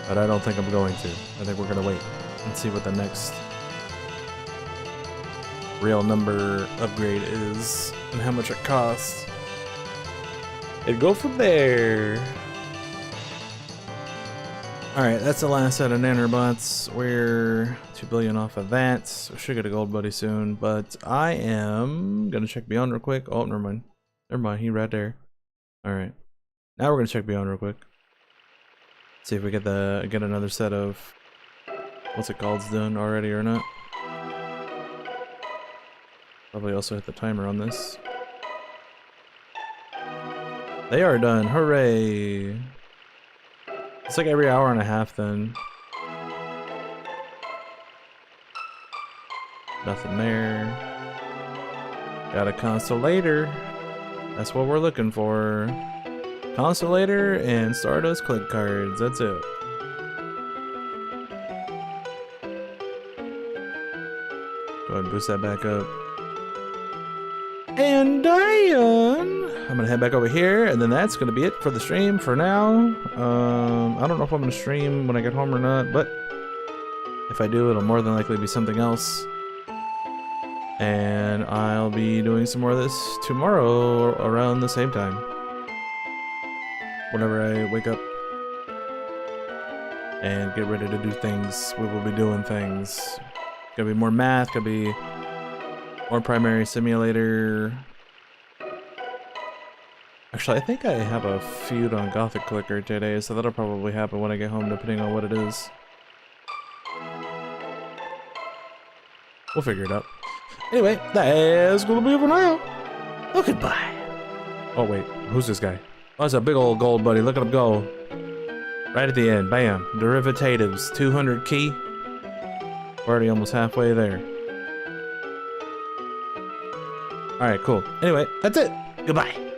But I don't think I'm going to. I think we're gonna wait and see what the next real number upgrade is and how much it costs. And go from there. Alright, that's the last set of nanobots. We're 2 billion off of that. We should get a gold buddy soon, but I am gonna check beyond real quick. Oh, never mind. Never mind, he right there. Alright. Now we're gonna check beyond real quick. See if we get another set of what's it called done already or not. Probably also hit the timer on this. They are done, hooray! It's like every hour and a half then. Nothing there. Got a consolator. That's what we're looking for. Consolator and Stardust click cards. That's it. Go ahead and boost that back up. And done. I'm gonna head back over here, and then that's gonna be it for the stream for now. I don't know if I'm gonna stream when I get home or not, but if I do, it'll more than likely be something else. And I'll be doing some more of this tomorrow around the same time. Whenever I wake up and get ready to do things, we will be doing things. Gonna be more math, gonna be more primary simulator. Actually, I think I have a feud on Gothic Clicker today, so that'll probably happen when I get home, depending on what it is. We'll figure it out. Anyway, that's gonna be it for now. Oh, goodbye. Oh, wait. Who's this guy? Oh, that's a big old gold buddy. Look at him go. Right at the end. Bam. Derivatives. 200 key. We're already almost halfway there. Alright, cool. Anyway, that's it. Goodbye.